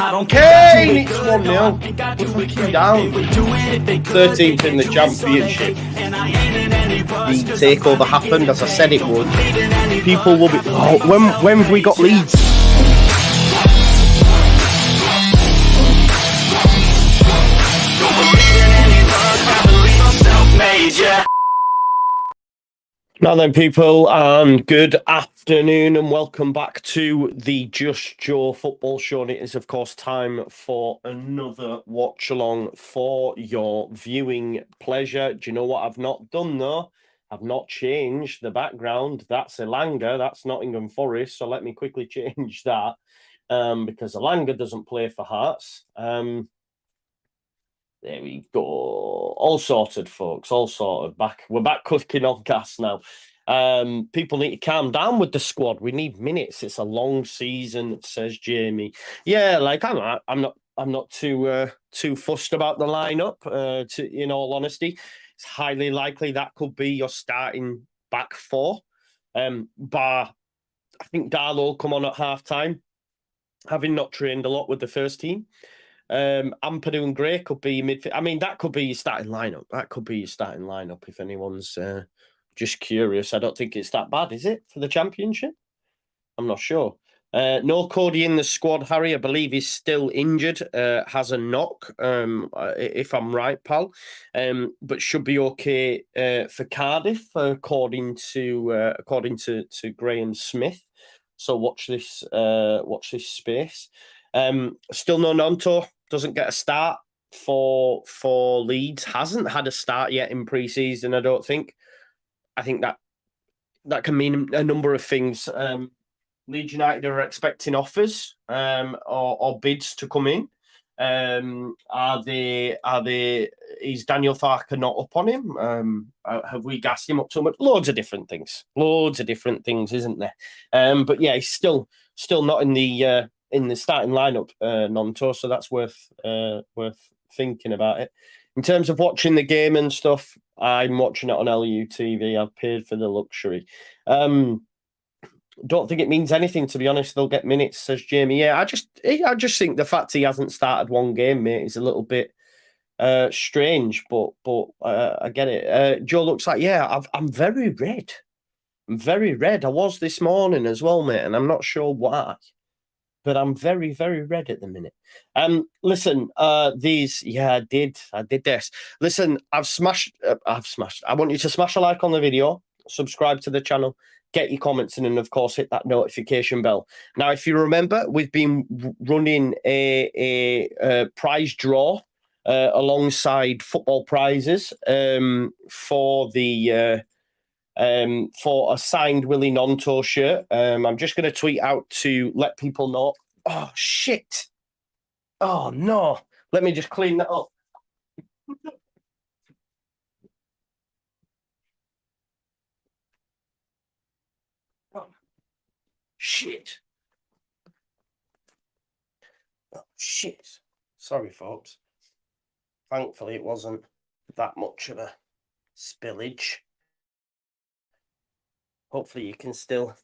Kane, it's 1-0. We're fucking down. 13th in the championship. The takeover happened as I said it would. People will be. Oh, when have we got Leeds? Now then, people, and good afternoon, and welcome back to the Just Joe football show. And it is, of course, time for another watch along for your viewing pleasure. Do you know what I've not done though? I've not changed the background. That's Elanga, that's Nottingham Forest. So let me quickly change that because Elanga doesn't play for Hearts. There we go. All sorted, folks. All sorted. We're back cooking on gas now. People need to calm down with the squad. We need minutes. It's a long season, says Jamie. Yeah, like I'm not too fussed about the lineup. In all honesty, it's highly likely that could be your starting back four. Bar, I think Darlow will come on at half-time, having not trained a lot with the first team. Ampadu and Gray could be midfield. I mean, that could be your starting lineup. That could be your starting lineup if anyone's just curious. I don't think it's that bad, is it, for the championship? I'm not sure. No Cody in the squad. Harry, I believe, is still injured. Has a knock, if I'm right, pal. But should be okay for Cardiff, according to Graham Smith. So watch this space. Still no Nonto. Doesn't get a start for Leeds. Hasn't had a start yet in pre-season, I don't think. I think that can mean a number of things. Leeds United are expecting offers or bids to come in. Are they? Is Daniel Farker not up on him? Have we gassed him up too much? Loads of different things, isn't there? But yeah, he's still not in the starting lineup, Nonto. So that's worth thinking about it. In terms of watching the game and stuff, I'm watching it on LUTV. I've paid for the luxury. Don't think it means anything, to be honest. They'll get minutes, says Jamie. Yeah, I just think the fact he hasn't started one game, mate, is a little bit strange. But I get it. Joe looks like, yeah, I'm very red. I'm very red. I was this morning as well, mate, and I'm not sure why, but I'm very, very red at the minute. Listen, I did this. Listen, I've smashed. I want you to smash a like on the video, subscribe to the channel, get your comments in, and of course hit that notification bell. Now, if you remember, we've been running a prize draw alongside football prizes for a signed Willie Nonto shirt. I'm just going to tweet out to let people know. Oh shit! Oh no! Let me just clean that up. Oh, shit! Oh shit! Sorry, folks. Thankfully, it wasn't that much of a spillage. Hopefully, you can still.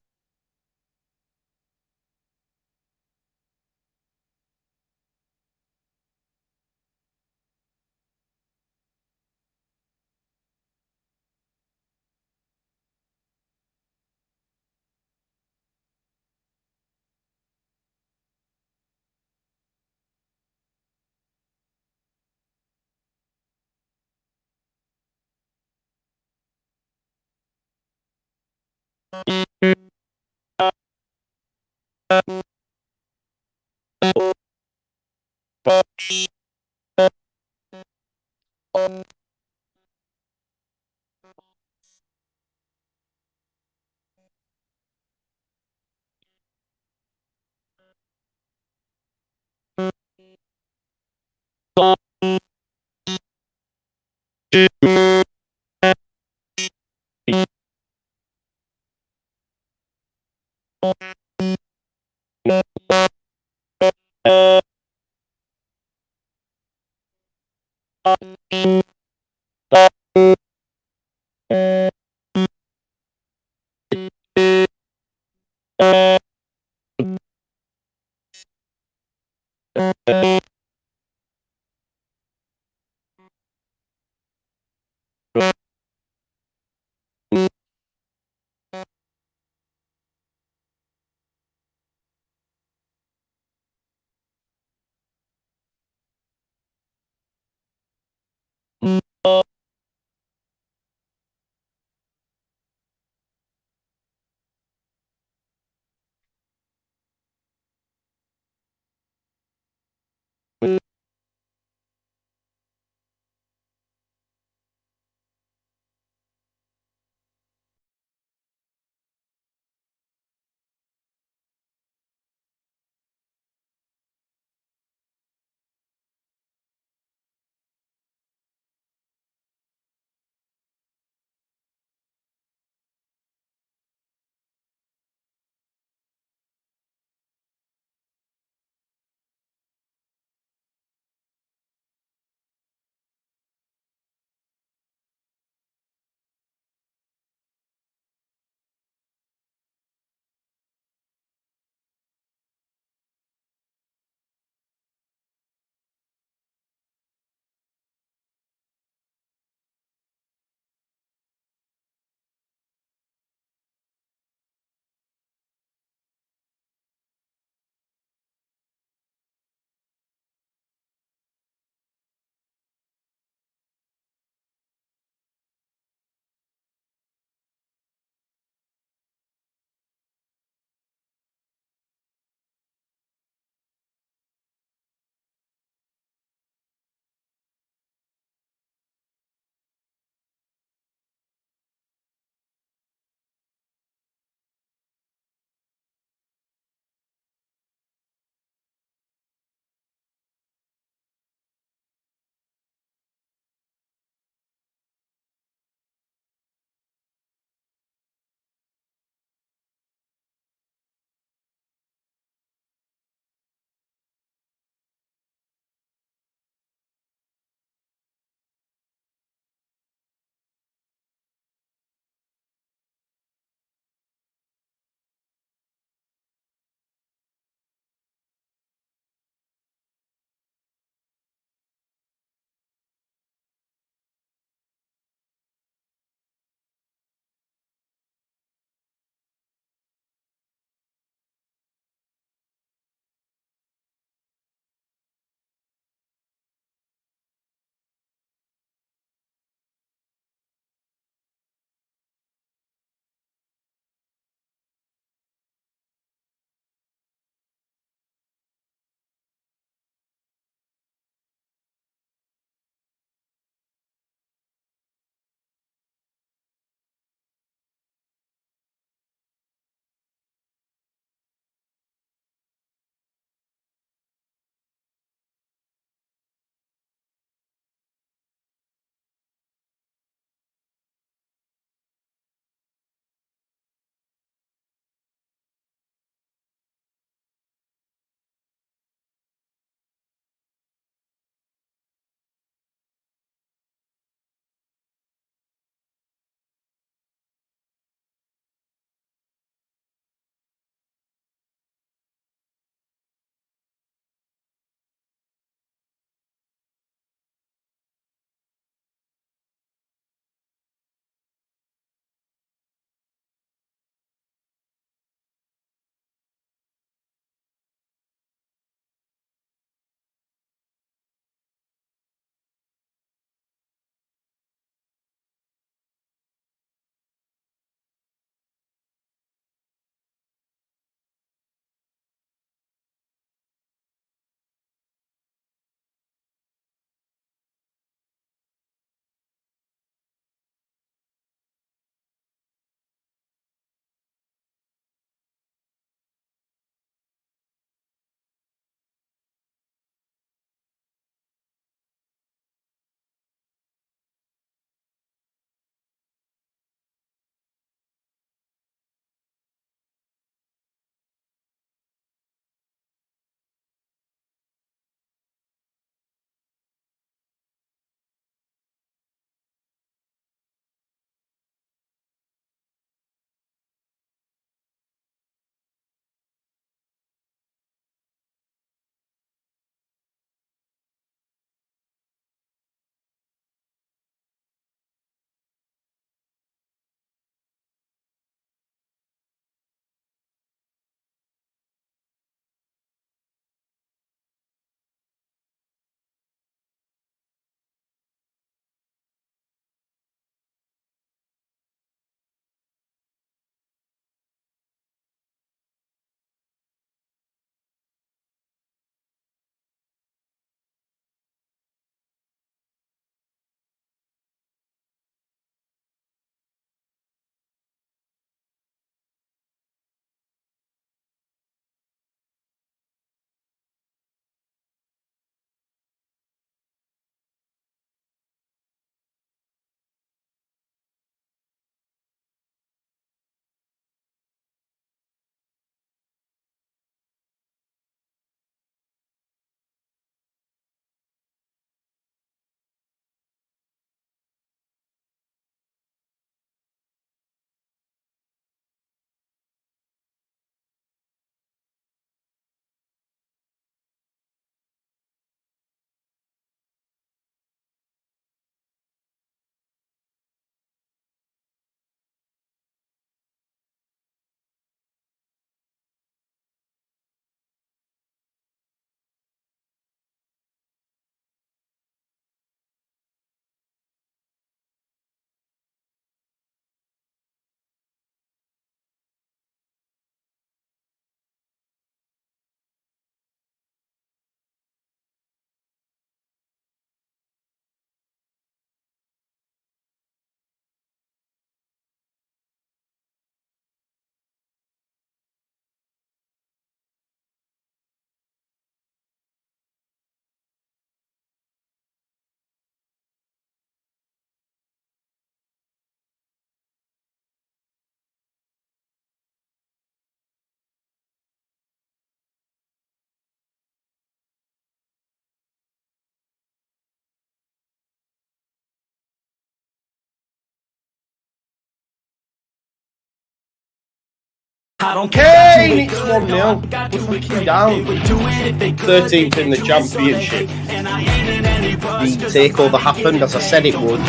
Kane, it's 1-0. We're fucking down. 13th in the championship. The takeover happened as I said it would.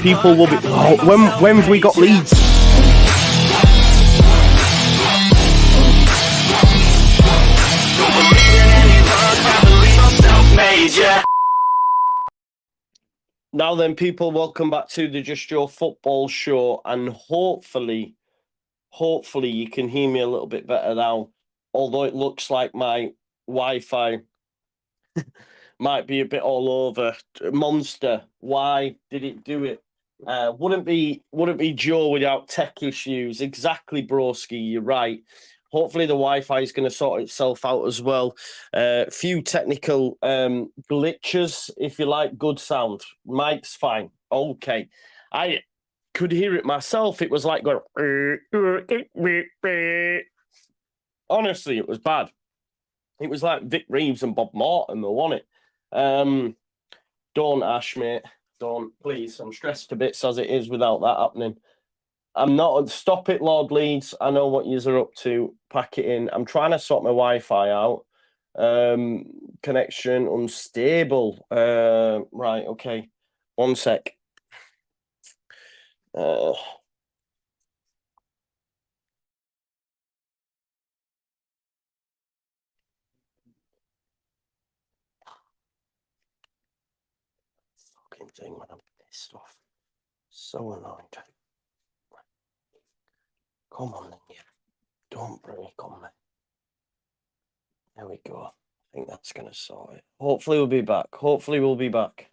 People will be. Oh, when have we got Leeds? Now then, people, welcome back to the Just Joe Football Show, and hopefully you can hear me a little bit better now, although it looks like my Wi-Fi might be a bit all over. Monster, why did it do it? Wouldn't be Joe without tech issues. Exactly, broski, you're right. Hopefully the Wi-Fi is going to sort itself out as well. Few technical glitches, if you like. Good sound. Mic's fine. Okay. I could hear it myself. It was like going. Honestly, it was bad. It was like Vic Reeves and Bob Morton were on it. Don't, Ash, mate. Don't, please. I'm stressed to bits as it is without that happening. I'm not. Stop it, Lord Leeds. I know what yous are up to. Pack it in. I'm trying to sort my Wi-Fi out. Connection unstable. Right. Okay. One sec. Fucking thing when I'm pissed off. So annoyed. Come on, then, you. Don't break on me. There we go. I think that's going to sort it. Hopefully we'll be back.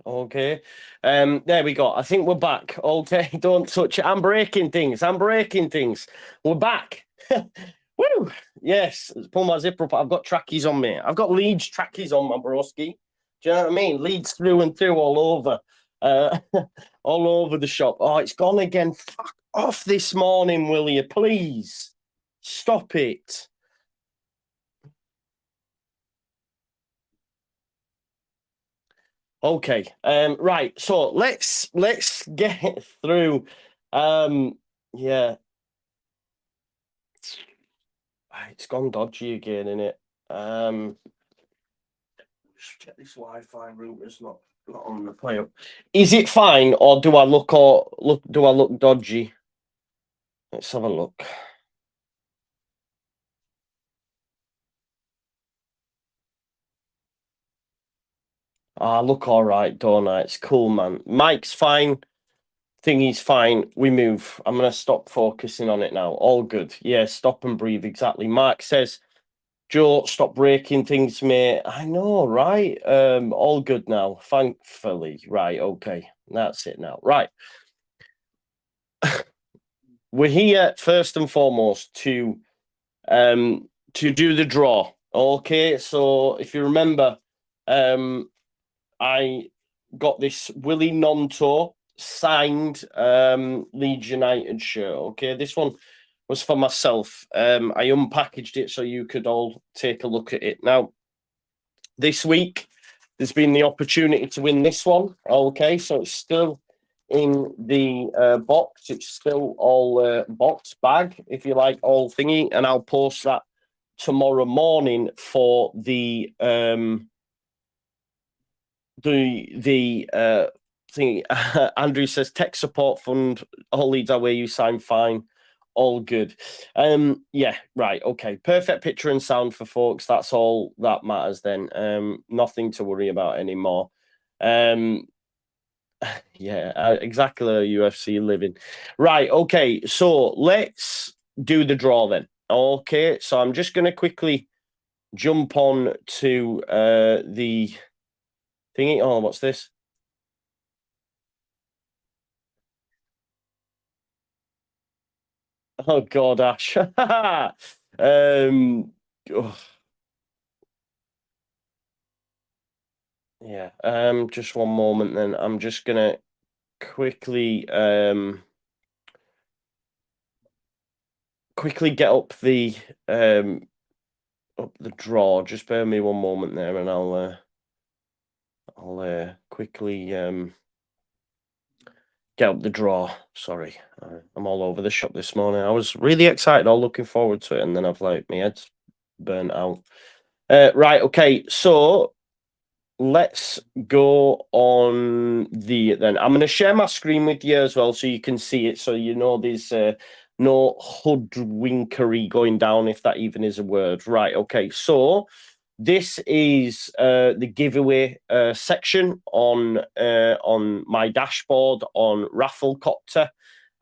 Okay. There we go. I think we're back. Okay. Don't touch it. I'm breaking things. We're back. Woo. Yes. Let's pull my zipper up. I've got trackies on me. I've got Leeds trackies on my broski. Do you know what I mean? Leeds through and through all over. All over the shop. Oh, it's gone again. Fuck off this morning, will you? Please. Stop it. Okay. Right. So let's get through. Yeah. It's gone dodgy again, innit? Just check this Wi-Fi router's not on the play up. Is it fine, or do I look dodgy? Let's have a look. I look all right, don't I? It's cool, man. Mike's fine. Thingy's fine. We move. I'm going to stop focusing on it now. All good. Yeah, stop and breathe. Exactly. Mark says, Joe, stop breaking things, mate. I know, right? All good now. Thankfully. Right. Okay. That's it now. Right. We're here first and foremost to do the draw. Okay. So if you remember, I got this Willie Nonto signed Leeds United shirt. Okay, this one was for myself. I unpackaged it so you could all take a look at it. Now, this week there's been the opportunity to win this one. Okay, so it's still in the box. It's still all box bag, if you like, all thingy, and I'll post that tomorrow morning for the thing. Andrew says tech support fund, all Leeds away, you sign fine, all good. Yeah, right, okay, perfect picture and sound for folks. That's all that matters then. Nothing to worry about anymore. Yeah, exactly, UFC living. Right, okay, so let's do the draw then. Okay, so I'm just going to quickly jump on to the thingy. Oh, what's this? Oh God, Ash. Oh, yeah. Just one moment then. I'm just gonna quickly get up the draw. Just bear me one moment there, and I'll quickly get up the draw. Sorry, I'm all over the shop this morning. I was really excited, all looking forward to it, and then I've like my head's burnt out. Right, okay, so let's go on then. I'm going to share my screen with you as well, so you can see it, so you know there's no hoodwinkery going down, if that even is a word. Right, okay, so this is the giveaway section on my dashboard on Rafflecopter.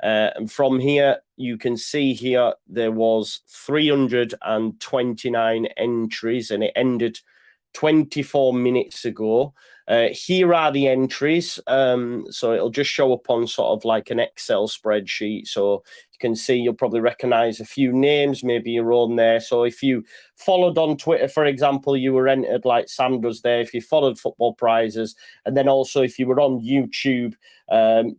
And from here, you can see here there was 329 entries, and it ended 24 minutes ago. Here are the entries. So it'll just show up on sort of like an Excel spreadsheet. So you can see, you'll probably recognize a few names, maybe your own there. So if you followed on Twitter, for example, you were entered like Sam does there. If you followed Football Prizes, and then also if you were on YouTube,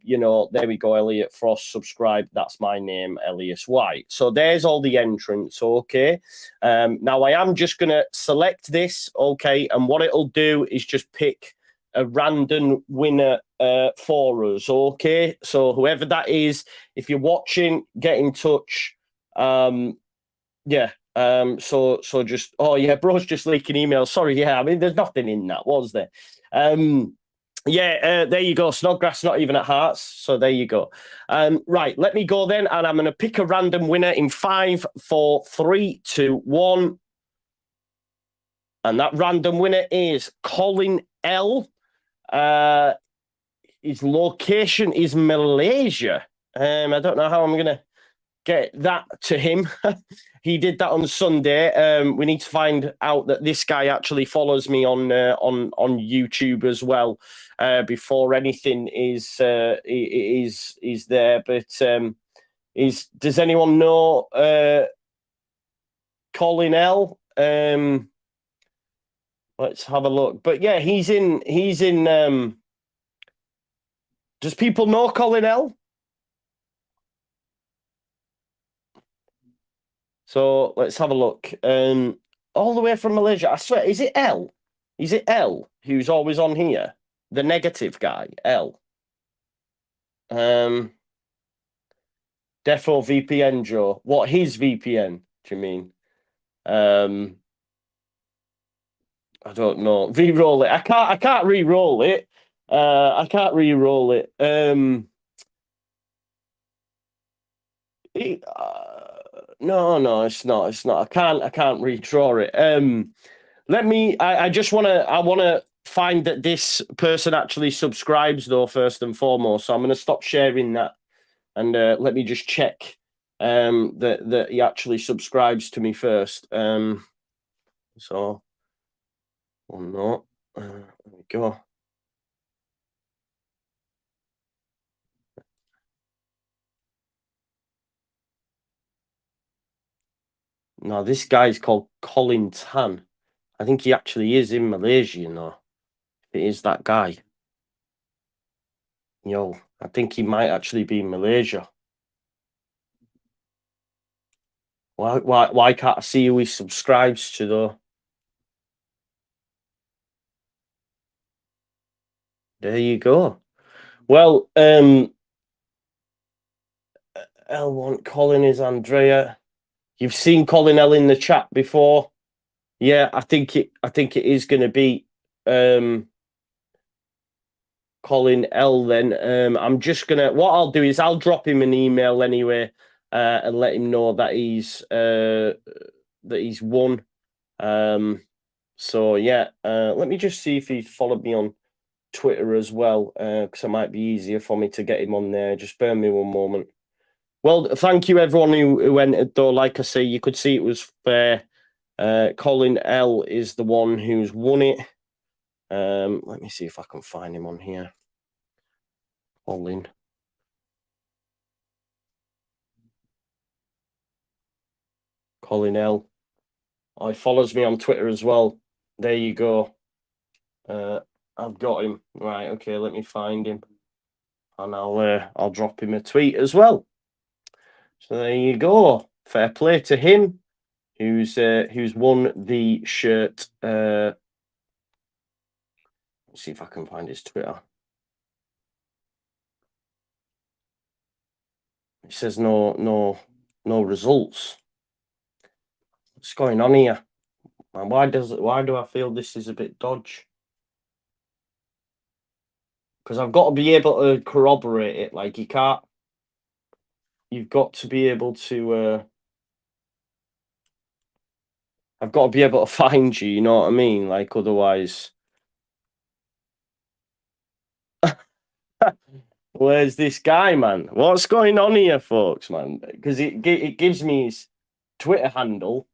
you know, there we go, Elliot Frost, subscribe. That's my name, Elias White. So there's all the entrants. Okay. Now I am just going to select this. Okay. And what it'll do is just pick a random winner for us. Okay. So whoever that is, if you're watching, get in touch. Yeah. So just, oh yeah, bro's just leaking emails. Sorry. Yeah. I mean, there's nothing in that, was there? Yeah, there you go. Snodgrass not even at Hearts. So there you go. Right, let me go then, and I'm going to pick a random winner in 5, 4, 3, 2, 1. And that random winner is Colin L. His location is Malaysia. I don't know how I'm going to get that to him. He did that on Sunday. We need to find out that this guy actually follows me on YouTube as well before anything is there. But does anyone know Colin L? Let's have a look. But yeah, he's in. Does people know Colin L? So let's have a look. All the way from Malaysia. I swear, is it L? Is it L who's always on here? The negative guy, L. Defo VPN Joe. What, his VPN? Do you mean? I don't know. Re-roll it. I can't re-roll it. I can't re-roll it. No, it's not. It's not. I can't redraw it. Let me. I just want to. I want to find that this person actually subscribes, though. First and foremost, so I'm going to stop sharing that, and let me just check that he actually subscribes to me first. So, oh no, there we go. No, this guy's called Colin Tan. I think he actually is in Malaysia, you know. It is that guy. Yo, I think he might actually be in Malaysia. Why can't I see who he subscribes to though? There you go. Well, L1 Colin is Andrea. You've seen Colin L in the chat before. Yeah, I think it is going to be Colin L then. I'm just gonna, what I'll do is I'll drop him an email anyway, and let him know that he's won. So yeah, let me just see if he followed me on Twitter as well, because it might be easier for me to get him on there. Just bear me one moment. Well, thank you everyone who entered though. Like I say, you could see it was fair. Colin L is the one who's won it. Let me see if I can find him on here. Colin L. Oh, he follows me on Twitter as well. There you go. I've got him. Right, okay, let me find him. And I'll drop him a tweet as well. So there you go. Fair play to him, who's won the shirt. Let's see if I can find his Twitter. It says no results. What's going on here? And why do I feel this is a bit dodge? Because I've got to be able to corroborate it. Like you can't. You've got to be able to. I've got to be able to find you. You know what I mean? Like otherwise, where's this guy, man? What's going on here, folks, man? Because it gives me his Twitter handle.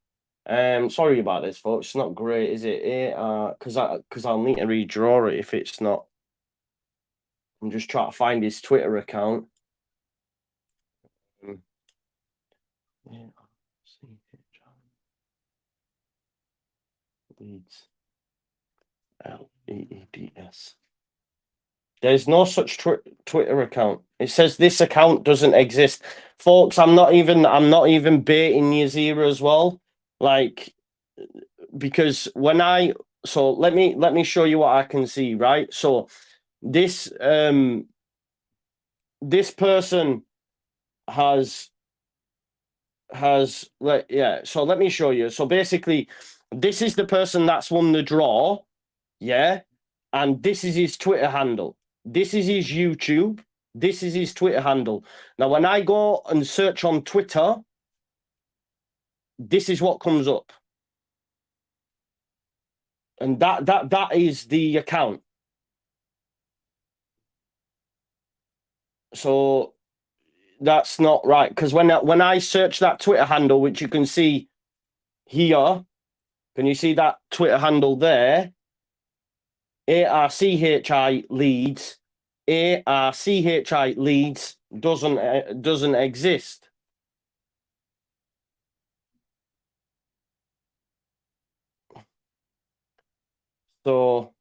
Sorry about this, folks. It's not great, is it? Because I'll need to redraw it if it's not. I'm just trying to find his Twitter account. Leeds. Leeds. There's no such Twitter account. It says this account doesn't exist, folks. I'm not even baiting you here as well, like because when I so let me show you what I can see. Right, so this this person has like yeah. So let me show you. So basically, this is the person that's won the draw. Yeah. And this is his Twitter handle. This is his YouTube. This is his Twitter handle. Now, when I go and search on Twitter, this is what comes up. And that is the account. So that's not right. Because when I search that Twitter handle, which you can see here, can you see that Twitter handle there? ARCHI Leeds. ARCHI Leeds doesn't exist. So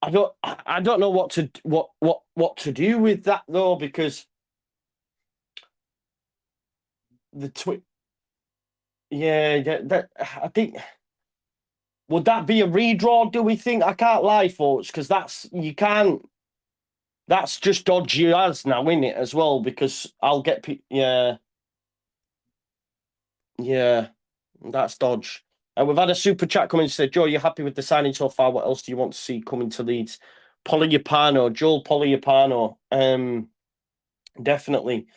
I don't know what to do with that though, because the tweet. Yeah, that I think. Would that be a redraw? Do we think? I can't lie, folks, because that's you can't. That's just dodgy as now, isn't it? As well, because I'll get. Yeah, yeah, that's dodge. And we've had a super chat come in and said, Joe, you're happy with the signing so far? What else do you want to see coming to Leeds? Polyapano, Joel Polyapano. Definitely.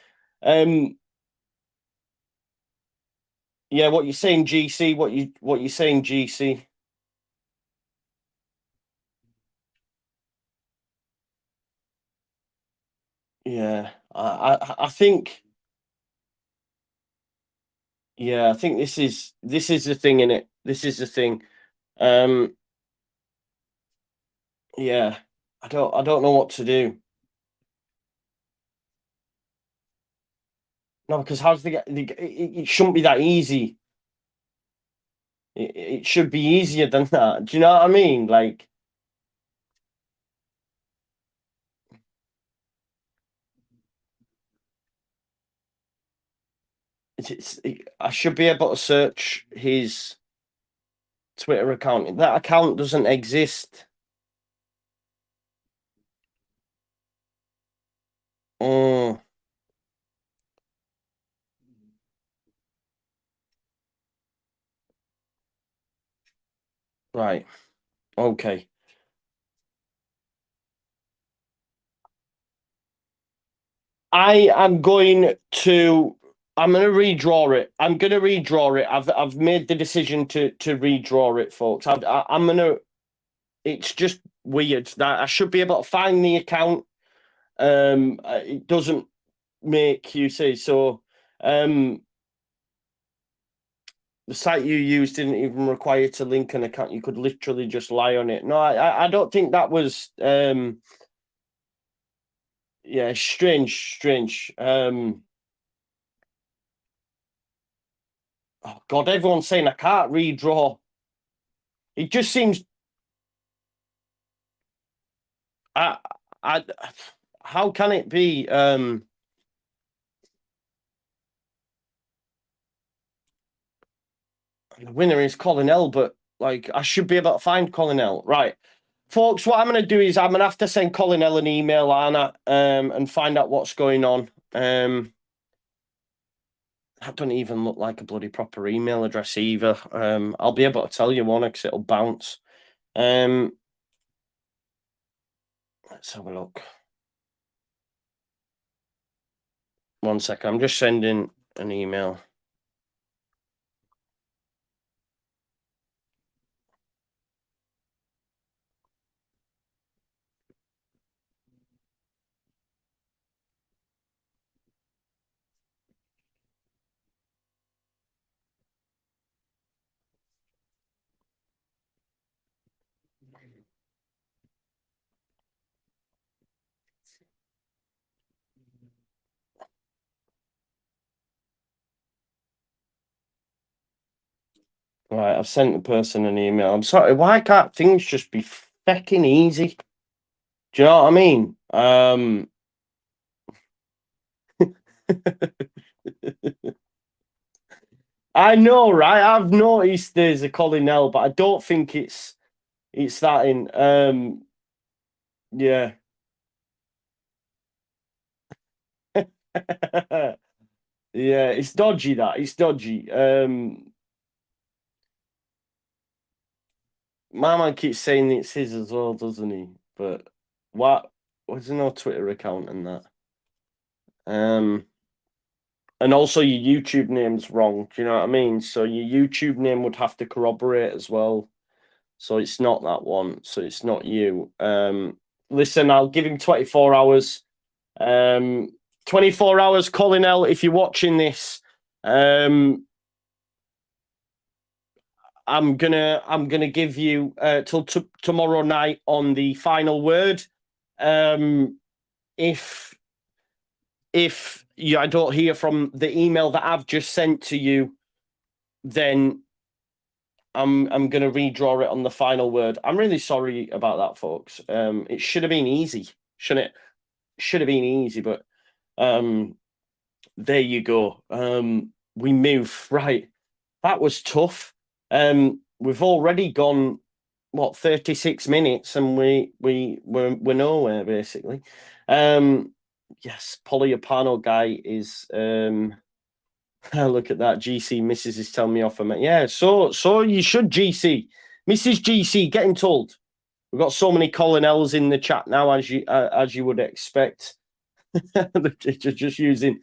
Yeah, what you're saying, GC? What you saying, GC? Yeah, I think. Yeah, I think this is the thing in it. This is the thing. Um, yeah, I don't know what to do. No, because how's it shouldn't be that easy. It should be easier than that. Do you know what I mean? Like I should be able to search his Twitter account. That account doesn't exist. Oh, right. Okay. I am going to. I'm going to redraw it. I'm going to redraw it. I've made the decision to redraw it, folks. I'm going to. It's just weird that I should be able to find the account. It doesn't make you see so. Um, the site you used didn't even require you to link an account. You could literally just lie on it. No, I don't think that was. Yeah, strange. Oh God, everyone's saying I can't redraw. It just seems. I, I, how can it be? The winner is Colin L, but like I should be able to find Colin L. Right. Folks, what I'm going to do is I'm going to have to send Colin L an email, Anna, and find out what's going on. That doesn't even look like a bloody proper email address either. I'll be able to tell you one because it'll bounce. Let's have a look. 1 second. I'm just sending an email. Right, I've sent the person an email. I'm sorry, why can't things just be fecking easy? Do you know what I mean? I know, right? I've noticed there's a Colin L, but I don't think it's that in. Yeah. Yeah, it's dodgy that. It's dodgy. My man keeps saying it's his as well, doesn't he? But what? There's no Twitter account and that. And also your YouTube name's wrong. Do you know what I mean? So your YouTube name would have to corroborate as well. So it's not that one. So it's not you. Listen, I'll give him 24 hours. 24 hours, Colin L. If you're watching this, I'm gonna give you till tomorrow night on the final word. If I don't hear from the email that I've just sent to you, then I'm gonna redraw it on the final word. I'm really sorry about that, folks. It should have been easy, shouldn't it? Should have been easy, but there you go. We move right. That was tough. We've already gone 36 minutes, and we're nowhere basically. Yes, Polyapano guy is. Look at that. GC Mrs. is telling me off. Yeah, so you should GC Mrs. GC getting told. We've got so many Colin L's in the chat now, as you would expect. Just using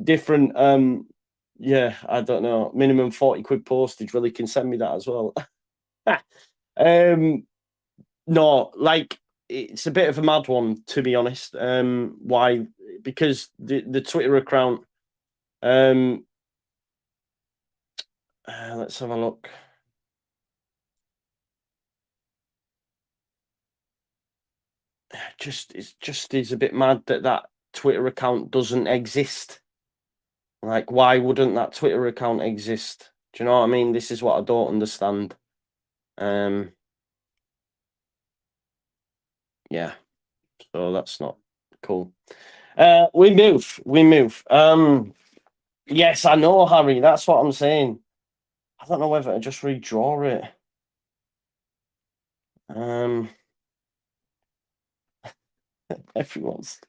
different yeah, I don't know, minimum 40 quid postage. Well, you can send me that as well. No, like it's a bit of a mad one, to be honest. Why? Because the Twitter account. Let's have a look. It's is a bit mad that Twitter account doesn't exist. Like, why wouldn't that Twitter account exist? Do you know what I mean? This is what I don't understand. Yeah, so that's not cool. We move. Yes, I know, Harry. That's what I'm saying. I don't know whether to just redraw it. Everyone's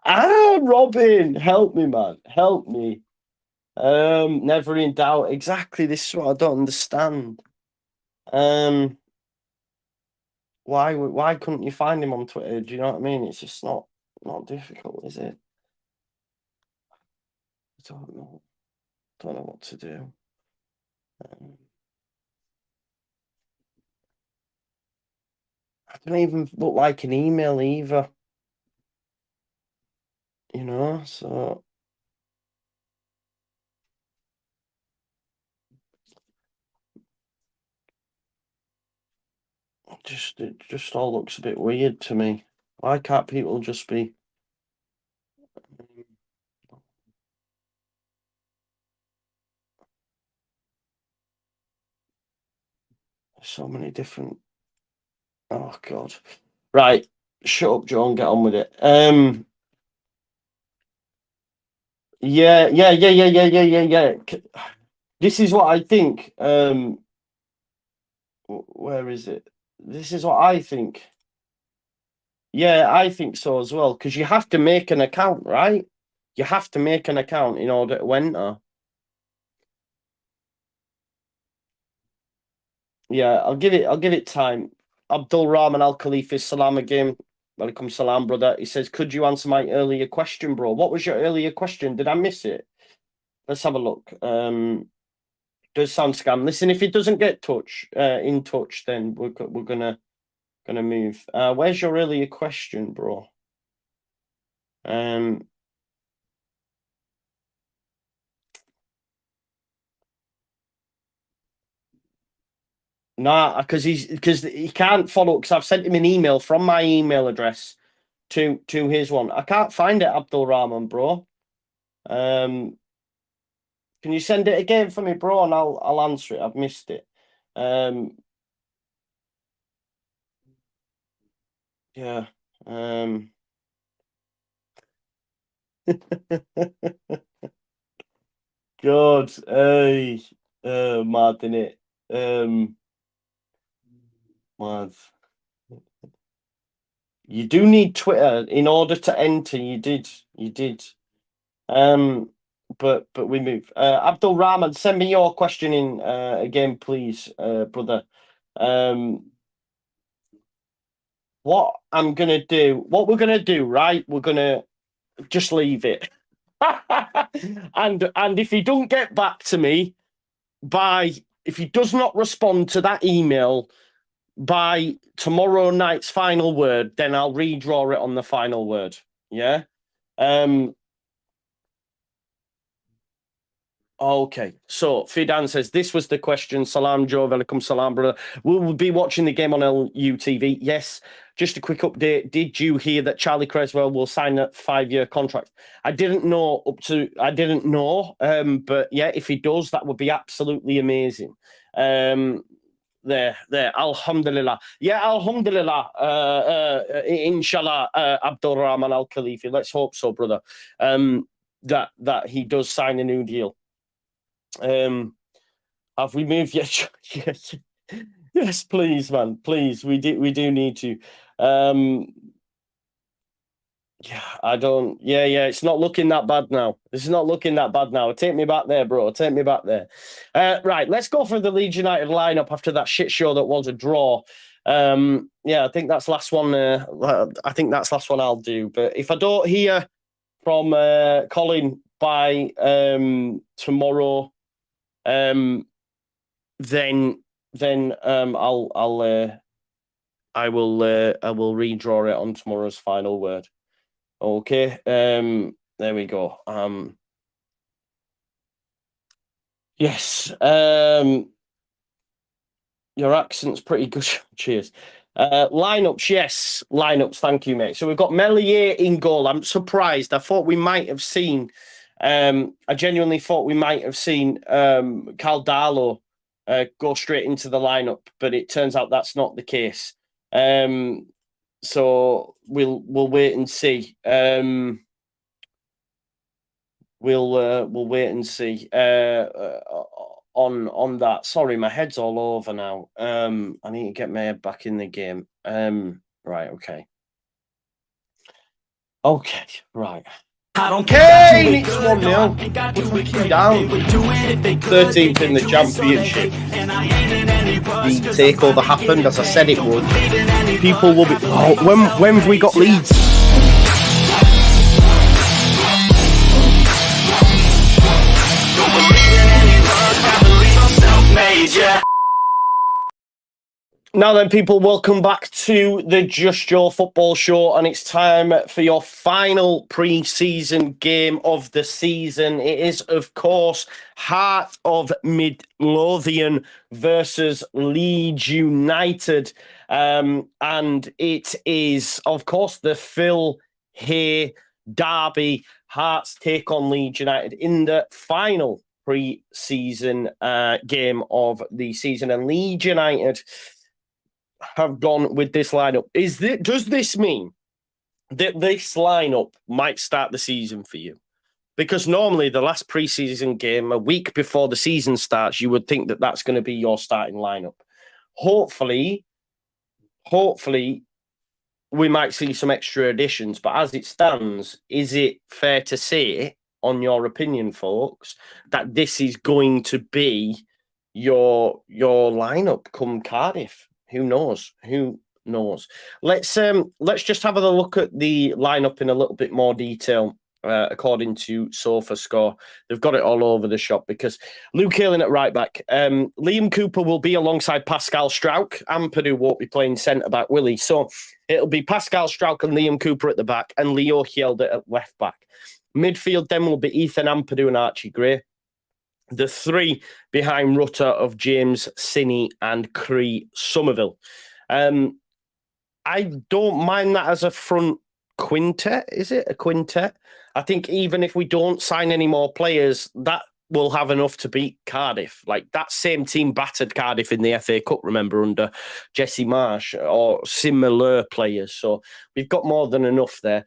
Robin, help me, man, help me. Never in doubt. Exactly. This is what I don't understand. Why couldn't you find him on Twitter? Do you know what I mean? It's just not difficult, is it? I don't know what to do. I don't even look like an email either. You know, so it just all looks a bit weird to me. Why can't people just be so many different? Oh God. Right. Shut up, John, get on with it. Yeah. This is what I think. Where is it? This is what I think. Yeah, I think so as well. Because you have to make an account, right? You have to make an account in order to enter. Yeah, I'll give it time. Abdul Rahman Al Khalifa Salam again. Welcome salam, brother. He says, could you answer my earlier question, bro? What was your earlier question? Did I miss it? Let's have a look. Does sound scam. Listen, if it doesn't get in touch, then we're gonna move. Where's your earlier question, bro? Nah, because he can't follow because I've sent him an email from my email address to his one. I can't find it, Abdul Rahman, bro. Can you send it again for me, bro? And I'll answer it. I've missed it. Yeah. God, hey, mad, innit? Mad. You do need Twitter in order to enter. You did. But we move. Abdul Rahman, send me your question in again, please, brother. What we're gonna do, right? We're gonna just leave it. and if he don't get back to me if he does not respond to that email by tomorrow night's final word, then I'll redraw it on the final word. Yeah. Okay, so Fidan says this was the question. Salam, Joe. Welcome, salam, brother. We'll be watching the game on LUTV. Yes. Just a quick update. Did you hear that Charlie Creswell will sign a 5-year contract? I didn't know. But yeah, if he does, that would be absolutely amazing. There. Alhamdulillah. Yeah, alhamdulillah. Inshallah, Abdul Rahman Al Khalifi. Let's hope so, brother. That he does sign a new deal. Have we moved yet? Yes, please, man. Please, we do need to. Yeah, I don't. Yeah, it's not looking that bad now. It's not looking that bad now. Take me back there, bro. Take me back there. Right, let's go for the Leeds United lineup after that shit show that was a draw. Yeah, I think that's last one. I think that's last one I'll do. But if I don't hear from Colin by tomorrow, then I will redraw it on tomorrow's final word. Okay. There we go. Yes. Your accent's pretty good. Cheers. Lineups, yes. Lineups, thank you, mate. So we've got Melier in goal. I'm surprised. I thought we might have seen I genuinely thought we might have seen Caldalo go straight into the lineup, but it turns out that's not the case. So we'll wait and see. We'll wait and see on that. Sorry, my head's all over now. I need to get my head back in the game. Right, okay. Okay, right. I don't care. It's 1-0. We're down. 13th in the championship. The takeover happened as I said it would. People will be. Oh, when have we got Leeds? Now then, people, welcome back to the Just Joe Football Show, and it's time for your final pre-season game of the season. It is, of course, Heart of Midlothian versus Leeds United, and it is, of course, the Phil Hay derby. Hearts take on Leeds United in the final pre-season game of the season, and Leeds United have gone with this lineup. Does this mean that this lineup might start the season for you? Because normally the last preseason game, a week before the season starts, you would think that that's going to be your starting lineup. Hopefully, hopefully we might see some extra additions. But as it stands, is it fair to say, on your opinion, folks, that this is going to be your lineup come Cardiff? Who knows? Who knows? Let's just have a look at the lineup in a little bit more detail. According to SofaScore, they've got it all over the shop because Luke Ayling at right back. Liam Cooper will be alongside Pascal Struijk. Ampadu won't be playing centre back, will he? So it'll be Pascal Struijk and Liam Cooper at the back and Leo Hjelde at left back. Midfield then will be Ethan Ampadu and Archie Gray. The three behind Rutter of James Sinney and Cree Somerville. I don't mind that as a front quintet. Is it a quintet? I think even if we don't sign any more players, that will have enough to beat Cardiff. Like that same team battered Cardiff in the FA Cup, remember, under Jesse Marsh or similar players. So we've got more than enough there.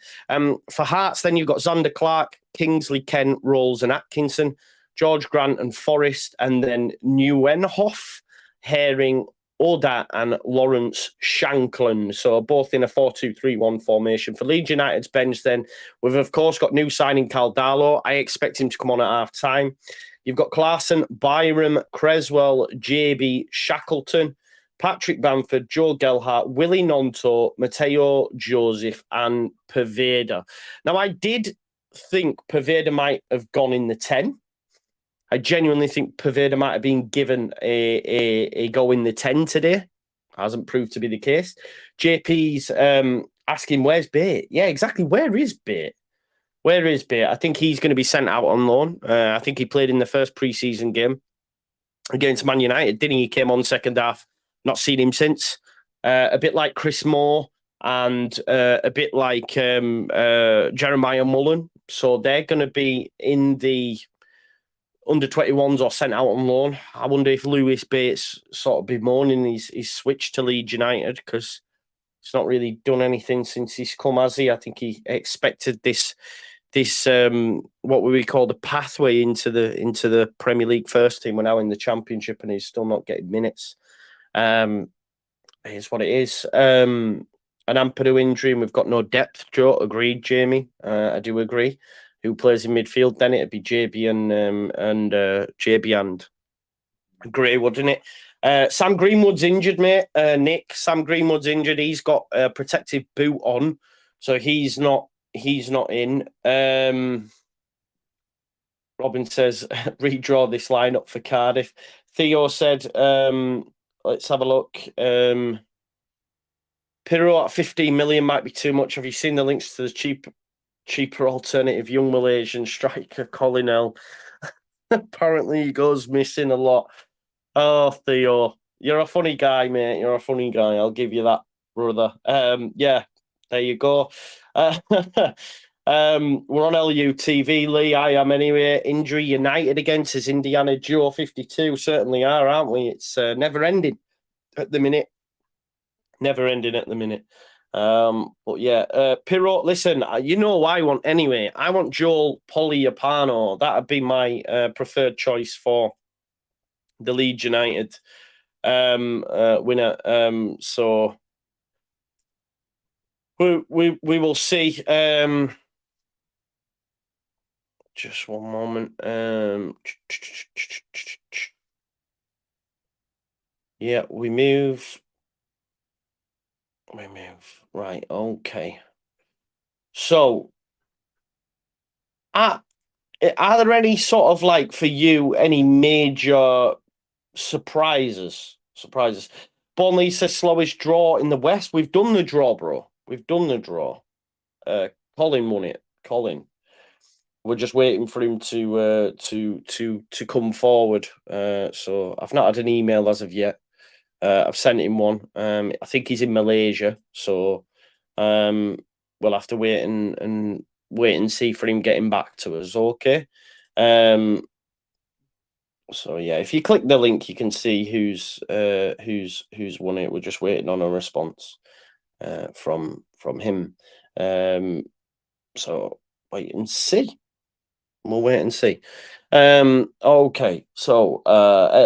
For Hearts, then you've got Zander Clark, Kingsley, Kent, Rolls and Atkinson, George Grant and Forrest, and then Nieuwenhof, Herring, Oda and Lawrence Shankland. So both in a 4-2-3-1 formation. For Leeds United's bench then, we've of course got new signing Caldalo. I expect him to come on at half time. You've got Clarkson, Byram, Creswell, JB, Shackleton, Patrick Bamford, Joe Gelhart, Willie Nonto, Mateo Joseph and Perveda. Now I did think Perveda might have gone in the 10. I genuinely think Perveda might have been given a go in the 10 today. Hasn't proved to be the case. JP's asking, where's Bate? Yeah, exactly. Where is Bate? Where is Bate? I think he's going to be sent out on loan. I think he played in the first pre-season game against Man United, didn't he? He came on second half. Not seen him since. A bit like Chris Moore and a bit like Jeremiah Mullen. So they're going to be in the under 21s or sent out on loan. I wonder if Lewis Bates sort of bemoaning he's switched to Leeds United because he's not really done anything since he's come, has he? I think he expected this what we call the pathway into the Premier League first team. We're now in the Championship and he's still not getting minutes. Here's what it is. An Ampadu injury and we've got no depth. Joe, agreed, Jamie. I do agree. Who plays in midfield? Then it'd be JB and JB and Gray, wouldn't it? Sam Greenwood's injured, mate. Nick, Sam Greenwood's injured. He's got a protective boot on, so he's not in. Robin says redraw this lineup for Cardiff. Theo said, let's have a look. Pirro at 15 million might be too much. Have you seen the links to the cheaper alternative young Malaysian striker Colin? Apparently he goes missing a lot. Oh, Theo, you're a funny guy, mate. You're a funny guy. I'll give you that, brother. Yeah, there you go. We're on LUTV, Lee. I am anyway. Injury United against his Indiana Joe 52. Certainly are, aren't we? It's never ending at the minute. Never ending at the minute. But yeah, Pirro, listen, you know what I want anyway. I want Joel Poliapano. That'd be my preferred choice for the Leeds United winner. So we will see. Just one moment. Yeah, we move. Right, okay. So, are there any sort of, like, for you, any major surprises? Burnley says slowest draw in the West. We've done the draw, bro. We've done the draw. Colin won it. Colin. We're just waiting for him to come forward. So I've not had an email as of yet. I've sent him one. I think he's in Malaysia, so we'll have to wait and see for him getting back to us. Okay. So yeah, if you click the link, you can see who's won it. We're just waiting on a response from him. So wait and see. We'll wait and see. Okay, so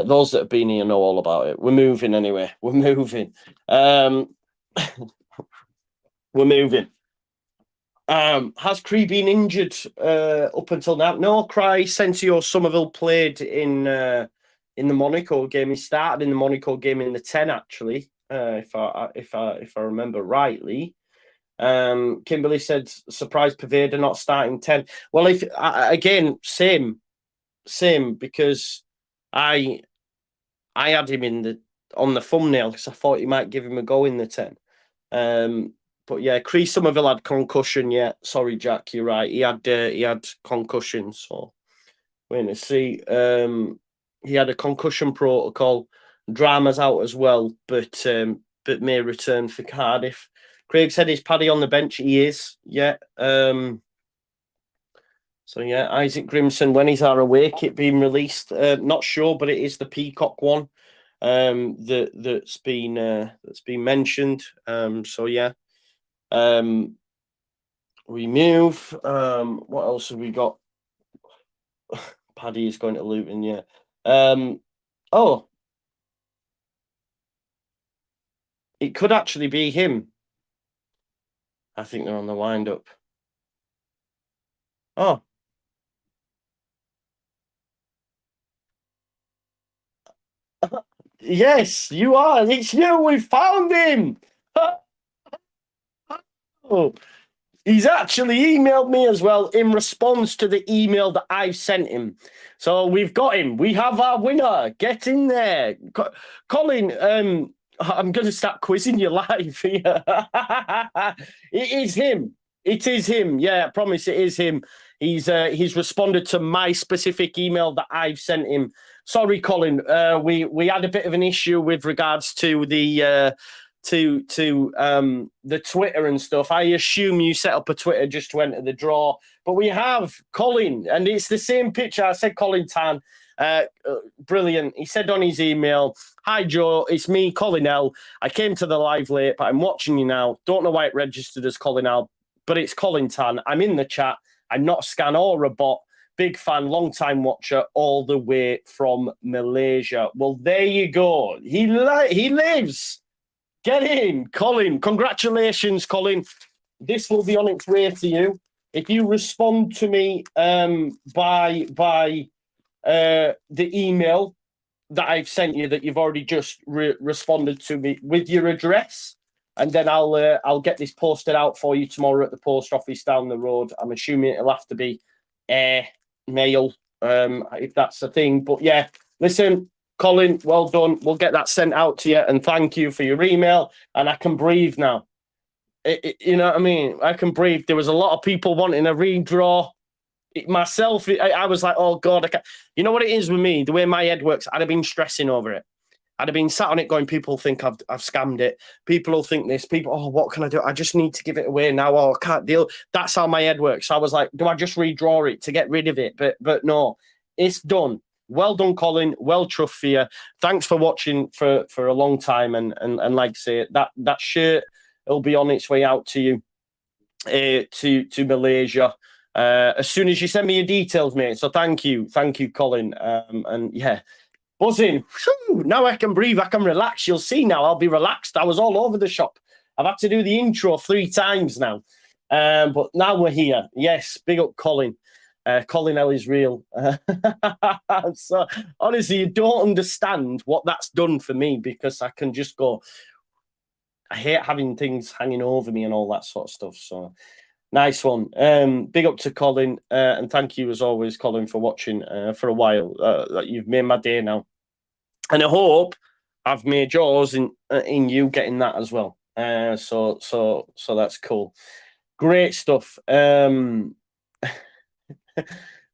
those that have been here know all about it. We're moving anyway. We're moving. We're moving. Has Cree been injured up until now? No, Sensio Somerville played in the Monaco game. He started in the Monaco game in the 10, actually, if I remember rightly. Kimberly said, surprise Paveda not starting 10. Well, if again, same, because I had him on the thumbnail because I thought he might give him a go in the 10. But yeah, Cree Somerville had concussion. Yeah, sorry, Jack, you're right. He had concussion. So wait to see. He had a concussion protocol. Drama's out as well, but may return for Cardiff. Craig said, "Is Paddy on the bench?" He is. Yeah. So yeah, Isaac Grimson, when is our away kit being released? Not sure, but it is the Peacock one. That's been mentioned. So yeah. We move. What else have we got? Paddy is going to Luton, yeah. Oh, it could actually be him. I think they're on the wind up. Oh. Yes, you are. It's you. We found him. Oh. He's actually emailed me as well in response to the email that I've sent him. So we've got him. We have our winner. Get in there. Colin, I'm going to start quizzing you live here. It is him. It is him. Yeah, I promise it is him. He's responded to my specific email that I've sent him. Sorry, Colin. We had a bit of an issue with regards to the the Twitter and stuff. I assume you set up a Twitter just to enter the draw, but we have Colin, and it's the same picture. I said Colin Tan. Brilliant. He said on his email, "Hi Joe, it's me, Colin L. I came to the live late, but I'm watching you now. Don't know why it registered as Colin L, but it's Colin Tan. I'm in the chat. I'm not a scan or a bot. Big fan, long time watcher, all the way from Malaysia." Well, there you go. He lives. Get in, Colin. Congratulations, Colin. This will be on its way to you. If you respond to me by the email that I've sent you, that you've already just responded to me with your address, and then I'll get this posted out for you tomorrow at the post office down the road. I'm assuming it'll have to be air mail, if that's the thing. But yeah, listen, Colin, well done. We'll get that sent out to you, and thank you for your email. And I can breathe now. You know what I mean? I can breathe. There was a lot of people wanting a redraw. Myself, I was like, oh God, I can't. You know what it is with me? The way my head works, I'd have been stressing over it. I'd have been sat on it going, people think I've scammed it. People will think this. People, oh, what can I do? I just need to give it away now. Oh, I can't deal. That's how my head works. So I was like, do I just redraw it to get rid of it? But no, it's done. Well done, Colin. Well truff for you. Thanks for watching for a long time. And like I say, that shirt will be on its way out to you to Malaysia as soon as you send me your details, mate. So thank you, Colin. And yeah, buzzing. Whew, now I can breathe. I can relax. You'll see now. I'll be relaxed. I was all over the shop. I've had to do the intro 3 times now. But now we're here. Yes, big up Colin. Colin L is real. So honestly, you don't understand what that's done for me, because I can just go, I hate having things hanging over me and all that sort of stuff. So nice one. Big up to Colin. And thank you as always, Colin, for watching for a while. You've made my day now. And I hope I've made yours in you getting that as well. So that's cool. Great stuff.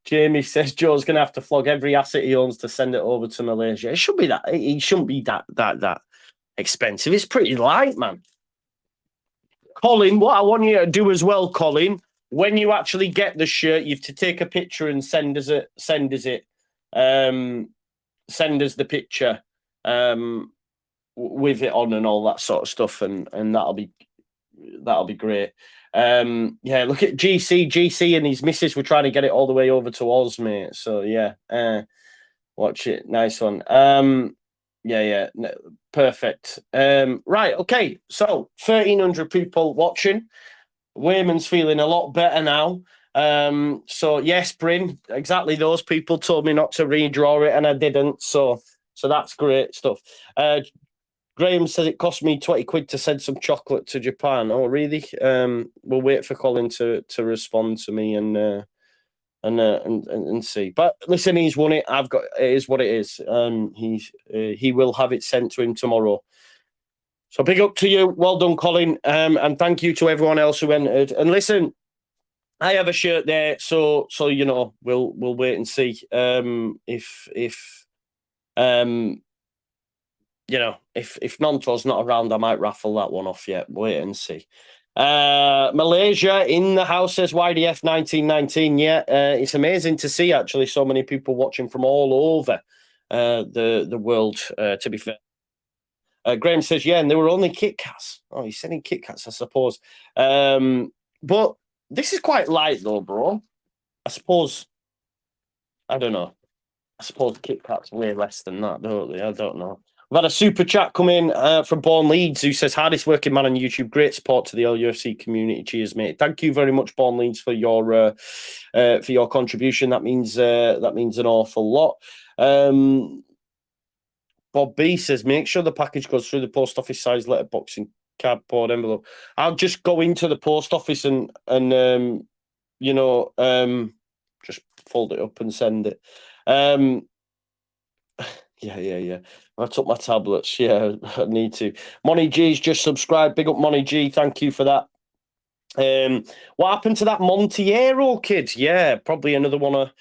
Jamie says Joe's going to have to flog every asset he owns to send it over to Malaysia. It should be that. It shouldn't be that expensive. It's pretty light, man. Colin, what I want you to do as well, Colin, when you actually get the shirt, you have to take a picture and send us the picture with it on and all that sort of stuff, and that'll be great. Yeah, look at GC and his missus were trying to get it all the way over to Oz, mate. So yeah, watch it. Nice one. Yeah. Perfect. Right. Okay. So 1,300 people watching. Wayman's feeling a lot better now. So yes, Bryn, exactly those people told me not to redraw it, and I didn't. So that's great stuff. Graham says it cost me 20 quid to send some chocolate to Japan. Oh, really? We'll wait for Colin to respond to me and see. But listen, he's won it. It is what it is. He will have it sent to him tomorrow. So big up to you. Well done, Colin. And thank you to everyone else who entered. And listen, I have a shirt there, so you know we'll wait and see. If if Nonto's not around, I might raffle that one off yet. Wait and see. Malaysia in the house says YDF 1919. Yeah, it's amazing to see actually so many people watching from all over the world. To be fair, Graham says yeah, and they were only Kit Kats. Oh, he's sending Kit Kats, I suppose. But this is quite light though, bro. I suppose I don't know. I suppose Kit Kat's way less than that, don't they? I don't know. We've had a super chat come in from Born Leeds who says, hardest working man on YouTube. Great support to the LUFC community. Cheers, mate. Thank you very much, Born Leeds, for your contribution. That means an awful lot. Bob B says, make sure the package goes through the post office size letterbox in cardboard envelope. I'll just go into the post office and just fold it up and send it. Yeah. I took my tablets. Yeah, I need to. Money G's just subscribed. Big up Money G. Thank you for that. What happened to that Montiero kid? Yeah, probably another one of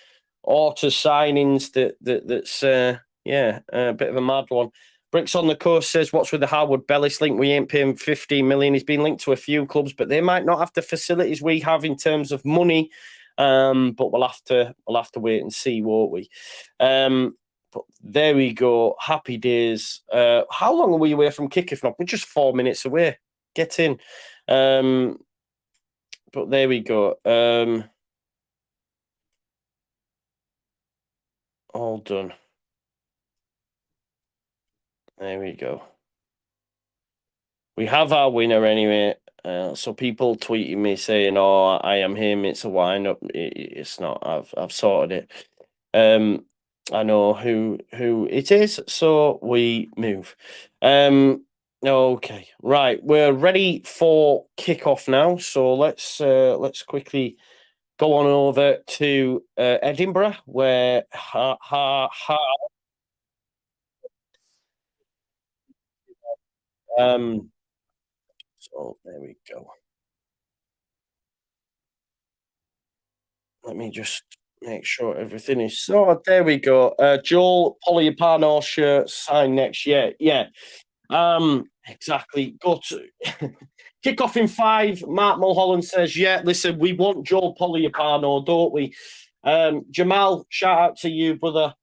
Orta's signings that's a bit of a mad one. Bricks on the Coast says, what's with the Howard Bellis link? We ain't paying 15 million. He's been linked to a few clubs, but they might not have the facilities we have in terms of money. But we'll have to wait and see, won't we? But there we go. Happy days. How long are we away from kickoff now? We're just 4 minutes away. Get in. But there we go. All done. There we go. We have our winner anyway. So people tweeting me saying, "Oh, I am him. It's a wind up." It's not. I've sorted it. I know who it is. So we move. Okay, right. We're ready for kickoff now. So let's quickly go on over to Edinburgh, where so there we go. Let me just make sure everything is sorted. There we go. Joel Polyapano shirt signed next year. Yeah. Exactly. Go to kick off in 5. Mark Mulholland says, yeah, listen, we want Joel Polyapano, don't we? Jamal, shout out to you, brother.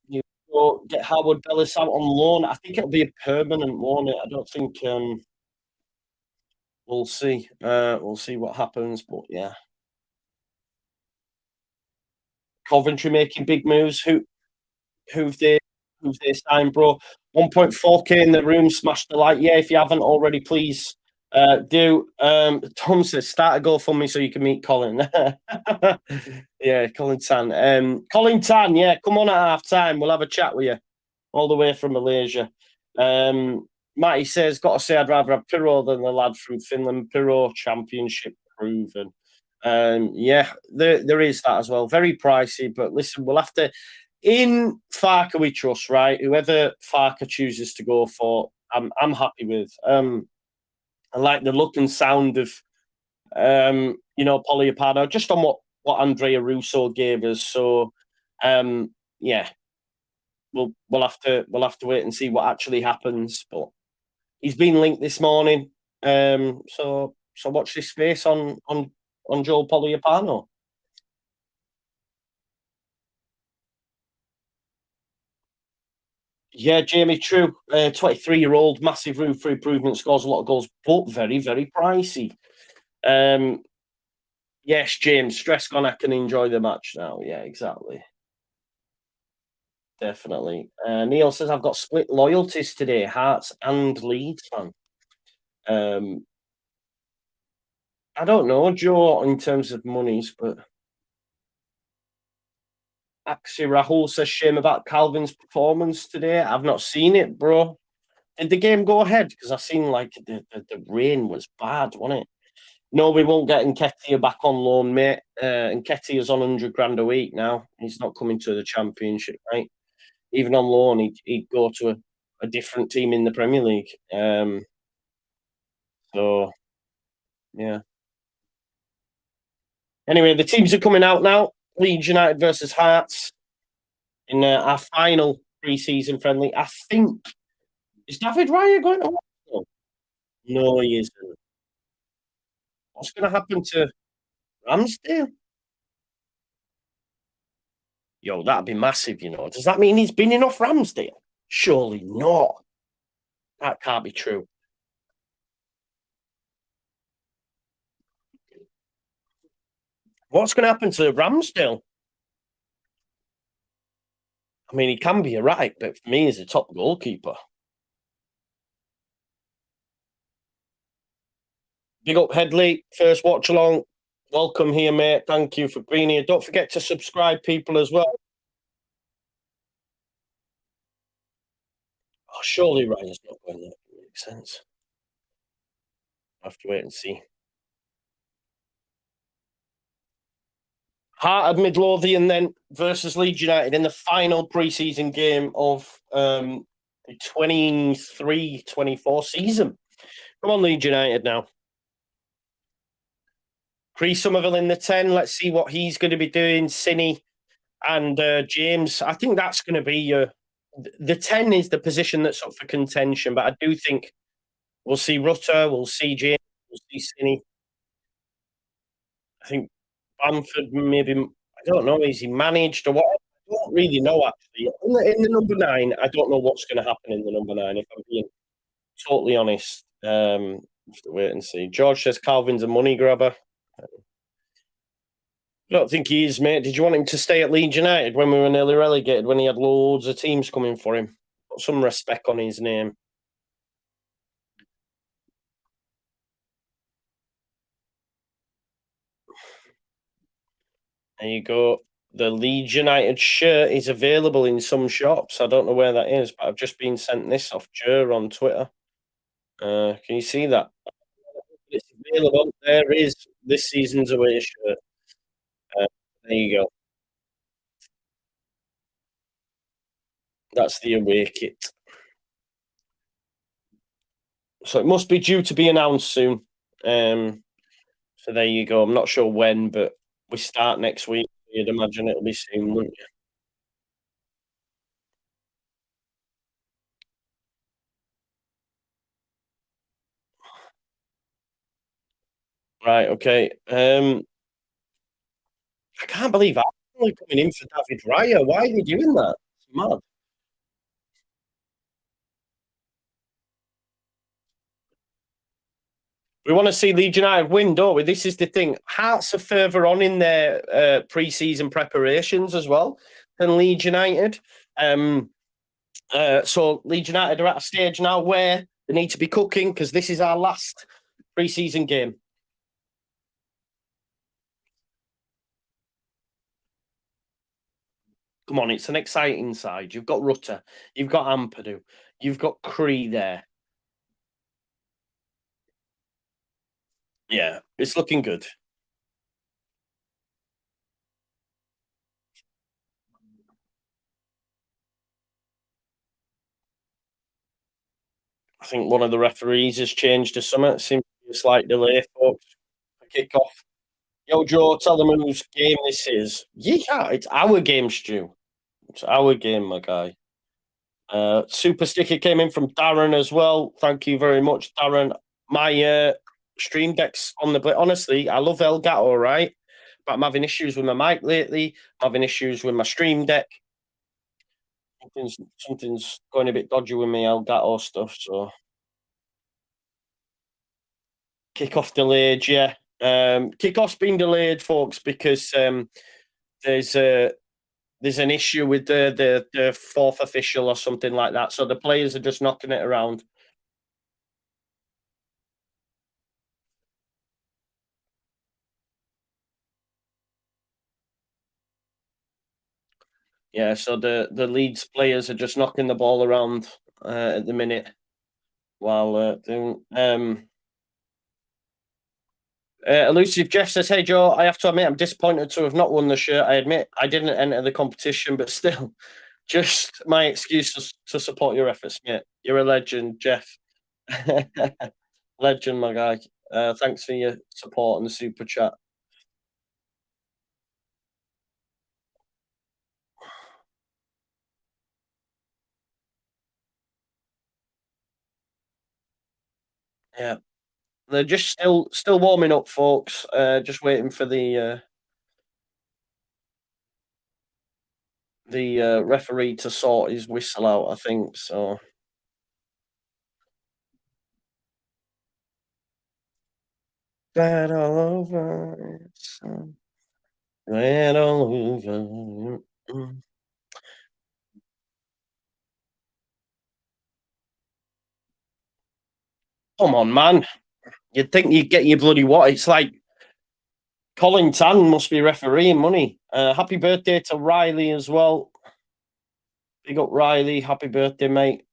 You go get Howard Bellis out on loan. I think it'll be a permanent loan. I don't think we'll see. We'll see what happens. But yeah. Coventry making big moves. Who've they signed, bro? 1.4K in the room, smash the like. Yeah, if you haven't already, please do. Tom says start a GoFundMe so you can meet Colin. Yeah, Colin Tan. Colin Tan, yeah, come on at half time. We'll have a chat with you all the way from Malaysia. Matty says, got to say, I'd rather have Piro than the lad from Finland. Piro championship proven. Yeah, there is that as well. Very pricey, but listen, we'll have to. In Farker we trust, right? Whoever Farker chooses to go for, I'm happy with. I like the look and sound of Polyapano, just on what Andrea Russo gave us. So yeah, we'll have to wait and see what actually happens. But he's been linked this morning. So watch this space on Joel Polyapano. Yeah, Jamie, true. 23-year-old, massive room for improvement, scores a lot of goals, but very, very pricey. Yes, James, stress gone. I can enjoy the match now. Yeah, exactly. definitely. Neil says I've got split loyalties today, Hearts and Leeds fan. Um, I don't know, Joe, in terms of monies, but actually Rahul says shame about Calvin's performance today. I've not seen it, bro. Did the game go ahead? Because I seen like the rain was bad, wasn't it? No, we won't get Nketiah back on loan, mate. Nketiah's on 100 grand a week now. He's not coming to the Championship, right? Even on loan, he'd go to a different team in the Premier League. So, yeah. Anyway, the teams are coming out now. Leeds United versus Hearts in our final pre-season friendly. I think, is David Raya going to watch? No, he isn't. What's going to happen to Ramsdale? Yo, that'd be massive, you know. Does that mean he's been off Ramsdale? Surely not. That can't be true. What's going to happen to Ramsdale? I mean, he can be right, but for me, he's a top goalkeeper. Big up Headley, first watch along. Welcome here, mate. Thank you for being here. Don't forget to subscribe, people, as well. Oh, surely Ryan's not going there. Makes sense. I'll have to wait and see. Heart of Midlothian then versus Leeds United in the final pre-season game of the 23-24 season. Come on, Leeds United now. Chris Somerville in the 10. Let's see what he's going to be doing. Cine and James. I think that's going to be the 10 is the position that's up for contention, but I do think we'll see Rutter, we'll see James, we'll see Cine. I think Bamford maybe, I don't know, is he managed or what? I don't really know, actually. In the number 9, I don't know what's going to happen in the number 9, if I'm being totally honest. Have to wait and see. George says Calvin's a money grabber. I don't think he is, mate. Did you want him to stay at Leeds United when we were nearly relegated, when he had loads of teams coming for him? Put some respect on his name. There you go. The Leeds United shirt is available in some shops. I don't know where that is, but I've just been sent this off Jer on Twitter. Can you see that? It's available. There is this season's away shirt. There you go. That's the away kit. So it must be due to be announced soon. So there you go. I'm not sure when, but we start next week. You'd imagine it'll be soon, wouldn't you? Right, okay. I can't believe Arsenal are coming in for David Raya. Why are they doing that? It's mad. We want to see Leeds United win, don't we? This is the thing. Hearts are further on in their pre-season preparations as well than Leeds United. So Leeds United are at a stage now where they need to be cooking because this is our last pre-season game. Come on, it's an exciting side. You've got Rutter, you've got Ampadu, you've got Cree there. Yeah, it's looking good. I think one of the referees has changed to something. It seems to be a slight delay, folks. Kick off. Yo, Joe, tell them whose game this is. Yeah, it's our game, Stu. It's our game, my guy. Super sticker came in from Darren as well. Thank you very much, Darren. My stream deck's on the. Honestly, I love Elgato, right? But I'm having issues with my mic lately. I'm having issues with my stream deck. Something's going a bit dodgy with me Elgato stuff. So kickoff delayed, yeah. Kickoff's been delayed, folks, because there's there's an issue with the fourth official or something like that. So the players are just knocking it around. Yeah, so the Leeds players are just knocking the ball around at the minute while doing. Elusive Jeff says, "Hey Joe, I have to admit I'm disappointed to have not won the shirt. I admit I didn't enter the competition, but still, just my excuse to support your efforts, mate. You're a legend, Jeff. Legend, my guy. Thanks for your support and the super chat. Yeah, they're just still warming up, folks. Just waiting for the referee to sort his whistle out. I think so. That all over, son. That all over. Mm. Come on, man. You'd think you'd get your bloody what? It's like Colin Tan must be refereeing money. Happy birthday to Riley as well. Big up Riley. Happy birthday, mate.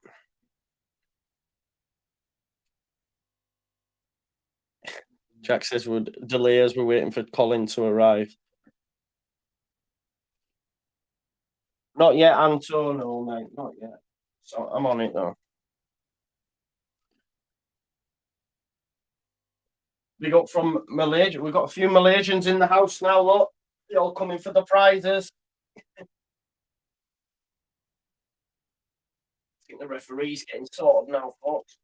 Jack says we're delays. We're waiting for Colin to arrive. Not yet, Anto. No, mate. Not yet. So I'm on it though. We got from Malaysia. We've got a few Malaysians in the house now. Look, they're all coming for the prizes. I think the referee's getting sorted now, folks.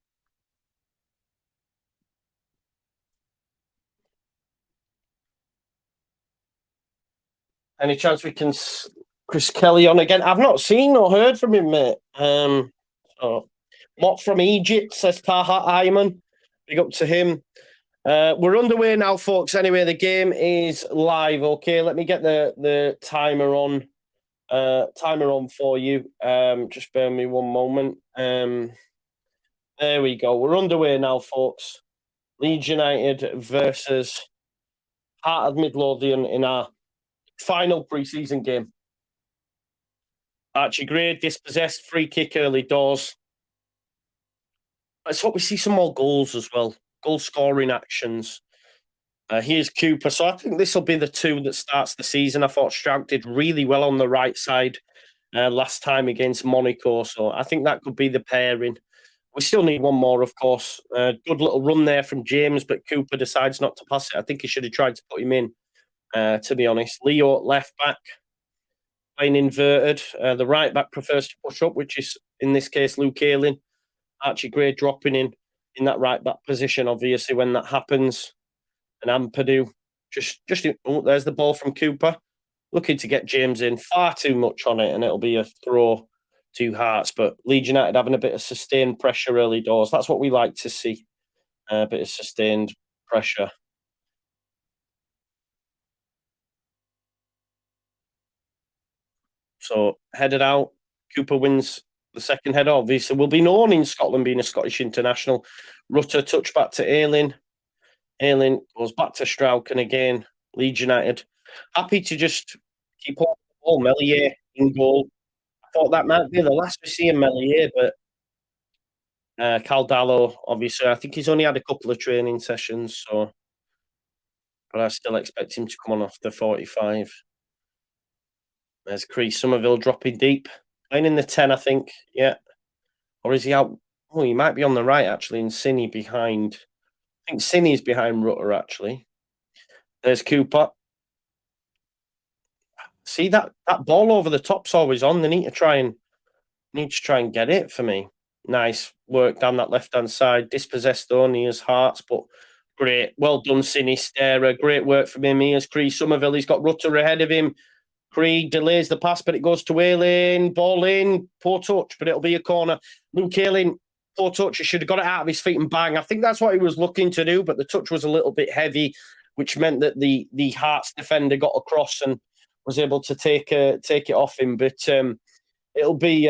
Any chance we can Chris Kelly on again? I've not seen or heard from him, mate. So, Mott from Egypt says Taha Ayman. Big up to him. We're underway now, folks. Anyway, the game is live. Okay, let me get the timer on. Timer on for you. Just bear me one moment. There we go. We're underway now, folks. Leeds United versus Heart of Midlothian in our final pre-season game. Archie Gray dispossessed, free kick early doors. Let's hope we see some more goals as well. Goal scoring actions. Here's Cooper. So I think this will be the two that starts the season. I thought Stroud did really well on the right side last time against Monaco. So I think that could be the pairing. We still need one more, of course. Good little run there from James, but Cooper decides not to pass it. I think he should have tried to put him in, to be honest. Leo at left back, playing inverted. The right back prefers to push up, which is, in this case, Luke Ayling. Archie Gray dropping in that right back position, obviously, when that happens. And Ampadu, there's the ball from Cooper. Looking to get James in, far too much on it, and it'll be a throw to Hearts. But Leeds United having a bit of sustained pressure early doors. That's what we like to see. A bit of sustained pressure. So headed out. Cooper wins the second header. Obviously, will be known in Scotland being a Scottish international. Rutter touch back to Ayling. Ayling goes back to Strauchen again. Leeds United happy to just keep on the ball. Melier in goal. I thought that might be the last we see of Melier, but Caldallo, obviously, I think he's only had a couple of training sessions, so but I still expect him to come on off the 45. There's Crease Somerville dropping deep. Playing in the 10, I think. Yeah. Or is he out? Oh, he might be on the right, actually, and Cine behind. I think Cine's behind Rutter, actually. There's Cooper. See that ball over the top's always on. They need to try and get it for me. Nice work down that left hand side. Dispossessed only as Hearts, but great. Well done, Sinisterra. Great work from him. Here's Cree Somerville. He's got Rutter ahead of him. Cree delays the pass, but it goes to Ayling. Ball in. Poor touch, but it'll be a corner. Luke Ayling, poor touch. He should have got it out of his feet and bang. I think that's what he was looking to do, but the touch was a little bit heavy, which meant that the Hearts defender got across and was able to take it off him. But it'll be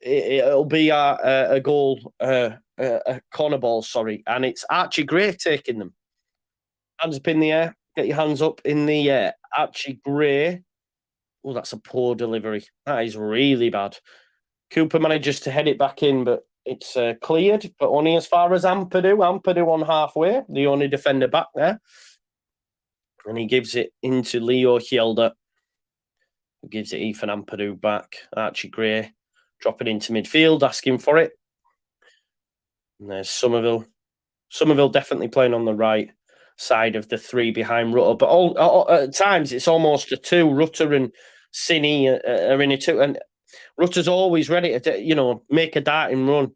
it'll be a goal, a corner ball, sorry, and it's Archie Gray taking them. Hands up in the air. Get your hands up in the air. Archie Gray. Oh, that's a poor delivery. That is really bad. Cooper manages to head it back in, but it's cleared, but only as far as Ampadu. Ampadu on halfway, the only defender back there. And he gives it into Leo Hjelde, who gives it Ethan Ampadu back. Archie Gray dropping into midfield, asking for it. And there's Somerville. Somerville definitely playing on the right side of the three behind Rutter, but all at times it's almost a two. Rutter and Cine are in a two, and Rutter's always ready to, make a darting run.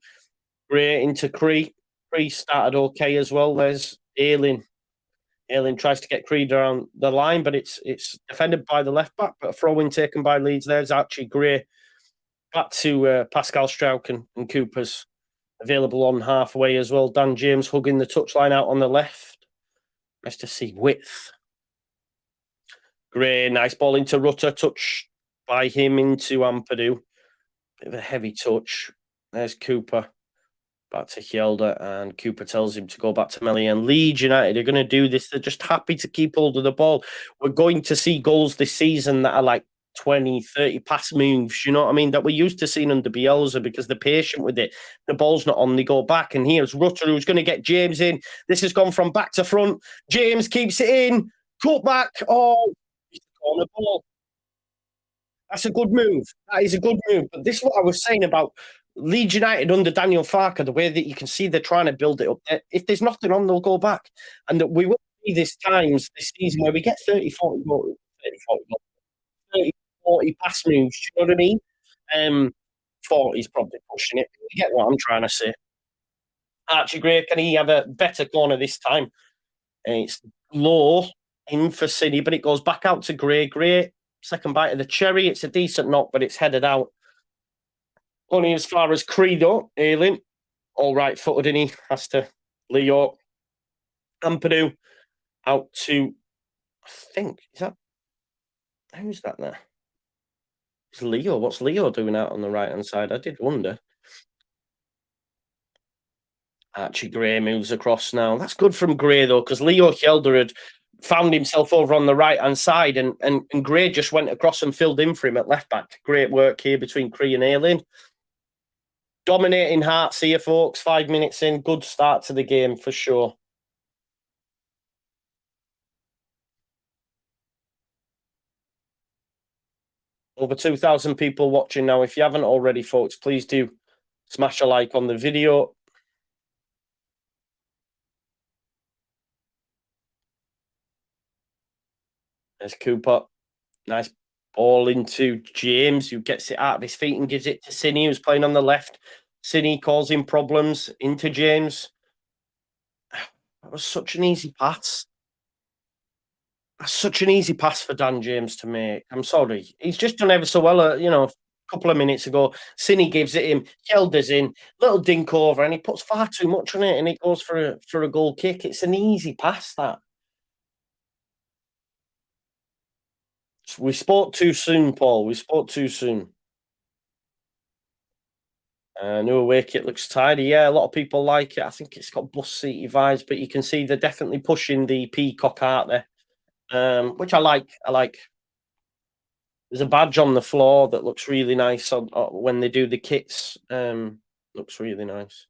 Gray into Cree. Cree started okay as well. There's Ayling. Ayling tries to get Creed around the line, but it's defended by the left back, but a throw-in taken by Leeds. There's Archie Gray. Back to Pascal Strauch and Cooper's available on halfway as well. Dan James hugging the touchline out on the left. Nice to see width. Gray, nice ball into Rutter, touch by him into Ampadu. Bit of a heavy touch. There's Cooper. Back to Hjelde, and Cooper tells him to go back to Melly. And Leeds United are going to do this. They're just happy to keep hold of the ball. We're going to see goals this season that are like 20, 30 pass moves, you know what I mean, that we're used to seeing under Bielsa because they're patient with it. The ball's not on, they go back. And here's Rutter, who's going to get James in. This has gone from back to front. James keeps it in. Cut back. Oh, it's a corner ball. That's a good move. That is a good move. But this is what I was saying about Leeds United under Daniel Farker, the way that you can see they're trying to build it up. If there's nothing on, they'll go back. And we will see this times this season where we get 30, 40 goals, 30, 40, 30, 40 pass moves. Do you know what I mean? 40 is probably pushing it. You get what I'm trying to say. Archie Gray, can he have a better corner this time? It's low in for City, but it goes back out to Gray. Gray, second bite of the cherry. It's a decent knock, but it's headed out. Only as far as Credo, Ayling. All right footed, and he has to Leo. Ampadu out to, I think, who's that there? It's Leo. What's Leo doing out on the right hand side? I did wonder. Archie Gray moves across now. That's good from Gray though, because Leo Hjelde had found himself over on the right hand side, and Gray just went across and filled in for him at left back. Great work here between Cree and Ayling. Dominating Hearts here, folks. 5 minutes in. Good start to the game for sure. Over 2,000 people watching now. If you haven't already, folks, please do smash a like on the video. There's Cooper. Nice ball into James, who gets it out of his feet and gives it to Cine, who's playing on the left. Cine causing problems into James. That was such an easy pass. That's such an easy pass for Dan James to make. I'm sorry. He's just done ever so well, a couple of minutes ago. Cine gives it him. Helder's in. Little dink over, and he puts far too much on it, and it goes for a goal kick. It's an easy pass, that. We spoke too soon, Paul. We spoke too soon. New away kit looks tidy. Yeah, a lot of people like it. I think it's got bus seaty vibes, but you can see they're definitely pushing the peacock art there, which I like. There's a badge on the floor that looks really nice when they do the kits. Looks really nice.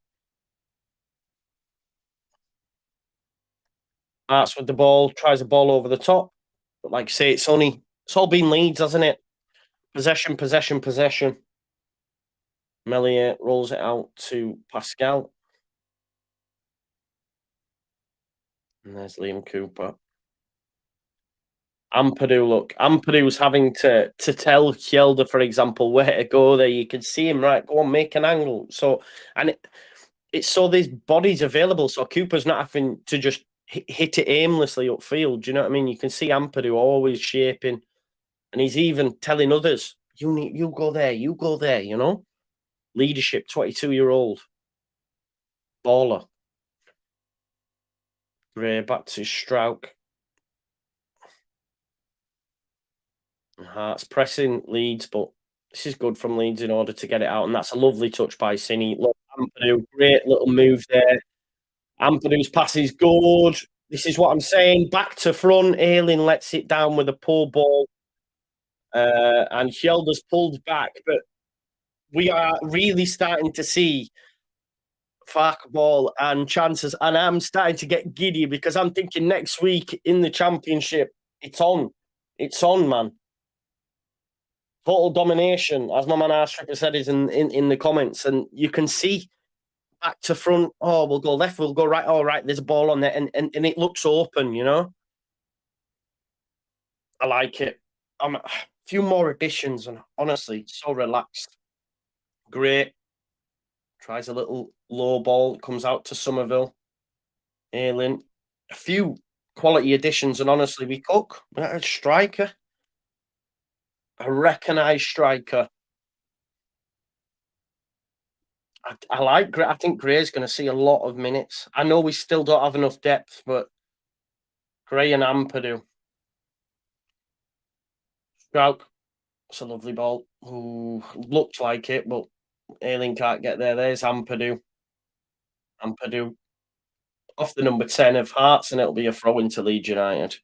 Arts with the ball, tries a ball over the top. But like I say, it's all been Leeds, hasn't it? Possession, possession, possession. Melier rolls it out to Pascal. And there's Liam Cooper. Ampadu was having to tell Hjelde, for example, where to go there. You could see him, right, go on, make an angle. So, and it's so there's bodies available, so Cooper's not having to just hit it aimlessly upfield. Do you know what I mean? You can see Ampadu always shaping, and he's even telling others, you go there, you know? Leadership, 22-year-old. Baller. Gray back to Strauch. Hearts pressing Leeds, but this is good from Leeds in order to get it out, and that's a lovely touch by Cini. Look, Ampadu, great little move there. Ampadu's pass is good. This is what I'm saying. Back to front. Ayling lets it down with a poor ball, and Shelder's pulled back, but we are really starting to see Fark ball and chances, and I'm starting to get giddy because I'm thinking next week in the Championship, it's on. It's on, man. Total domination, as my man Arstripper said, is in the comments, and you can see back to front. Oh, we'll go left, we'll go right. All right, there's a ball on there, and it looks open. I like it. A few more additions, and honestly, so relaxed. Great. Tries a little low ball, comes out to Somerville. Ayling. A few quality additions, and honestly, we cook. A striker. A recognised striker. I like Gray. I think Gray's going to see a lot of minutes. I know we still don't have enough depth, but Gray and Ampadu. Strouk. It's a lovely ball. Ooh, looked like it, but Ayling can't get there. There's Ampadu. Ampadu off the number 10 of Hearts, and it'll be a throw into Leeds United.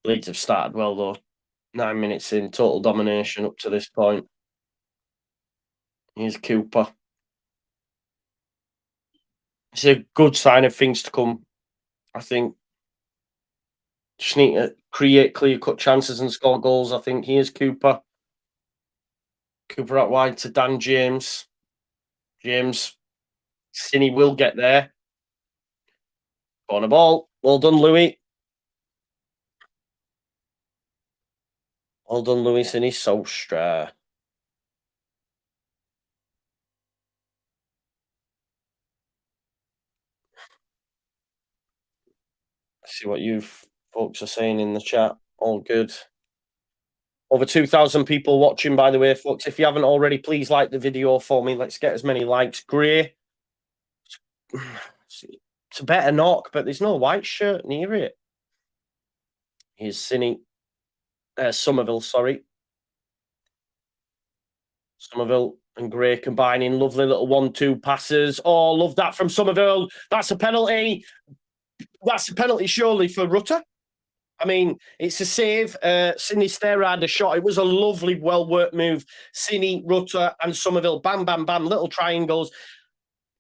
Leeds have started well, though. 9 minutes in, total domination up to this point. Here's Cooper. It's a good sign of things to come, I think. Just need to create clear-cut chances and score goals, I think. Here's Cooper. Cooper out wide to Dan James. James. Cini will get there. Corner ball. Well done, Louis. Well done, Louis Sini-Solskjaer. See what you folks are saying in the chat. All good. Over 2,000 people watching, by the way, folks. If you haven't already, please like the video for me. Let's get as many likes. Gray. It's a better knock, but there's no white shirt near it. Here's Cini. Somerville, sorry. Somerville and Gray combining. Lovely little 1-2 passes. Oh, love that from Somerville. That's a penalty. That's a penalty, surely, for Rutter. I mean, it's a save. Sinisterra had a shot. It was a lovely, well-worked move. Cini, Rutter, and Somerville. Bam, bam, bam. Little triangles.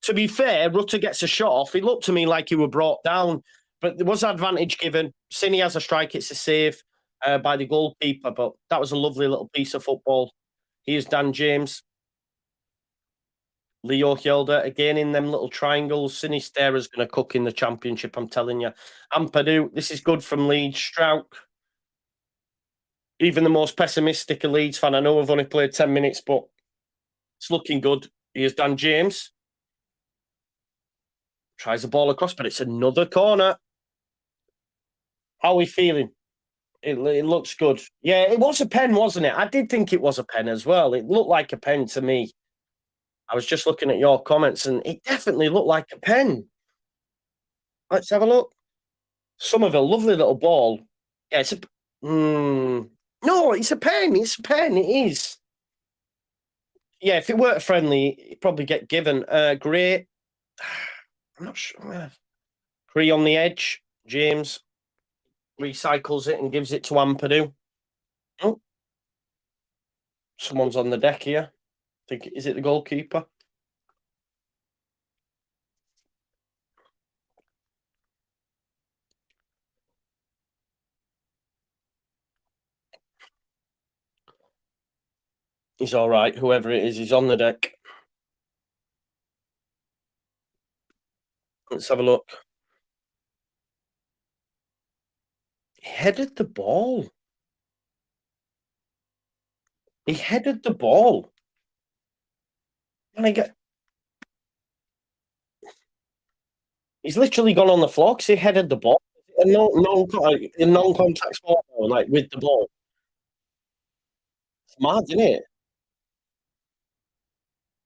To be fair, Rutter gets a shot off. It looked to me like he were brought down, but there was advantage given. Cini has a strike. It's a save by the goalkeeper, but that was a lovely little piece of football. Here's Dan James. Leo Hjelde again in them little triangles. Sinisterra's going to cook in the Championship, I'm telling you. Ampadu, this is good from Leeds. Strouk. Even the most pessimistic of Leeds fan, I know we've only played 10 minutes, but it's looking good. Here's Dan James. Tries the ball across, but it's another corner. How are we feeling? It looks good. Yeah, it was a pen, wasn't it? I did think it was a pen as well. It looked like a pen to me. I was just looking at your comments, and it definitely looked like a pen. Let's have a look. Somerville, lovely little ball. Yeah, it's a... No, it's a pen. It's a pen. It is. Yeah, if it weren't friendly, it'd probably get given. Great. I'm not sure. Free on the edge. James recycles it and gives it to Ampadu. Oh. Someone's on the deck here. I think, is it the goalkeeper? He's all right. Whoever it is, he's on the deck. Let's have a look. He headed the ball. He headed the ball. And I get... He's literally gone on the floor because he headed the ball. A non-contact sport, like with the ball. It's mad, isn't it?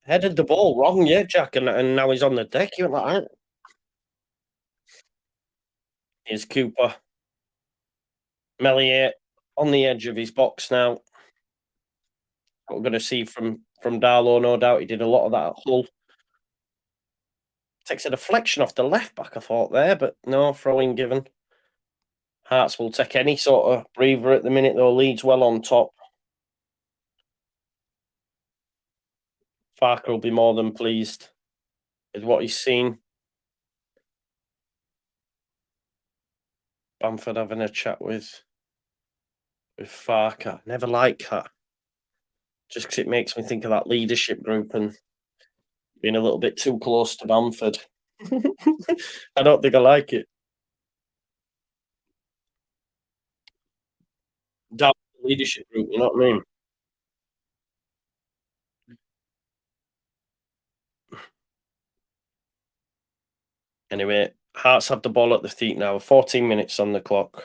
Headed the ball wrong, yeah, Jack, and now he's on the deck. You're like, here's Cooper. Melier on the edge of his box now. What we're going to see from Darlow, no doubt. He did a lot of that at Hull. Takes a deflection off the left back, I thought there, but no, throwing given. Hearts will take any sort of breather at the minute, though. Leeds well on top. Farker will be more than pleased with what he's seen. Bamford having a chat with Farker. Never like that. Just because it makes me think of that leadership group and being a little bit too close to Bamford. I don't think I like it. Down the leadership group, you know what I mean? Anyway, Hearts have the ball at the feet now. 14 minutes on the clock.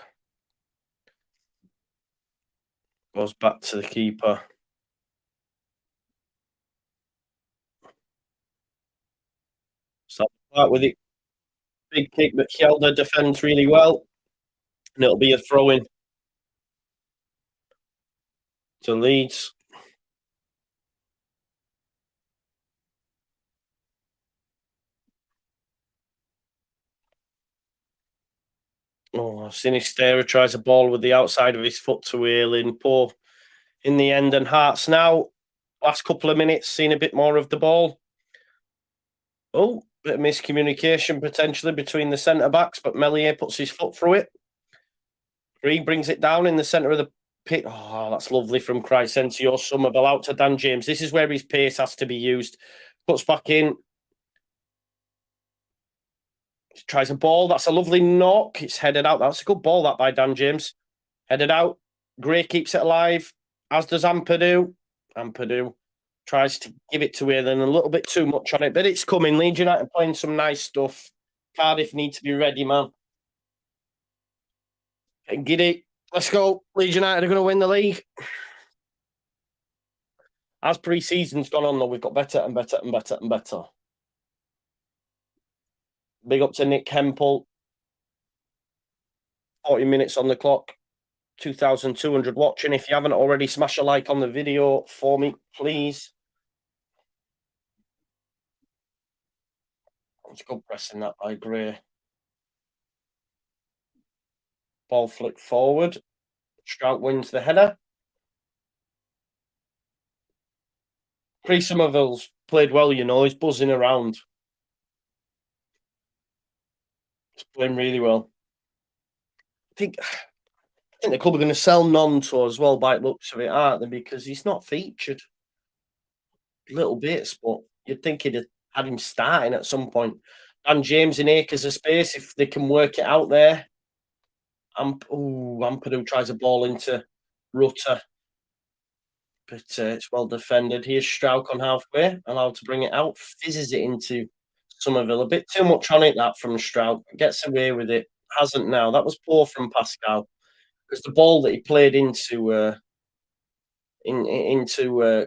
Goes back to the keeper. So with it. Big kick, but Kjelda defends really well. And it'll be a throw in to Leeds. Oh, Sinistera tries a ball with the outside of his foot to Ayling. Poor in the end. And Hearts now, last couple of minutes, seen a bit more of the ball. Oh, bit of miscommunication potentially between the centre backs, but Melier puts his foot through it. Green brings it down in the centre of the pit. Oh, that's lovely from Crysencio. Somerville out to Dan James. This is where his pace has to be used. Puts back in. Tries a ball. That's a lovely knock. It's headed out. That's a good ball, that by Dan James. Headed out. Gray keeps it alive, as does Ampadu. Ampadu tries to give it to Ayling a little bit too much on it, but it's coming. Leeds United playing some nice stuff. Cardiff need to be ready, man. And giddy. Let's go. Leeds United are going to win the league. As pre-season's gone on, though, we've got better and better and better and better. Big up to Nick Hempel. 40 minutes on the clock. 2,200 watching. If you haven't already, smash a like on the video for me, please. It's good pressing that by Gray. Ball flick forward. Strout wins the header. Chris Somerville's played well, you know. He's buzzing around. He's playing really well. I think the club are going to sell Nonto as well by looks of it, aren't they? Because he's not featured. Little bits, but you'd think he'd have had him starting at some point. And James in acres of space, if they can work it out there. Ampadu tries a ball into Rutter. But it's well defended. Here's Strauch on halfway, allowed to bring it out, fizzes it into Somerville. A bit too much on it, that from Strauch. Gets away with it. Hasn't now. That was poor from Pascal. Because the ball that he played into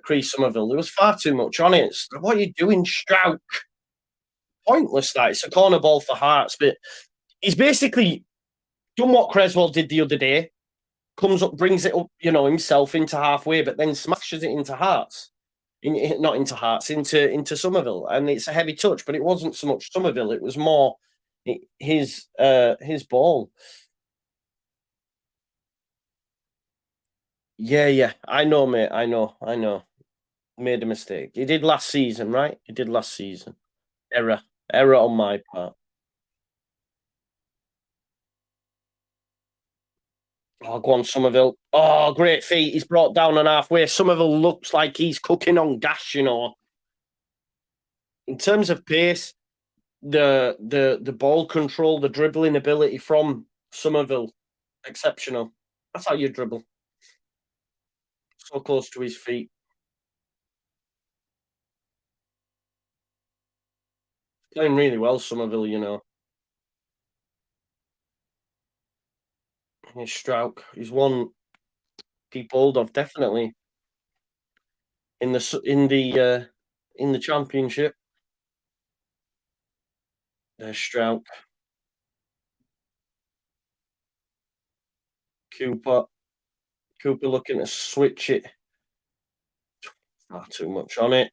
Chris Somerville, there was far too much on it. What are you doing, Strauch? Pointless, that. It's a corner ball for Hearts, but he's basically done what Creswell did the other day. Comes up, brings it up, himself into halfway, but then smashes it into Hearts. Not into Hearts, into Somerville. And it's a heavy touch, but it wasn't so much Somerville. It was more his ball. Yeah. I know, mate. I know. Made a mistake. He did last season, right? He did last season. Error on my part. Oh, go on, Somerville. Oh, great feet. He's brought down on halfway. Somerville looks like he's cooking on gas, In terms of pace, the ball control, the dribbling ability from Somerville, exceptional. That's how you dribble. So close to his feet. Playing really well, Somerville, He's Strauch. He's one people of definitely in the championship. There's Strauch. Cooper. Cooper looking to switch it. Far too much on it.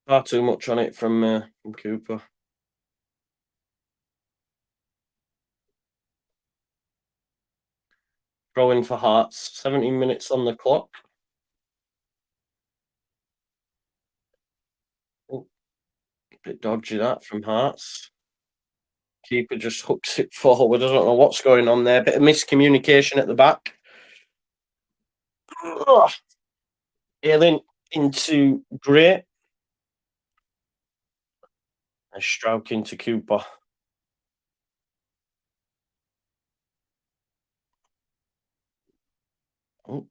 Far too much on it from Cooper. Throw in for Hearts. 17 minutes on the clock. Oh, a bit dodgy that from Hearts. Keeper just hooks it forward. I don't know what's going on there. Bit of miscommunication at the back. Ailing into Gray. And Strauch into Cooper. Oh,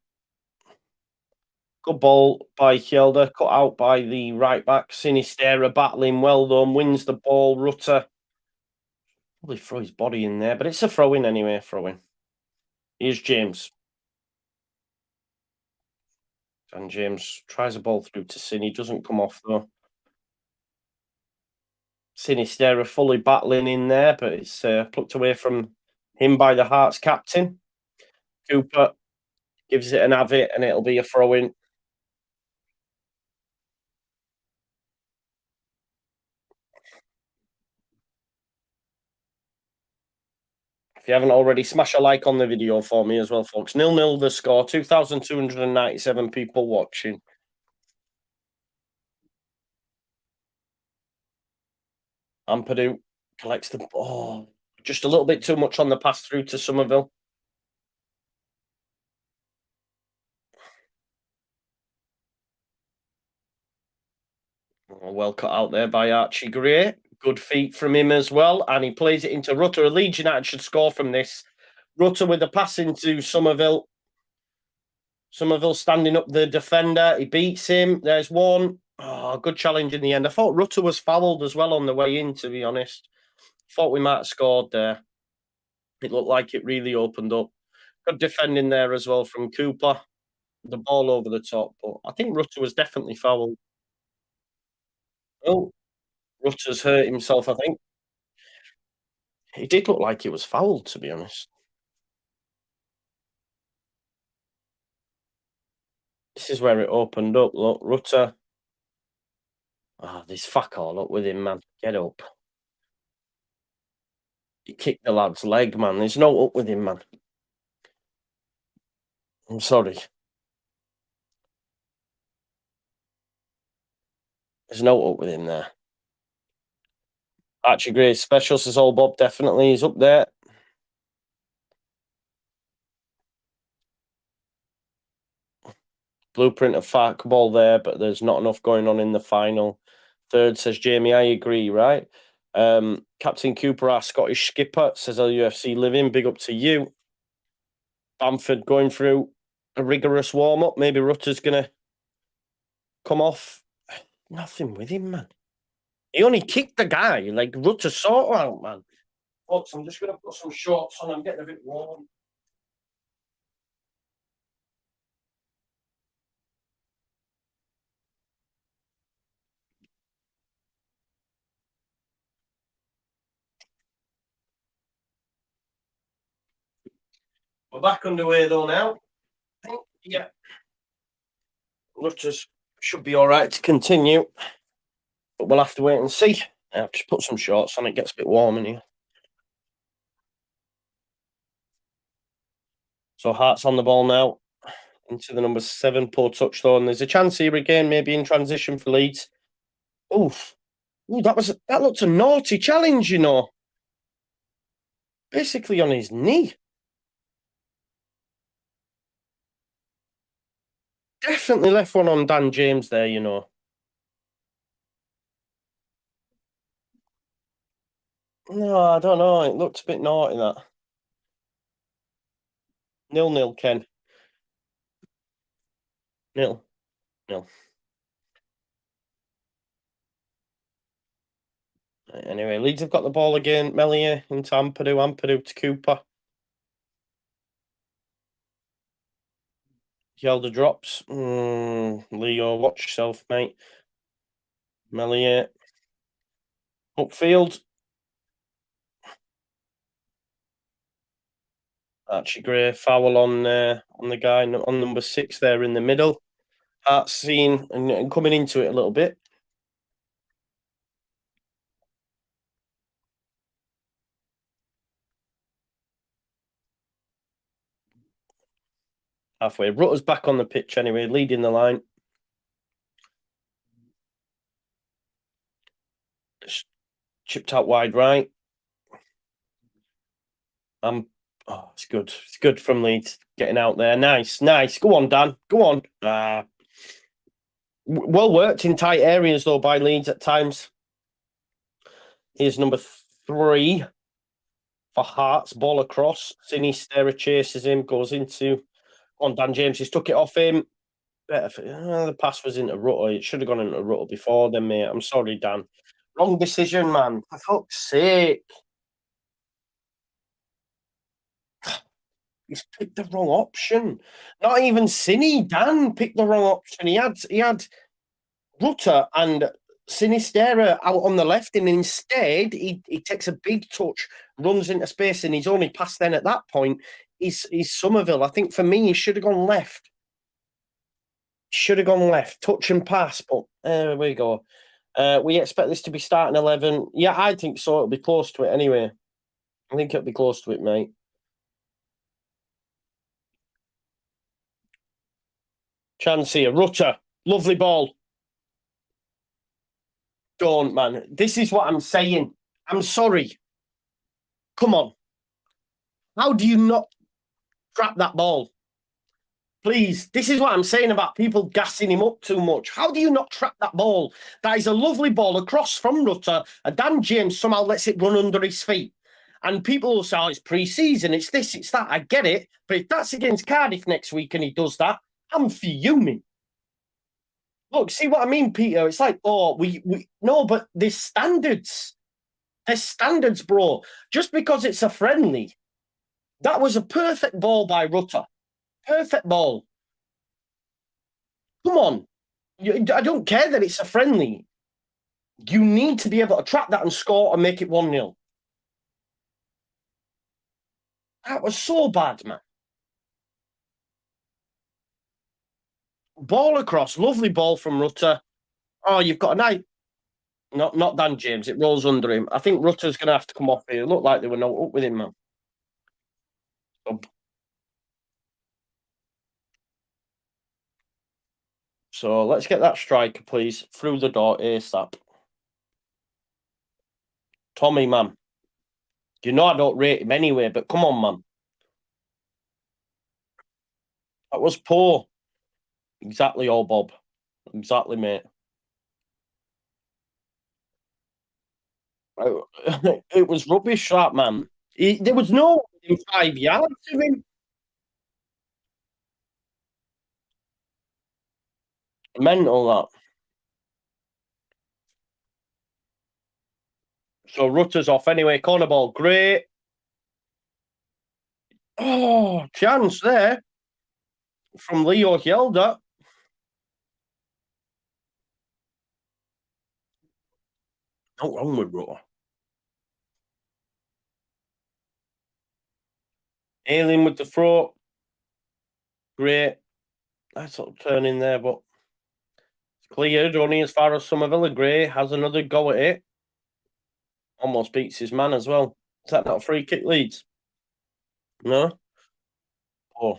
good ball by Hjelde, cut out by the right back. Sinistera battling well done, wins the ball. Rutter probably throw his body in there, but it's a throw in anyway. Throw in. Here's James. And James tries a ball through to Cine, doesn't come off though. Sinistera fully battling in there, but it's plucked away from him by the Hearts captain. Cooper gives it an have it, and it'll be a throw in. If you haven't already, smash a like on the video for me as well, folks. 0-0 the score, 2,297 people watching. Ampadu collects the ball. Just a little bit too much on the pass through to Somerville. Oh, well cut out there by Archie Gray. Good feet from him as well. And he plays it into Rutter. Leeds United should score from this. Rutter with a pass into Somerville. Somerville standing up the defender. He beats him. There's one. Oh, good challenge in the end. I thought Rutter was fouled as well on the way in, to be honest. Thought we might have scored there. It looked like it really opened up. Good defending there as well from Cooper. The ball over the top, but I think Rutter was definitely fouled. Oh, Rutter's hurt himself, I think. He did look like he was fouled, to be honest. This is where it opened up. Look, Rutter. Oh, there's fuck all up with him, man. Get up. He kicked the lad's leg, man. There's no up with him, man. I'm sorry. There's no up with him there. Archie Gray's special, says old Bob. Definitely, he's up there. Blueprint of Fark ball there, but there's not enough going on in the final third, says Jamie. I agree, right? Captain Cooper, our Scottish skipper, says LUFC living. Big up to you. Bamford going through a rigorous warm up. Maybe Rutter's going to come off. Nothing with him, man. He only kicked the guy. Like, Rutter sort out, man. Folks, I'm just going to put some shorts on. I'm getting a bit warm. We're back underway though now. Yeah. Rutters should be all right to continue, but we'll have to wait and see. I'll just put some shorts on. It gets a bit warm in here. So Hearts on the ball now into the number 7, poor touch though, and there's a chance here again, maybe in transition for Leeds. Oof. Ooh, that looked a naughty challenge, you know. Basically on his knee. Definitely left one on Dan James there, you know. No, I don't know. It looked a bit naughty, that. 0-0, Ken. 0-0. Anyway, Leeds have got the ball again. Melia into Ampadu. Ampadu to Cooper. Yelder drops. Leo, watch yourself, mate. Melia. Upfield. Archie Gray foul on the guy on number 6 there in the middle. Heart seen and coming into it a little bit. Halfway. Rutter's back on the pitch anyway, leading the line. Chipped out wide right. Oh, it's good. It's good from Leeds getting out there. Nice, nice. Go on, Dan. Go on. Well worked in tight areas though by Leeds at times. Here's number 3 for Hearts. Ball across. Sinisterra chases him. Goes into. On Dan James. He's took it off him. The pass was into Rutter. It should have gone into Rutter before then, mate. I'm sorry, Dan. Wrong decision, man. For fuck's sake. He's picked the wrong option. Not even Cine. Dan picked the wrong option. He had Rutter and Sinisterra out on the left, and instead he takes a big touch, runs into space, and he's only passed then at that point. He's Somerville. I think for me, he should have gone left. Should have gone left, touch and pass, but there we go. We expect this to be starting 11. Yeah, I think so. It'll be close to it anyway. I think it'll be close to it, mate. Chance here. Rutter. Lovely ball. Don't, man. This is what I'm saying. I'm sorry. Come on. How do you not trap that ball? Please, this is what I'm saying about people gassing him up too much. How do you not trap that ball? That is a lovely ball across from Rutter, and Dan James somehow lets it run under his feet. And people will say, oh, it's pre-season, it's this, it's that. I get it. But if that's against Cardiff next week and he does that, I'm fuming. Look, see what I mean, Peter? It's like, oh, we no, but there's standards. There's standards, bro. Just because it's a friendly, that was a perfect ball by Rutter. Perfect ball. Come on. I don't care that it's a friendly. You need to be able to trap that and score and make it 1-0. That was so bad, man. Ball across. Lovely ball from Rutter. Oh, you've got a nice. Not Dan James. It rolls under him. I think Rutter's going to have to come off here. It looked like they were not up with him, man. So let's get that striker, please, through the door ASAP. Tommy, man. You know I don't rate him anyway, but come on, man. That was poor. Exactly, all Bob. Exactly, mate. It was rubbish, that man. There was no within 5 yards of him. Mental, that. So Rutter's off anyway. Corner ball, great. Oh, chance there from Leo Hjelde. Not wrong with Rutter. Alien with the throat. Great. Nice little turn in there, but cleared only as far as Somerville. Gray has another go at it. Almost beats his man as well. Is that not a free kick, Leeds? No? Oh.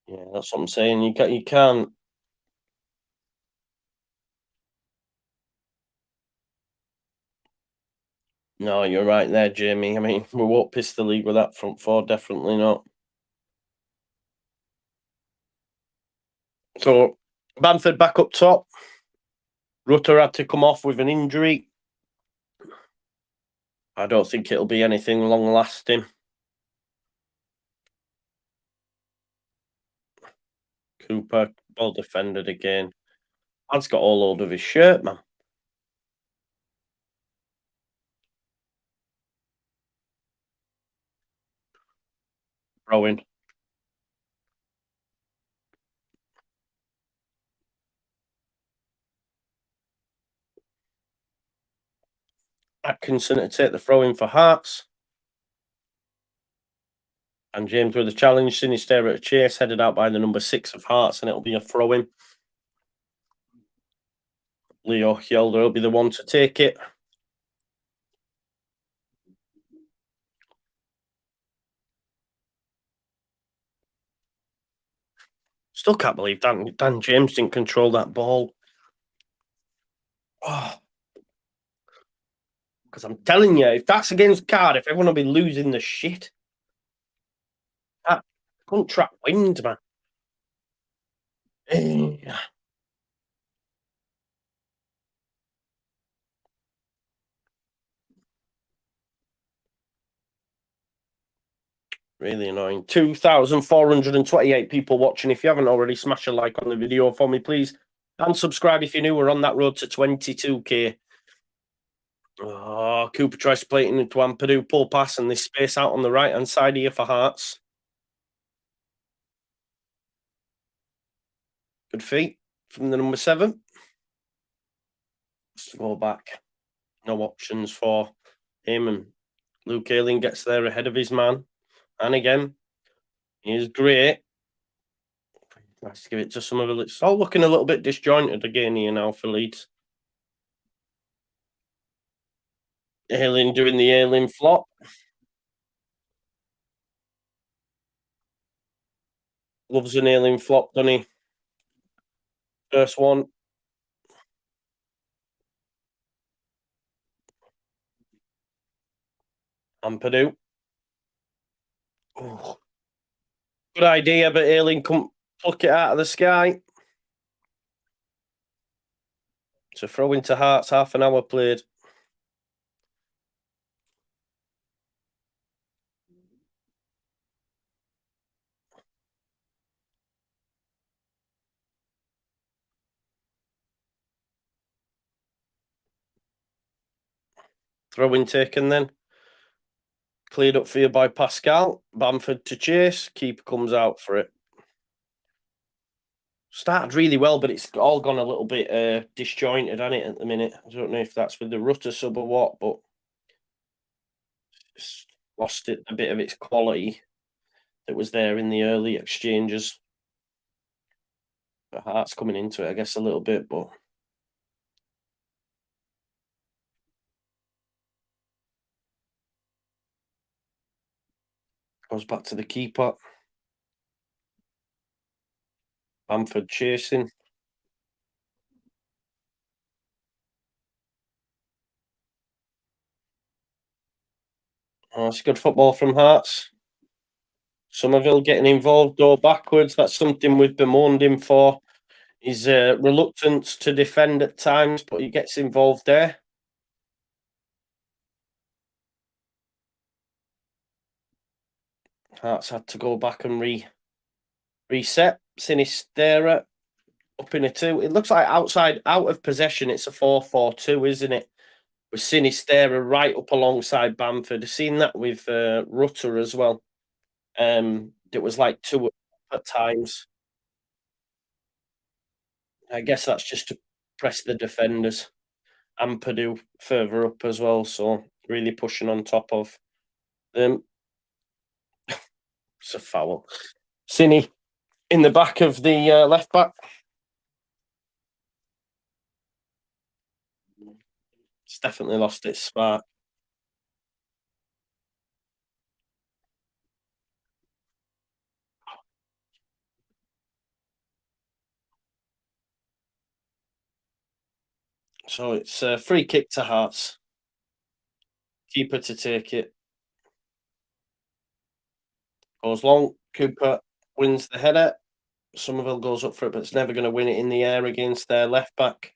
Yeah, that's what I'm saying. You can't. No, you're right there, Jamie. I mean, we won't piss the league with that front four, definitely not. So Bamford back up top. Rutter had to come off with an injury. I don't think it'll be anything long lasting. Cooper, well defended again. Man's got all hold of his shirt, man. Throwing. Atkinson to take the throw in for Hearts. And James with the challenge. Sinister at a chase, headed out by the number 6 of Hearts, and it'll be a throw in. Leo Hjelde will be the one to take it. Still can't believe Dan James didn't control that ball. Oh, because I'm telling you, if that's against Cardiff, everyone will be losing the shit. That couldn't trap wind, man. Really annoying. 2,428 people watching. If you haven't already, smash a like on the video for me, please. And subscribe if you're new. We're on that road to 22k. Oh, Cooper tries to play it into Ampadu. Pull pass and this space out on the right-hand side here for Hearts. Good feet from the number 7. Just to go back. No options for him. And Luke Ayling gets there ahead of his man. And again, he is great. Let's give it to Somerville. It's all looking a little bit disjointed again here now for Leeds. Ayling doing the Ayling flop. Loves an Ayling flop, doesn't he? First one. Ampadu. Oh. Good idea, but Ayling couldn't pluck it out of the sky. So throw into Hearts, half an hour played. Throw in taken then. Cleared up for you by Pascal. Bamford to chase. Keeper comes out for it. Started really well, but it's all gone a little bit disjointed, hasn't it, at the minute? I don't know if that's with the Rutter sub or what, but it's lost it a bit of its quality that was there in the early exchanges. The Heart's coming into it, I guess, a little bit, but goes back to the keeper. Bamford chasing. Oh, it's good football from Hearts. Somerville getting involved, go backwards. That's something we've bemoaned him for. His reluctance to defend at times, but he gets involved there. Hearts had to go back and reset. Sinistera up in a 2. It looks like out of possession, it's a 4-4-2, isn't it? With Sinistera right up alongside Bamford. I've seen that with Rutter as well. It was like 2 at times. I guess that's just to press the defenders. Ampadu further up as well, so really pushing on top of them. It's a foul. Cine in the back of the left back. It's definitely lost its spark. So it's a free kick to Hearts. Keeper to take it. Goes long. Cooper wins the header. Somerville goes up for it, but it's never going to win it in the air against their left back.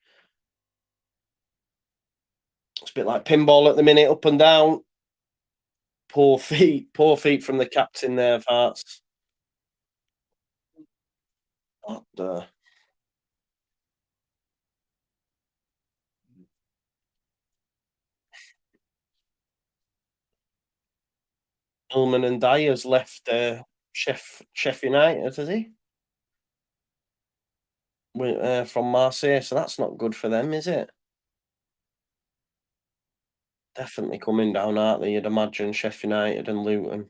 It's a bit like pinball at the minute, up and down. Poor feet from the captain there of Hearts. What the? Ullman and Dyer's left Chef United, has he? From Marseille, so that's not good for them, is it? Definitely coming down, aren't they? You'd imagine Sheffield United and Luton.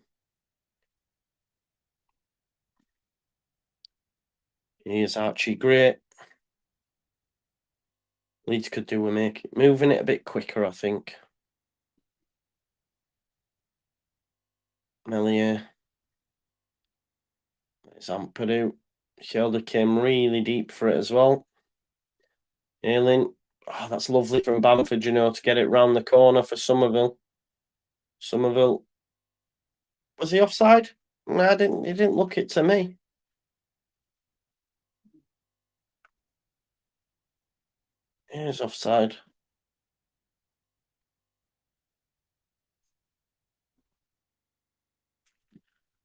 Here's Archie Gray. Leeds could do with moving it a bit quicker, I think. Melier. There's Ampadu. Shelder came really deep for it as well. Ayling. Oh, that's lovely from Bamford, to get it round the corner for Somerville. Somerville. Was he offside? No, I didn't. He didn't look it to me. He's offside.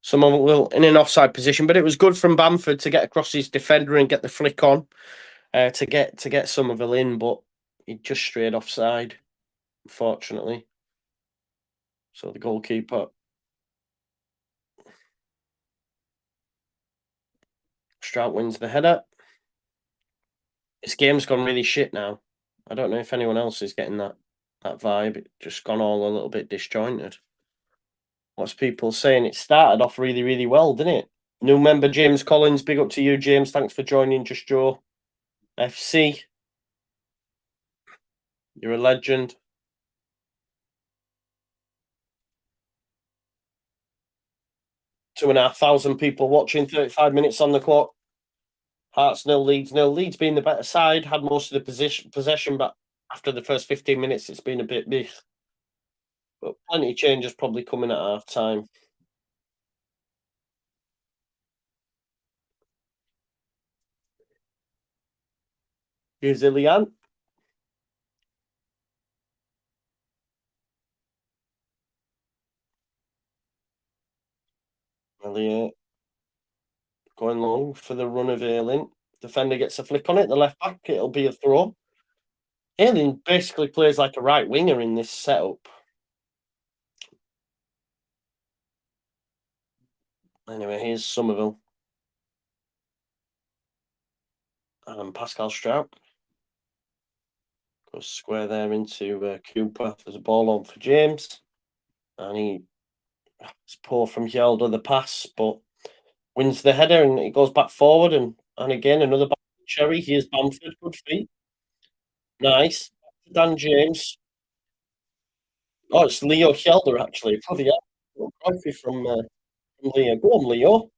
Somerville in an offside position, but it was good from Bamford to get across his defender and get the flick on to get Somerville in, but he just strayed offside, unfortunately. So the goalkeeper Strout wins the header. This game's gone really shit now. I don't know if anyone else is getting that vibe. It's just gone all a little bit disjointed. What's people saying? It started off really, really well, didn't it? New member James Collins, big up to you, James. Thanks for joining Just Joe FC. You're a legend. Two and a half thousand people watching, 35 minutes on the clock. Hearts nil, Leeds nil. Leeds being the better side, had most of the possession, but after the first 15 minutes, it's been a bit big. But plenty of changes probably coming at half time. Here's Ilian. Elliot going long for the run of Ayling. Defender gets a flick on it. The left back, it'll be a throw. Ayling basically plays like a right winger in this setup. Anyway, here's Somerville. Pascal Strout goes square there into Cooper. There's a ball on for James. And it's poor from Yelder, the pass, but wins the header and it goes back forward. And again, another cherry. Here's Bamford. Good feet. Nice. Dan James. Oh, it's Leo Yelder, actually. Bloody hell. Trophy from Leo. Go on, Leo.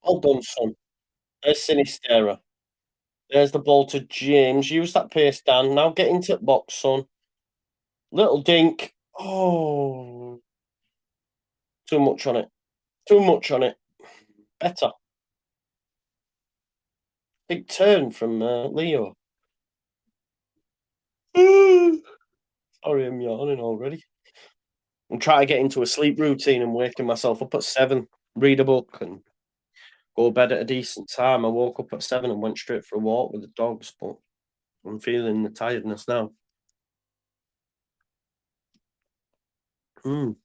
Well done, son. There's Sinistera. There's the ball to James. Use that pace, Dan. Now get into the box, son. Little dink. Oh, too much on it. Too much on it. Better. Big turn from Leo. Sorry, I'm yawning already. I'm trying to get into a sleep routine and waking myself up at 7, read a book, and go to bed at a decent time. I woke up at 7 and went straight for a walk with the dogs, but I'm feeling the tiredness now. Mm.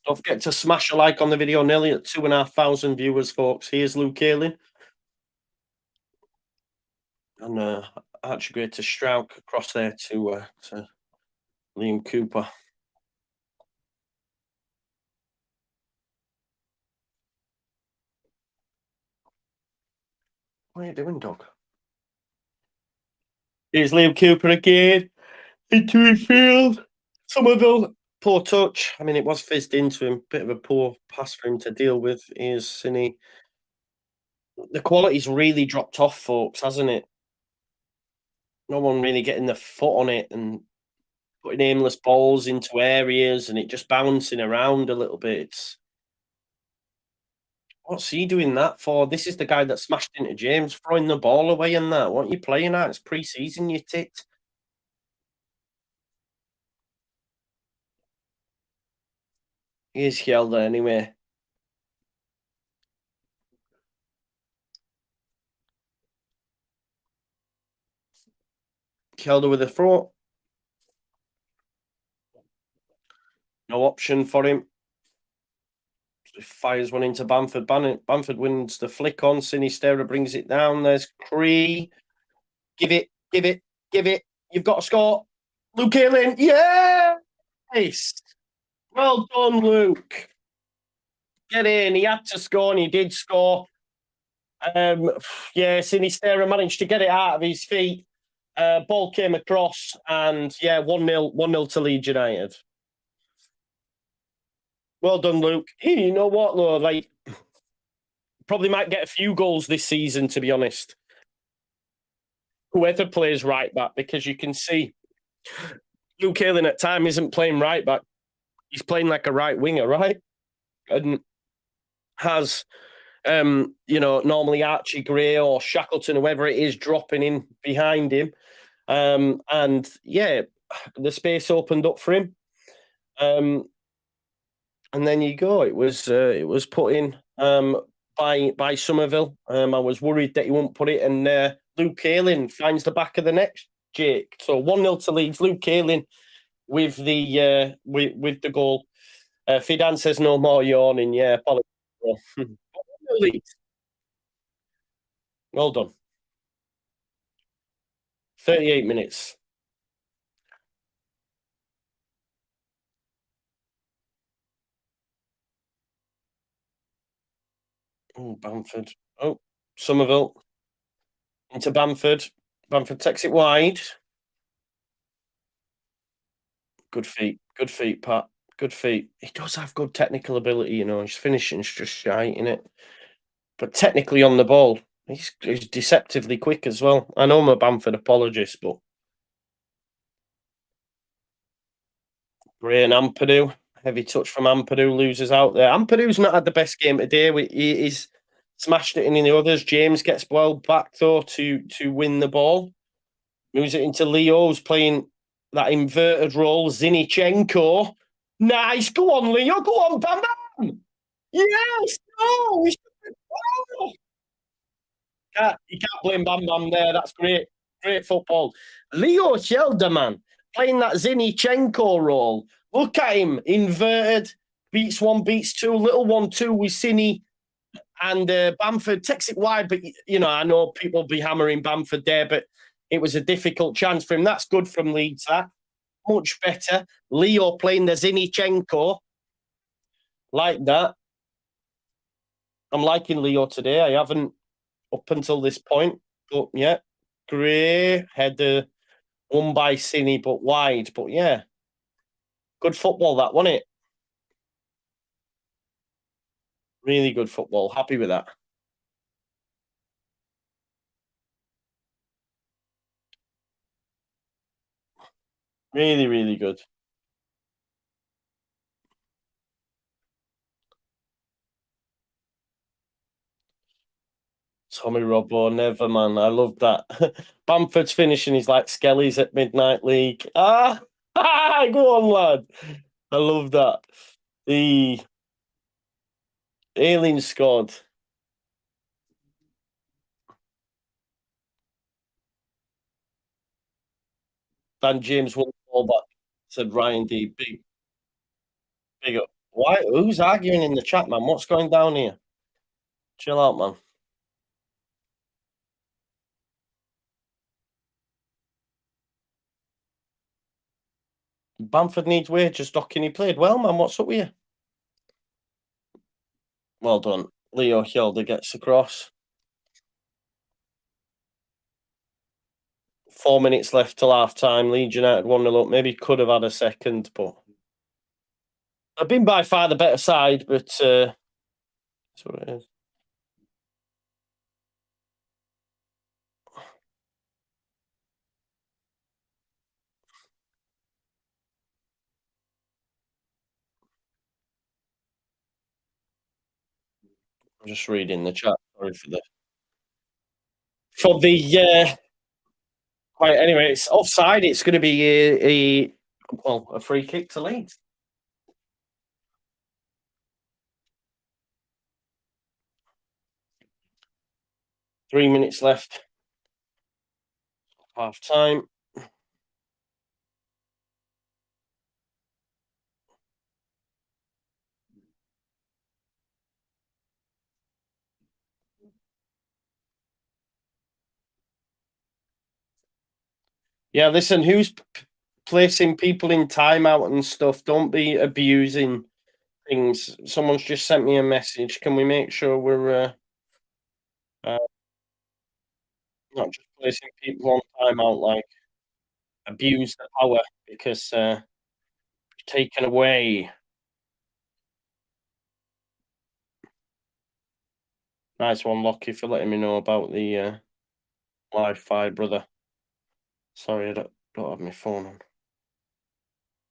Don't forget to smash a like on the video. Nearly at 2,500 viewers, folks. Here's Luke Ayling. And actually great to Strauch across there to Liam Cooper. What are you doing, dog? Here's Liam Cooper again. Into his field. Somerville, poor touch. I mean, it was fizzed into him. Bit of a poor pass for him to deal with. Here's Cine. The quality's really dropped off, folks, hasn't it? No one really getting the foot on it and putting aimless balls into areas and it just bouncing around a little bit. What's he doing that for? This is the guy that smashed into James, throwing the ball away and that. What are you playing at? It's pre-season, you tit. Here's Hjelde anyway. Hjelde with a throw. No option for him. Fires one into Bamford. Bamford wins the flick on. Sinistera brings it down. There's Cree. Give it, give it, give it. You've got to score. Luke Ayling. Yes! Well done, Luke. Get in. He had to score and he did score. Yeah, Sinistera managed to get it out of his feet. Ball came across and yeah, 1-0 to Leeds United. Well done, Luke. You know what, though? Like, probably might get a few goals this season, to be honest. Whoever plays right back, because you can see Luke Ayling at time isn't playing right back. He's playing like a right winger, right? And has normally Archie Gray or Shackleton, whoever it is, dropping in behind him. And yeah, the space opened up for him. And then you go. It was put in by Somerville. I was worried that he wouldn't put it, and Luke Ayling finds the back of the net, Jake. So 1-0 to Leeds. Luke Ayling with the goal. Fidan says no more yawning. Yeah, apologies. Well done. 38 minutes. Oh, Bamford. Oh, Somerville into Bamford. Bamford takes it wide. Good feet. Good feet, Pat. Good feet. He does have good technical ability, his finishing's just shite in it. But technically on the ball, he's deceptively quick as well. I know I'm a Bamford apologist, but great. And Ampadu, heavy touch from Ampadu, loses out there. Ampadu's not had the best game today. He's smashed it in the others. James gets well back though to win the ball. Moves it into Leo, who's playing that inverted role. Zinchenko. Nice. Go on, Leo. Go on, Bam Bam. Yes. Oh, you can't blame Bam Bam there. That's great. Great football. Leo Shelderman playing that Zinchenko role. Look at him. Inverted. Beats one, beats two. Little 1-2 with Cine. And Bamford takes it wide. But, I know people will be hammering Bamford there, but it was a difficult chance for him. That's good from Leeds, that. Much better. Leo playing the Zinchenko. Like that. I'm liking Leo today. I haven't up until this point. But yeah, Gray header, won by Cine, but wide. But yeah, good football, that, wasn't it? Really good football. Happy with that. Really, really good. Tommy Robbo, never, man. I love that. Bamford's finishing is like Skelly's at Midnight League. Go on, lad. I love that. The Alien scored. Dan James won the ball back, said Ryan D. Big up. Why? Who's arguing in the chat, man? What's going down here? Chill out, man. Bamford needs wages, Docking. He played well, man. What's up with you? Well done. Leo Hjelde gets across. 4 minutes left till half time. Leeds United 1-0 up. Maybe could have had a second, but I've been by far the better side, but that's what it is. I'm just reading the chat. Sorry for the right. Anyway, it's offside. It's going to be a free kick to Leeds. 3 minutes left. Half time. Yeah, listen, who's placing people in timeout and stuff? Don't be abusing things. Someone's just sent me a message. Can we make sure we're uh, not just placing people on timeout, like abuse the power because taken away. Nice one, Lockie, for letting me know about the Wi-Fi, brother. Sorry, I don't have my phone on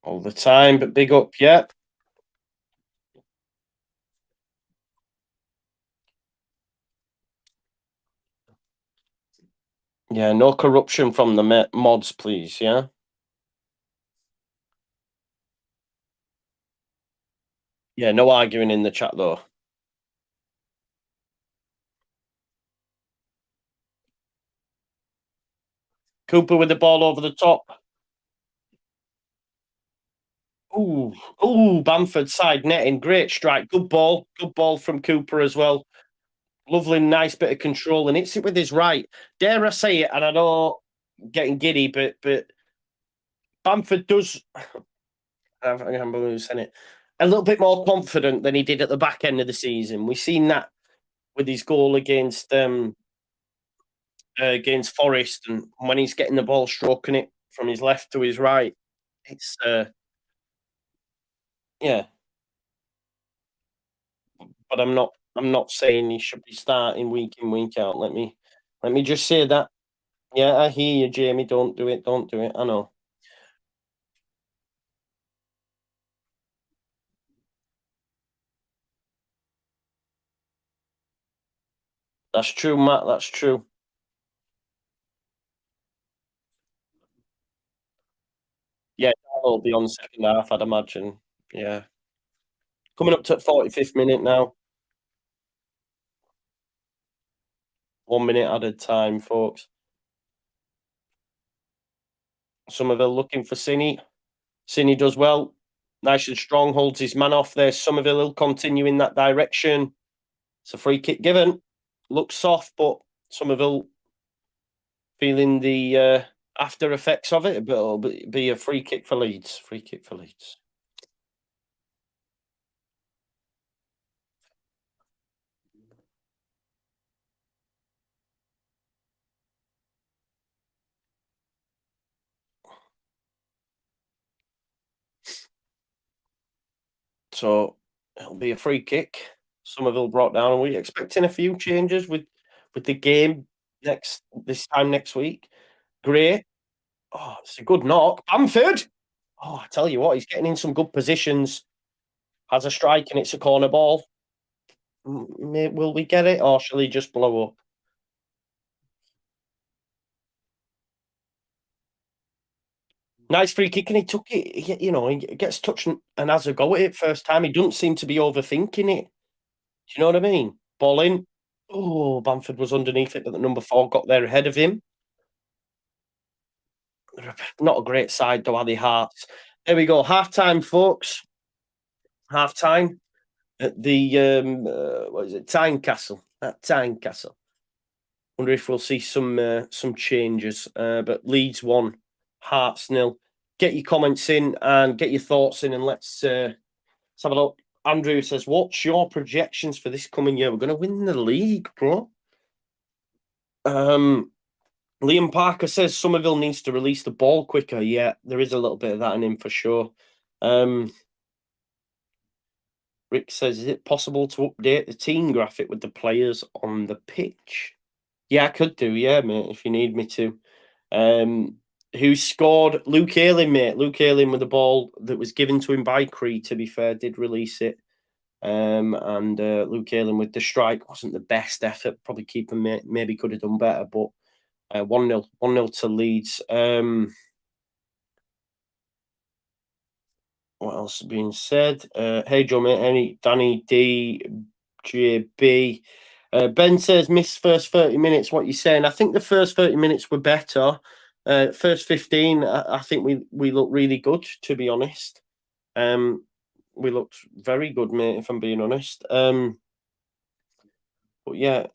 all the time, but big up, yeah. Yeah, no corruption from the mods, please, yeah? Yeah, no arguing in the chat, though. Cooper with the ball over the top. Ooh, ooh, Bamford side netting, great strike, good ball from Cooper as well. Lovely, nice bit of control, and hits it with his right. Dare I say it, and I know getting giddy, but Bamford does. I can't remember who was saying it. A little bit more confident than he did at the back end of the season. We've seen that with his goal against Forest, and when he's getting the ball, stroking it from his left to his right, it's yeah. But I'm not saying he should be starting week in week out. Let me just say that. Yeah, I hear you, Jamie. Don't do it. Don't do it. I know. That's true, Matt. That's true. Yeah, that'll be on second half, I'd imagine. Yeah. Coming up to 45th minute now. 1 minute added time, folks. Somerville looking for Cine. Cine does well. Nice and strong, holds his man off there. Somerville will continue in that direction. It's a free kick given. Looks soft, but Somerville feeling the after effects of it, but it'll be a free kick for Leeds. Free kick for Leeds. So it'll be a free kick. Somerville brought down. Are we expecting a few changes with the game this time next week? Great. Oh, it's a good knock. Bamford. Oh, I tell you what, he's getting in some good positions. Has a strike and it's a corner ball. Will we get it or shall he just blow up? Nice free kick, and he took it. He gets touched and has a go at it first time. He doesn't seem to be overthinking it. Do you know what I mean? Ball in. Oh, Bamford was underneath it, but the number 4 got there ahead of him. Not a great side, though, are they, Hearts? There we go. Half time, folks. Half time at the what is it? Tynecastle. At Tynecastle. Wonder if we'll see some changes. But Leeds 1, Hearts nil. Get your comments in and get your thoughts in, and let's have a look. Andrew says, "What's your projections for this coming year? We're going to win the league, bro." Liam Parker says Somerville needs to release the ball quicker. Yeah, there is a little bit of that in him for sure. Rick says, "Is it possible to update the team graphic with the players on the pitch?" Yeah, I could do. Yeah, mate, if you need me to. Who scored? Luke Ayling, mate. Luke Ayling with the ball that was given to him by Cree, to be fair, did release it. And Luke Ayling with the strike wasn't the best effort. Probably keeper maybe could have done better, but 1-0, 1-0 to Leeds. What else is being said? Hey, Joe, mate. Danny D, JB. Ben says, "Miss first 30 minutes." What you saying? I think the first 30 minutes were better. First 15, I think we looked really good, to be honest. We looked very good, mate, if I'm being honest. But yeah,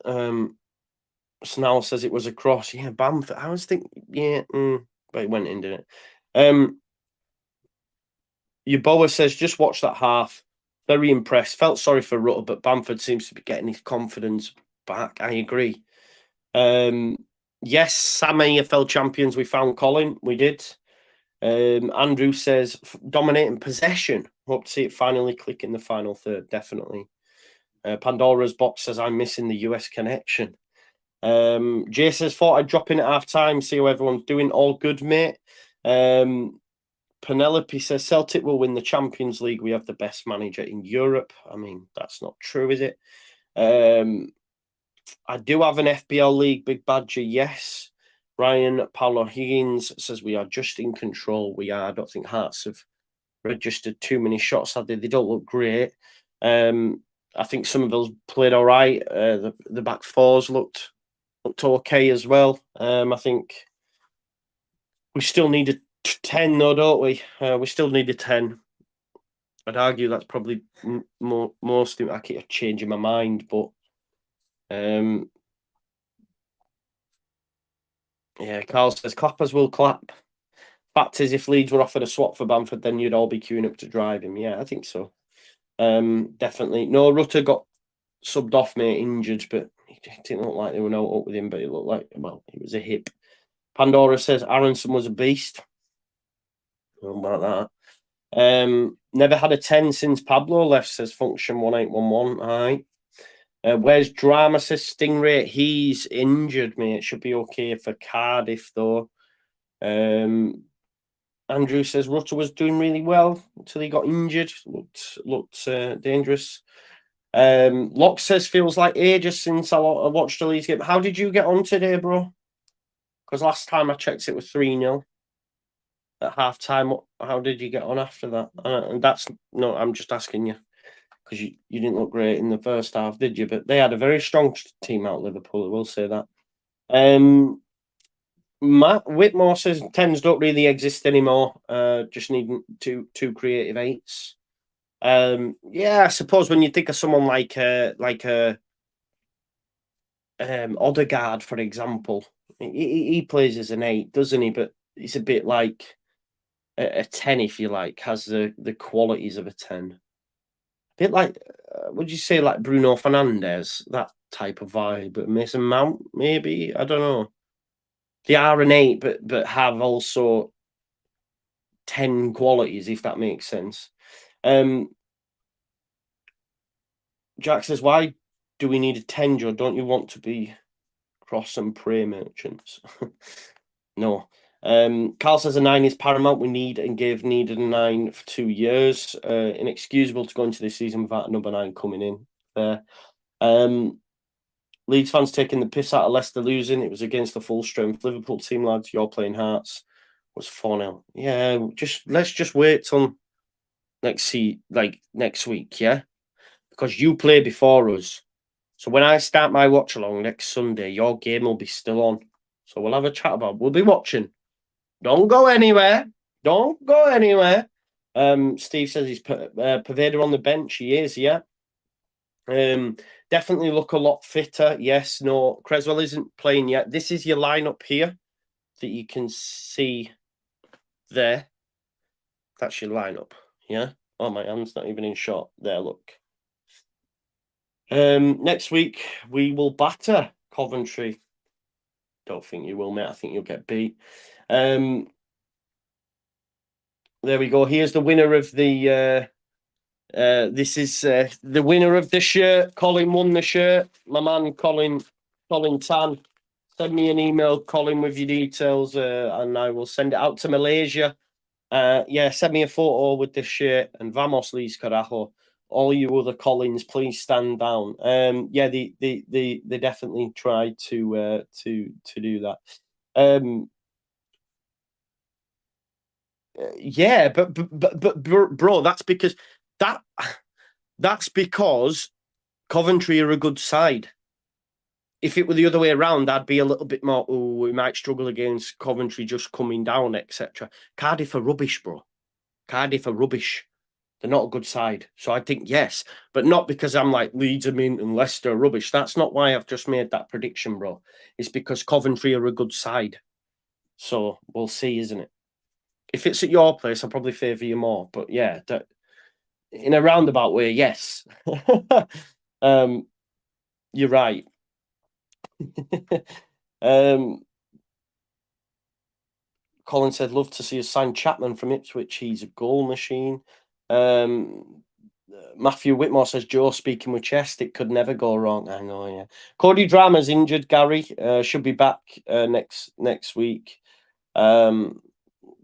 Snell says it was a cross. Yeah, Bamford. I was thinking, yeah. but it went in, didn't it? Yeboah says, just watch that half. Very impressed. Felt sorry for Rutter, but Bamford seems to be getting his confidence back. I agree. Yes, Sam AFL champions. We found Colin. We did. Andrew says, dominating possession. Hope to see it finally click in the final third. Definitely. Pandora's box says, I'm missing the US connection. Jay says, thought I'd drop in at half time, see how everyone's doing. All good, mate. Penelope says, Celtic will win the Champions League. We have the best manager in Europe. I mean, that's not true, is it? I do have an FBL League, Big Badger, yes. Ryan Paulo Higgins says, we are just in control. We are. I don't think Hearts have registered too many shots, have they? They don't look great. I think some of those played all right. The back fours looked okay as well. I think we still need a 10, though, don't we? We still need a 10. I'd argue that's probably most. I keep changing my mind, but yeah, Carl says clappers will clap. Fact is, if Leeds were offered a swap for Bamford, then you'd all be queuing up to drive him. Yeah, I think so. Definitely. No, Rutter got subbed off, mate, injured, but it didn't look like they were no up with him, but it looked like, well, it was a hip. Pandora says Aronson was a beast. About that. Never had a 10 since Pablo left, says Function 1811. All right. Where's Drama, says Stingray? He's injured, mate. Should be okay for Cardiff, though. Andrew says Rutter was doing really well until he got injured. Looked dangerous. Locke says feels like ages since I watched the Leeds game. How did you get on today, bro? Because last time I checked, it was 3-0 at half time. How did you get on after that? And that's no, I'm just asking you because you didn't look great in the first half, did you? But they had a very strong team out of Liverpool. I will say that. Matt Whitmore says 10s don't really exist anymore. Just needing two creative 8s. Yeah, I suppose when you think of someone like Odegaard, for example, he plays as an 8, doesn't he? But it's a bit like a 10, if you like, has the qualities of a 10. A bit like, would you say like Bruno Fernandes, that type of vibe? But Mason Mount, maybe, I don't know. They are an 8, but have also 10 qualities, if that makes sense. Jack says, why do we need a 10, Joe? Don't you want to be cross and prey merchants? No. Carl says a 9 is paramount. We needed a 9 for 2 years. Inexcusable to go into this season without a number 9 coming in there. Leeds fans taking the piss out of Leicester losing. It was against the full strength Liverpool team, lads. You're playing Hearts. Was 4-0. Yeah, let's just wait till next week, yeah? Because you play before us. So when I start my watch along next Sunday, your game will be still on. So we'll have a chat about it. We'll be watching. Don't go anywhere. Don't go anywhere. Steve says he's Pervader on the bench. He is, yeah. Definitely look a lot fitter. Yes, no. Creswell isn't playing yet. This is your lineup here that you can see there. That's your lineup. Yeah. Oh, my hand's not even in shot. There, look. Next week we will batter Coventry. Don't think you will, mate. I think you'll get beat. There we go. Here's the winner of the. This is the winner of the shirt. Colin won the shirt. My man, Colin Tan. Send me an email, Colin, with your details, and I will send it out to Malaysia. Yeah, send me a photo with this shirt and Vamos Leeds Carajo. All you other Collins, please stand down. Yeah, they definitely tried to do that. Yeah, but bro, that's because Coventry are a good side. If it were the other way around, I'd be a little bit more, oh, we might struggle against Coventry just coming down, etc. Cardiff are rubbish, bro. Cardiff are rubbish. They're not a good side. So I think yes, but not because I'm like Leeds are mint and Leicester are rubbish. That's not why I've just made that prediction, bro. It's because Coventry are a good side. So we'll see, isn't it? If it's at your place, I'll probably favour you more. But yeah, in a roundabout way, yes. You're right. Colin said, love to see us sign Chapman from Ipswich. He's a goal machine. Matthew Whitmore says, Joe, speaking with chest, it could never go wrong. I know, yeah. Cody Drama's injured, Gary. Should be back next week.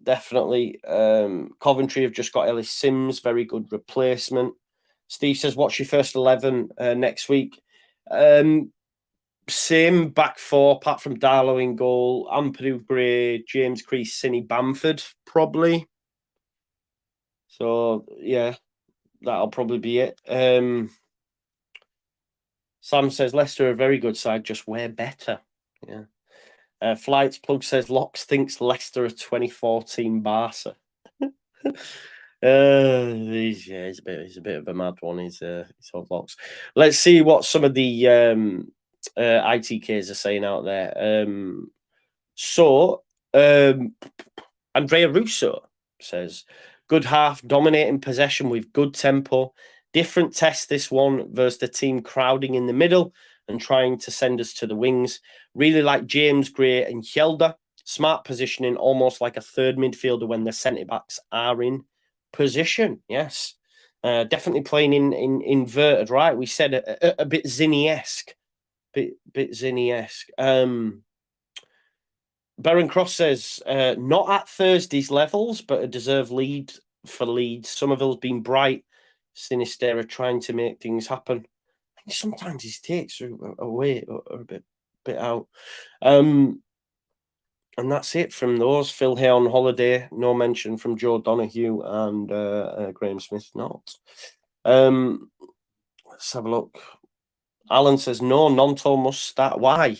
Definitely. Coventry have just got Ellis Sims, very good replacement. Steve says, what's your first 11 next week? Same back four, apart from Darlow in goal, Ampadu Gray, James Crease, Cinny Bamford, probably. So, yeah, that'll probably be it. Sam says, Leicester are a very good side, just we're better. Yeah. Flights Plug says, Locks thinks Leicester are 2014 Barca. He's a bit of a mad one. He's old Locks. Let's see what some of the ITKs are saying out there. Andrea Russo says, good half, dominating possession with good tempo. Different test this one versus the team crowding in the middle and trying to send us to the wings. Really like James Gray and Hjelde. Smart positioning, almost like a third midfielder when the centre-backs are in position. Yes. Definitely playing in inverted, right? We said a bit Zinny-esque. Bit Zinny-esque. Baron Cross says, not at Thursday's levels, but a deserved lead for Leeds. Somerville's been bright. Sinistera trying to make things happen. I think sometimes his takes are away or a bit out. And that's it from those. Phil Hay on holiday. No mention from Joe Donahue and Graham Smith not. Let's have a look. Alan says, no, Nonto must start. Why?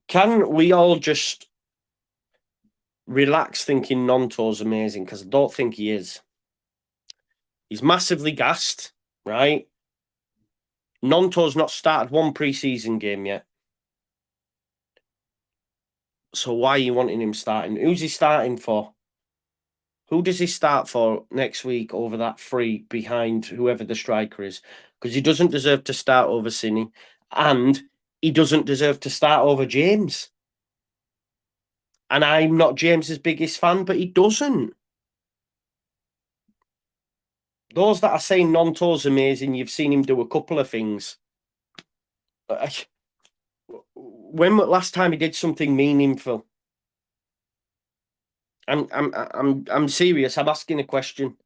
Can we all just relax thinking Nonto's amazing? Because I don't think he is. He's massively gassed, right? Nonto's not started one pre-season game yet. So why are you wanting him starting? Who's he starting for? Who does he start for next week over that free behind whoever the striker is? Because he doesn't deserve to start over Cine, and he doesn't deserve to start over James. And I'm not James's biggest fan, but he doesn't. Those that are saying Nonto's amazing, you've seen him do a couple of things. When last time he did something meaningful? I'm serious. I'm asking a question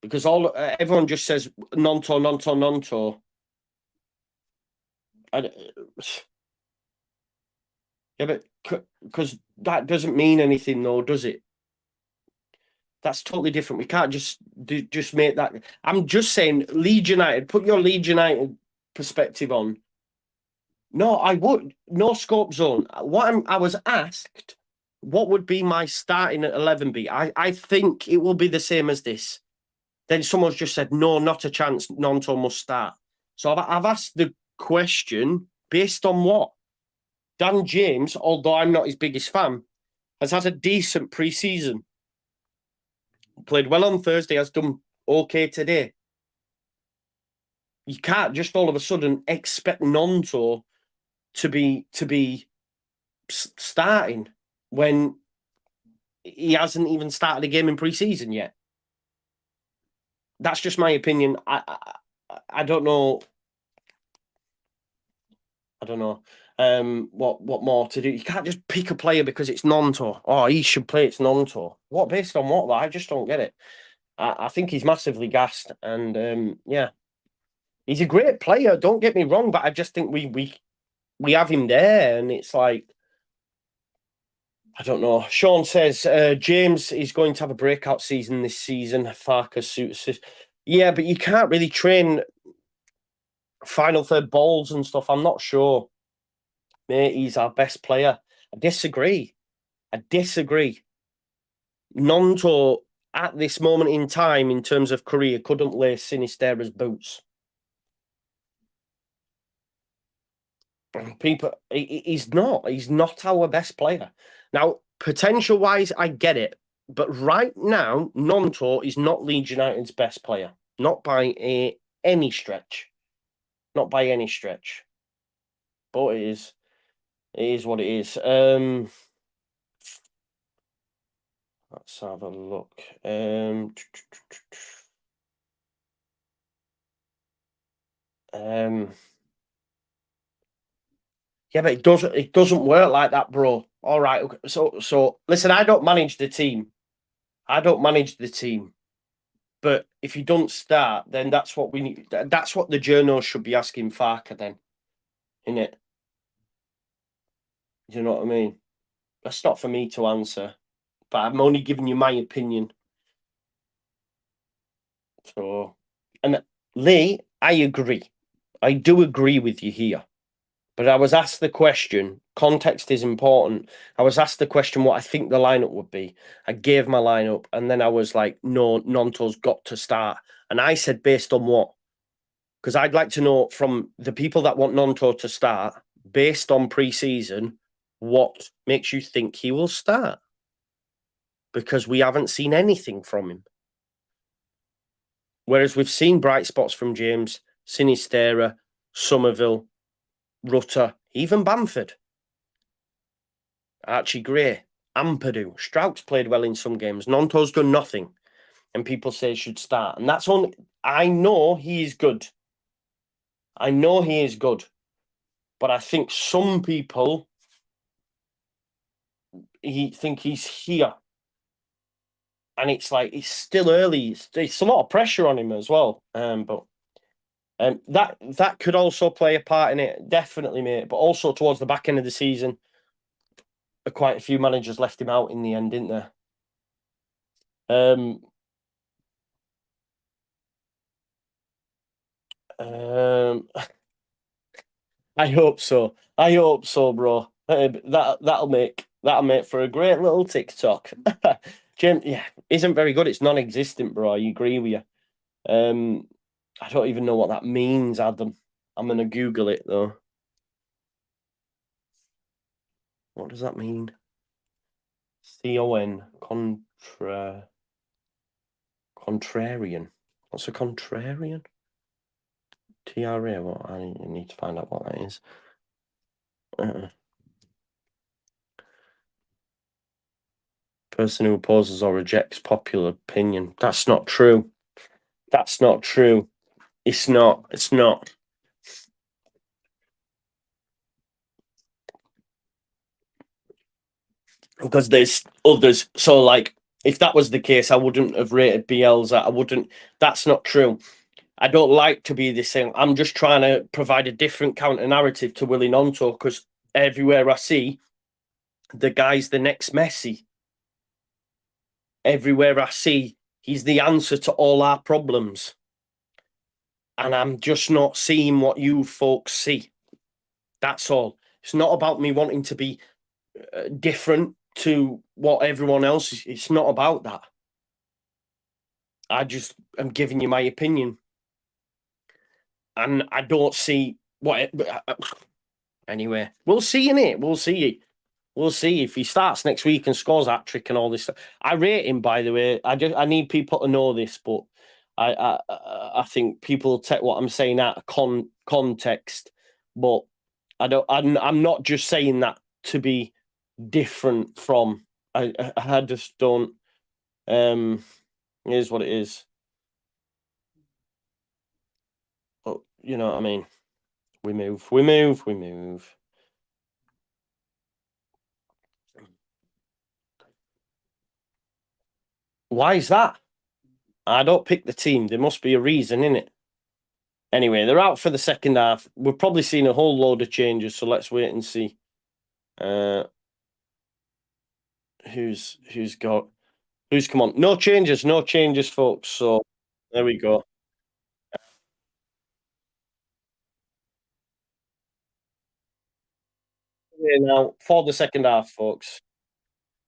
because everyone just says Nonto. Yeah, but because that doesn't mean anything, though, does it? That's totally different. We can't just make that. I'm just saying, Leeds United. Put your Leeds United perspective on. No, I would no scope zone. I was asked, what would be my starting at 11 be? I think it will be the same as this. Then someone's just said, no, not a chance. Nonto must start. So I've asked the question based on what? Dan James, although I'm not his biggest fan, has had a decent pre-season. Played well on Thursday, has done okay today. You can't just all of a sudden expect Nonto to be starting when he hasn't even started a game in pre-season yet. That's just my opinion. I don't know. I don't know what more to do. You can't just pick a player because it's Nonto. Oh, he should play. It's Nonto. What based on what? I just don't get it. I think he's massively gassed, and yeah, he's a great player. Don't get me wrong, but I just think we have him there, and it's like I don't know. Sean says James is going to have a breakout season this season. Farkas suits. Yeah, but you can't really train final third balls and stuff. I'm not sure. Mate, he's our best player. I disagree. Nonto, at this moment in time, in terms of career, couldn't lace Sinistera's boots. He's not. He's not our best player. Now, potential wise, I get it. But right now, Nonto is not Leeds United's best player. Not by any stretch. Not by any stretch. But it is. It is what it is. Let's have a look. Yeah, but it doesn't work like that, bro. All right. Okay. So listen, I don't manage the team. I don't manage the team. But if you don't start, then that's what we need. That's what the journals should be asking Farker then, innit? Do you know what I mean? That's not for me to answer. But I'm only giving you my opinion. So, and Lee, I agree. I do agree with you here. But I was asked the question, context is important. I was asked the question what I think the lineup would be. I gave my lineup, and then I was like, no, Nonto's got to start. And I said, based on what? Because I'd like to know from the people that want Nonto to start, based on pre-season, what makes you think he will start? Because we haven't seen anything from him. Whereas we've seen bright spots from James, Sinistera, Somerville, Rutter, even Bamford, Archie Gray, Ampadu. Strout's played well in some games. Nonto's done nothing. And people say he should start. And that's only, I know he is good. I know he is good. But I think some people think he's here. And it's like it's still early. It's a lot of pressure on him as well. But that could also play a part in it, definitely, mate. But also towards the back end of the season, quite a few managers left him out in the end, didn't there? Um, um, I hope so. I hope so, bro. That'll make for a great little TikTok. Jim, yeah, isn't very good. It's non-existent, bro. I agree with you. I don't even know what that means, Adam. I'm gonna Google it though. What does that mean? Contrarian. What's a contrarian? TRA. What I need to find out what that is. Person who opposes or rejects popular opinion. That's not true. That's not true. It's not. It's not. Because there's others. So, like, if that was the case, I wouldn't have rated Bielsa. I wouldn't. That's not true. I don't like to be this thing. I'm just trying to provide a different counter narrative to Willie Nonto because everywhere I see, the guy's the next Messi. Everywhere I see, he's the answer to all our problems. And I'm just not seeing what you folks see. That's all. It's not about me wanting to be different to what everyone else is. It's not about that. I just am giving you my opinion. And I don't see what. Anyway, we'll see in it. We'll see. We'll see if he starts next week and scores that trick and all this stuff. I rate him, by the way. I need people to know this, but I think people take what I'm saying out of context. But I'm not just saying that to be different from. I just don't. It is what it is. But you know what I mean. We move. We move. We move. Why is that? I don't pick the team. There must be a reason in it. Anyway, they're out for the second half. We're probably seeing a whole load of changes, so let's wait and see. Who's come on? No changes, folks. So there we go. Yeah, now for the second half, folks.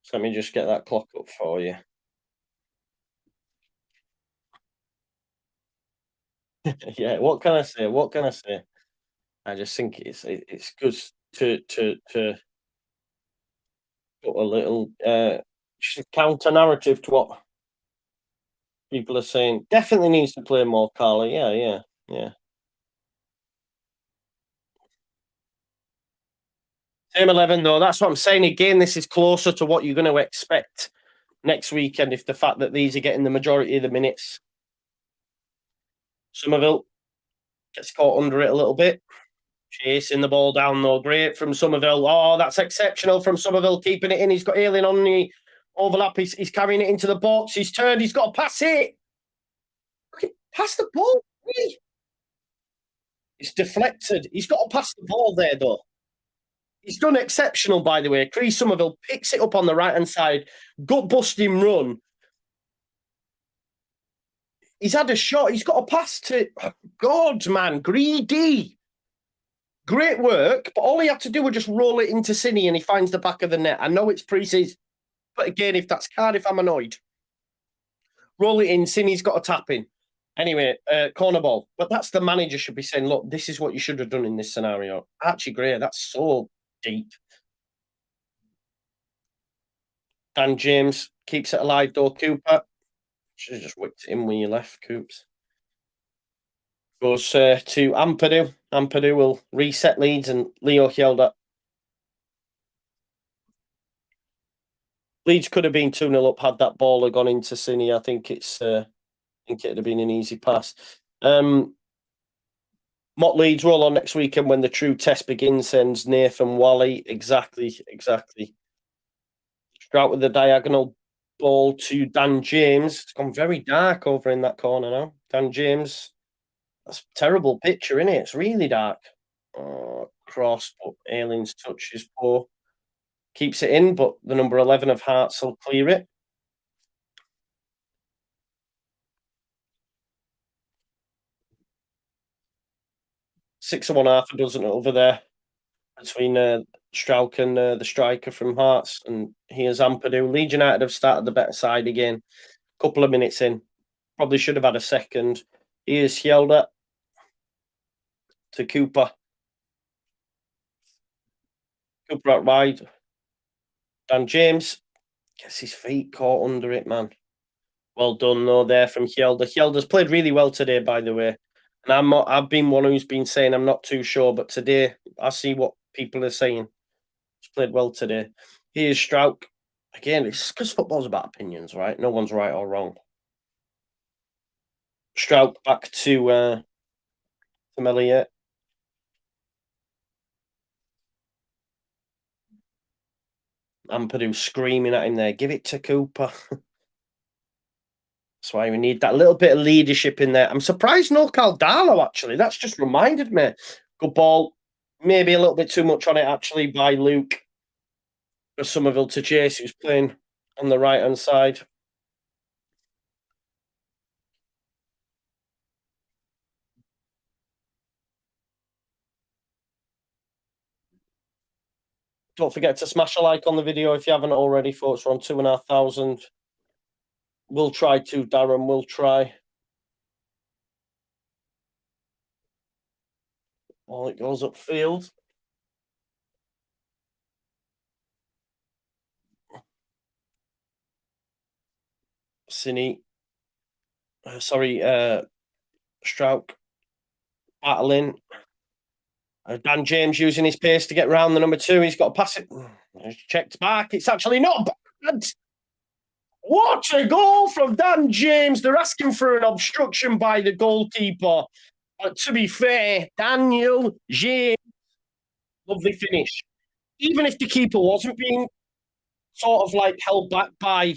So let me just get that clock up for you. Yeah, what can I say? What can I say? I just think it's good to put a little counter narrative to what people are saying. Definitely needs to play more, Carla. Yeah, yeah, yeah. Same 11 though. That's what I'm saying. Again, this is closer to what you're going to expect next weekend if the fact that these are getting the majority of the minutes. Somerville gets caught under it a little bit. Chasing the ball down though. Great from Somerville. Oh, that's exceptional from Somerville, keeping it in. He's got Ayling on the overlap. He's carrying it into the box. He's turned. He's got to pass it. Pass the ball. It's deflected. He's got to pass the ball there though. He's done exceptional, by the way. Chris Somerville picks it up on the right hand side, gut busting run. He's had a shot. He's got a pass to God, man, greedy. Great work, but all he had to do was just roll it into Cine and he finds the back of the net. I know it's pre-season, but again, if that's Cardiff, I'm annoyed. Roll it in, Cine's got a tap in. Anyway, corner ball. But that's the manager should be saying, look, this is what you should have done in this scenario. Archie Gray, that's so deep. Dan James keeps it alive, though. Cooper should have just whipped it in when you left, Coops. Goes to Ampadu. Ampadu will reset Leeds and Leo Hjelde. Leeds could have been 2-0 up had that ball gone into Cine. I think it'd have been an easy pass. Mott Leeds roll on next weekend when the true test begins, sends Nathan Wally. Exactly. Strout with the diagonal ball to Dan James. It's gone very dark over in that corner now. Dan James. That's a terrible picture, isn't it? It's really dark. Cross, but Ayling's touch is poor. Keeps it in, but the number 11 of Hearts will clear it. Six of one, half a dozen over there between Strauch and the striker from Hearts, and here's Ampadu. Leeds United have started the better side again. Couple of minutes in, probably should have had a second. Here's Hjelde to Cooper. Cooper out wide. Dan James gets his feet caught under it, man. Well done, though, there from Hjelde. Hjelde's played really well today, by the way. And I've been one who's been saying I'm not too sure, but today I see what people are saying. He's played well today. Here's Strauch. Again, it's because football's about opinions, right? No one's right or wrong. Strauch back to Melier. Ampadu screaming at him there. Give it to Cooper. That's why we need that little bit of leadership in there. I'm surprised no Caldalo, actually. That's just reminded me. Good ball. Maybe a little bit too much on it, actually, by Luke. For Somerville to chase, who's playing on the right-hand side. Don't forget to smash a like on the video if you haven't already, folks. We're on 2,500. We'll try to, Darren. We'll try. Well, it goes upfield. Cine. Strauch. Battling. Dan James using his pace to get round the number 2. He's got to pass it. He's checked back. It's actually not bad. What a goal from Dan James. They're asking for an obstruction by the goalkeeper. But to be fair, Daniel James, lovely finish. Even if the keeper wasn't being sort of like held back by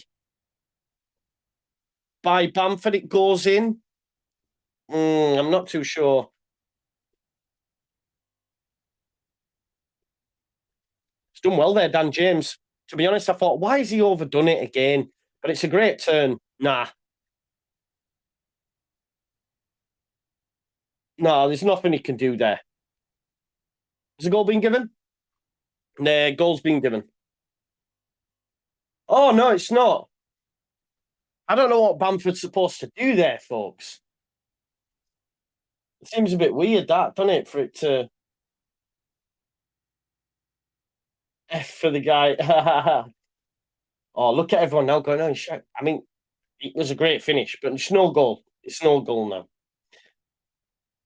Bamford, it goes in. I'm not too sure. He's done well there, Dan James. To be honest, I thought, why has he overdone it again? But it's a great turn. Nah. No, there's nothing he can do there. Has a goal been given? Nah, goal's been given. Oh, no, it's not. I don't know what Bamford's supposed to do there, folks. It seems a bit weird, that, doesn't it, for it to... F for the guy. Oh, look at everyone now going, "Oh, shit." I mean, it was a great finish, but it's no goal. It's no goal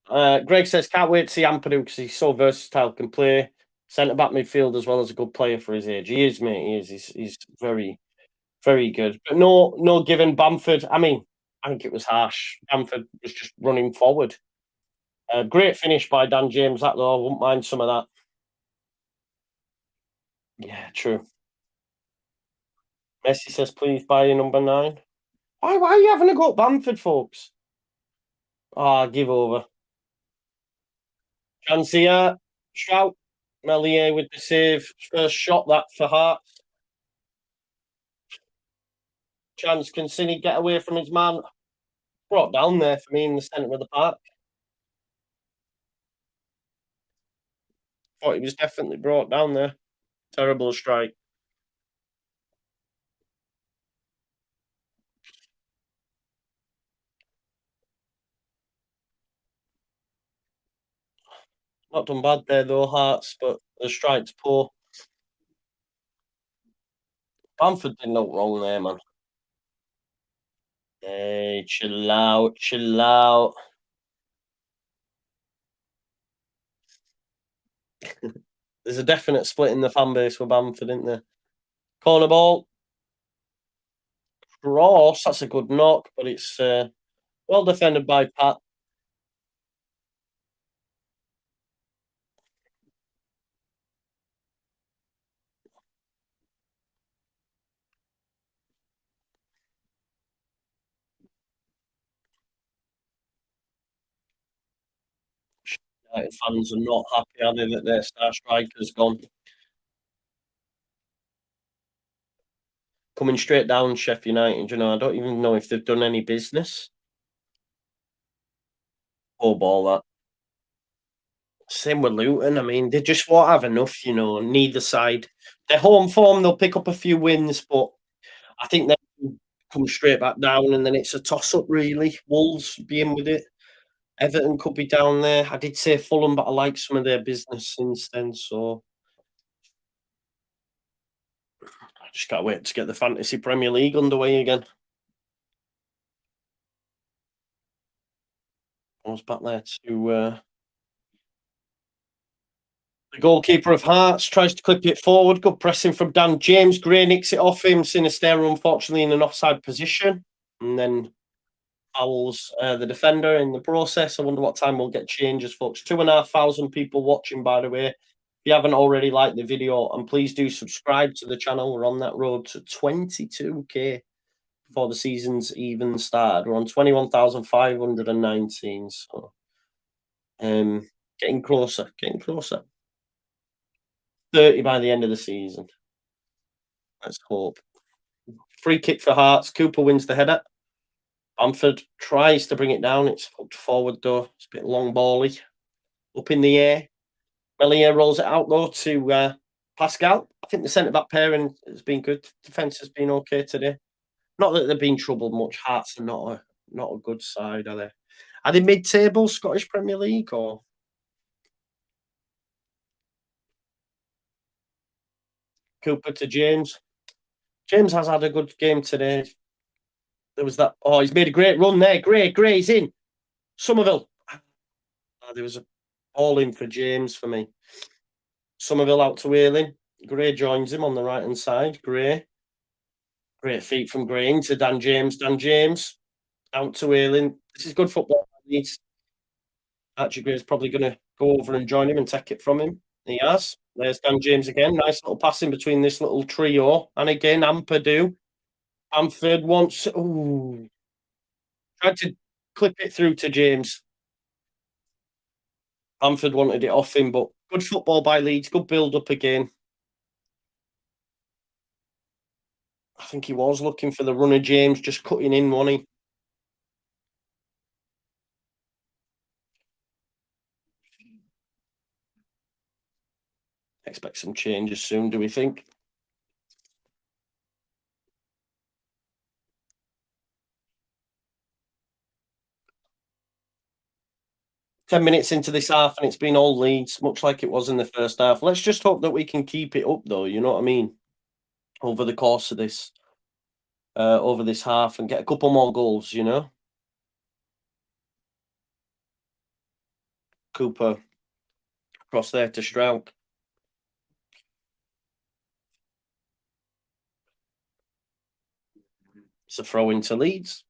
now. Greg says, "Can't wait to see Ampadu because he's so versatile, can play centre back midfield as well as a good player for his age." He is, mate. He is. He's very, very good. But no giving Bamford. I mean, I think it was harsh. Bamford was just running forward. Great finish by Dan James, that though. I wouldn't mind some of that. Yeah, true. Messi says, "Please buy your number 9." Why are you having a go at Bamford, folks? Ah, give over. Chance here. Shout. Melier with the save. First shot that for Hearts. Chance, can Cine get away from his man? Brought down there for me in the centre of the park. Thought he was definitely brought down there. Terrible strike. Not done bad there though, Hearts, but the strike's poor. Bamford didn't look wrong there, man. Hey, chill out, chill out. There's a definite split in the fan base with Bamford, isn't there? Corner ball, cross. That's a good knock, but it's well defended by Pat. United fans are not happy, are they, that their star striker's gone. Coming straight down Sheffield United, I don't even know if they've done any business. Poor ball that. Same with Luton. I mean, they just won't have enough, neither side. Their home form, they'll pick up a few wins, but I think they come straight back down and then it's a toss up, really. Wolves be in with it. Everton could be down there. I did say Fulham, but I like some of their business since then, so I just can't wait to get the Fantasy Premier League underway again. I was back there to the goalkeeper of Hearts tries to clip it forward. Good pressing from Dan James. Gray nicks it off him. Sinisterra, unfortunately, in an offside position. And then fouls the defender in the process. I wonder what time we'll get changes, folks. 2,500 people watching, by the way. If you haven't already liked the video, and please do subscribe to the channel. We're on that road to 22k before the season's even started. We're on 21,519. So getting closer, getting closer. 30 by the end of the season. Let's hope. Free kick for Hearts. Cooper wins the header. Bamford tries to bring it down. It's hooked forward though. It's a bit long bally. Up in the air. Melier rolls it out though to Pascal. I think the centre back pairing has been good. Defence has been okay today. Not that they've been troubled much. Hearts are not a good side, are they? Are they mid-table Scottish Premier League or Cooper to James? James has had a good game today. There was that. Oh, he's made a great run there. Gray's in. Somerville. There was a all in for James for me. Somerville out to Whaling. Gray joins him on the right hand side. Gray. Great feet from Gray into Dan James. Dan James out to Whaling. This is good football. Archie Gray's probably going to go over and join him and take it from him. He has. There's Dan James again. Nice little passing between this little trio. And again, Ampadu. Bamford wants. Ooh. Tried to clip it through to James. Bamford wanted it off him, but good football by Leeds. Good build up again. I think he was looking for the runner, James, just cutting in, wasn't he? Expect some changes soon, do we think? 10 minutes into this half and it's been all Leeds, much like it was in the first half. Let's just hope that we can keep it up, though, you know what I mean? Over the course of this, over this half and get a couple more goals, you know? Cooper across there to Strauch. It's a throw into Leeds.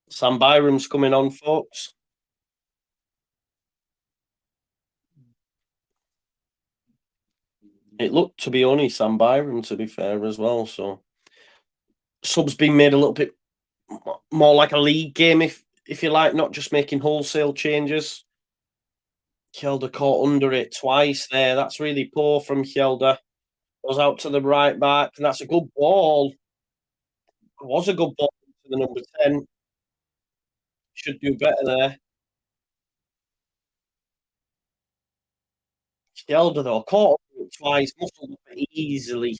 Sam Byram's coming on, folks. It looked to be only Sam Byram, to be fair, as well. So sub's been made a little bit more like a league game, if you like, not just making wholesale changes. Kjelder caught under it twice there. That's really poor from Kjelder. Goes out to the right back, and that's a good ball. It was a good ball to the number 10. Should do better there. Kjelder, though, caught under it twice, muscled up it easily.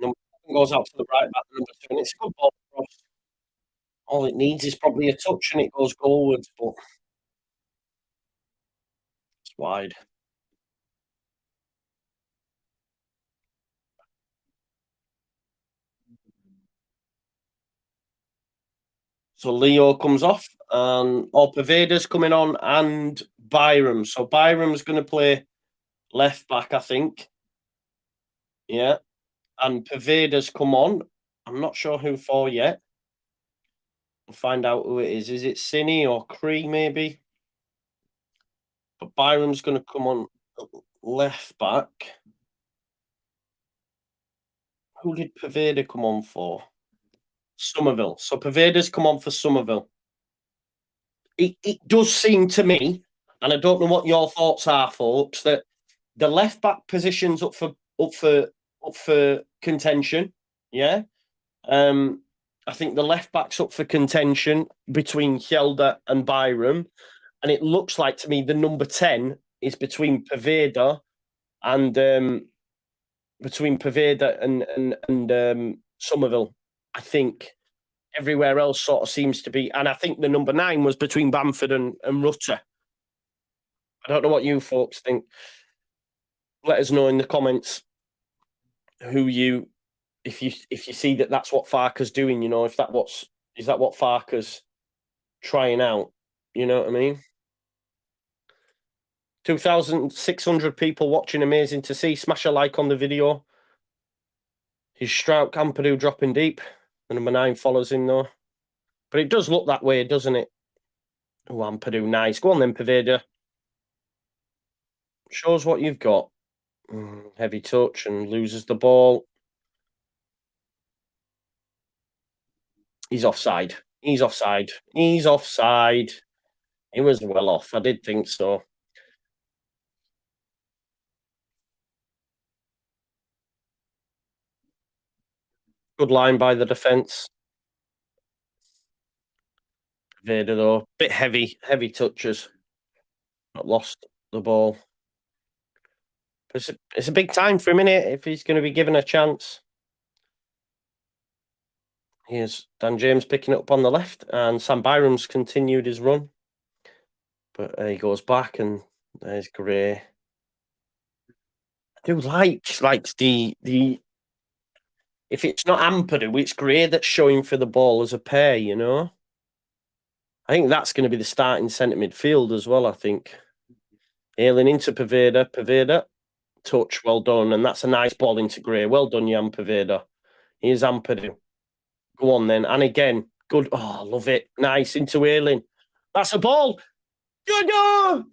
Number 7 goes out to the right back, number 2, and it's a good ball across. All it needs is probably a touch, and it goes goalwards, but it's wide. So Leo comes off, and Paveda's coming on, and Byram. So Byram's going to play left back, I think. Yeah, and Paveda's come on. I'm not sure who for yet. We'll find out who it is. Is it Cine or Cree, maybe? But Byram's going to come on left back. Who did Paveda come on for? Somerville. So Paveda's come on for Somerville. It does seem to me, and I don't know what your thoughts are, folks, that the left back position's up for contention. Yeah. I think the left back's up for contention between Kjelder and Byram. And it looks like to me the number 10 is between Paveda and Somerville. I think everywhere else sort of seems to be, and I think the number 9 was between Bamford and Rutter. I don't know what you folks think. Let us know in the comments who you, if you see that that's what Farker's doing. You know, is that what Farker's trying out? You know what I mean? 2,600 people watching. Amazing to see. Smash a like on the video. His Strauch Ampadu dropping deep. The number 9 follows him though. But it does look that way, doesn't it? Oh, Ampadu, nice. Go on then, Paveda. Shows what you've got. Heavy touch and loses the ball. He's offside. He's offside. He's offside. He was well off. I did think so. Good line by the defence. Vader, though, bit heavy touches. Not lost the ball. It's a big time for him, innit? If he's going to be given a chance. Here's Dan James picking it up on the left, and Sam Byram's continued his run. But he goes back, and there's Gray. I do like the if it's not Ampadu, it's Gray that's showing for the ball as a pair, you know? I think that's going to be the starting centre midfield as well, I think. Ailing into Paveda, touch, well done. And that's a nice ball into Gray. Well done, Jan Paveda. Here's Ampadu. Go on then. And again, good. Oh, love it. Nice into Ailing. That's a ball. Good.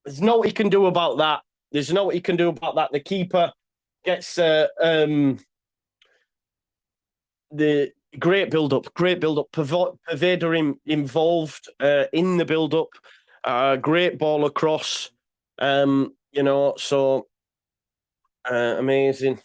There's no what he can do about that. The keeper gets the great build-up. Paveda involved in the build-up. Great ball across. You know, so amazing.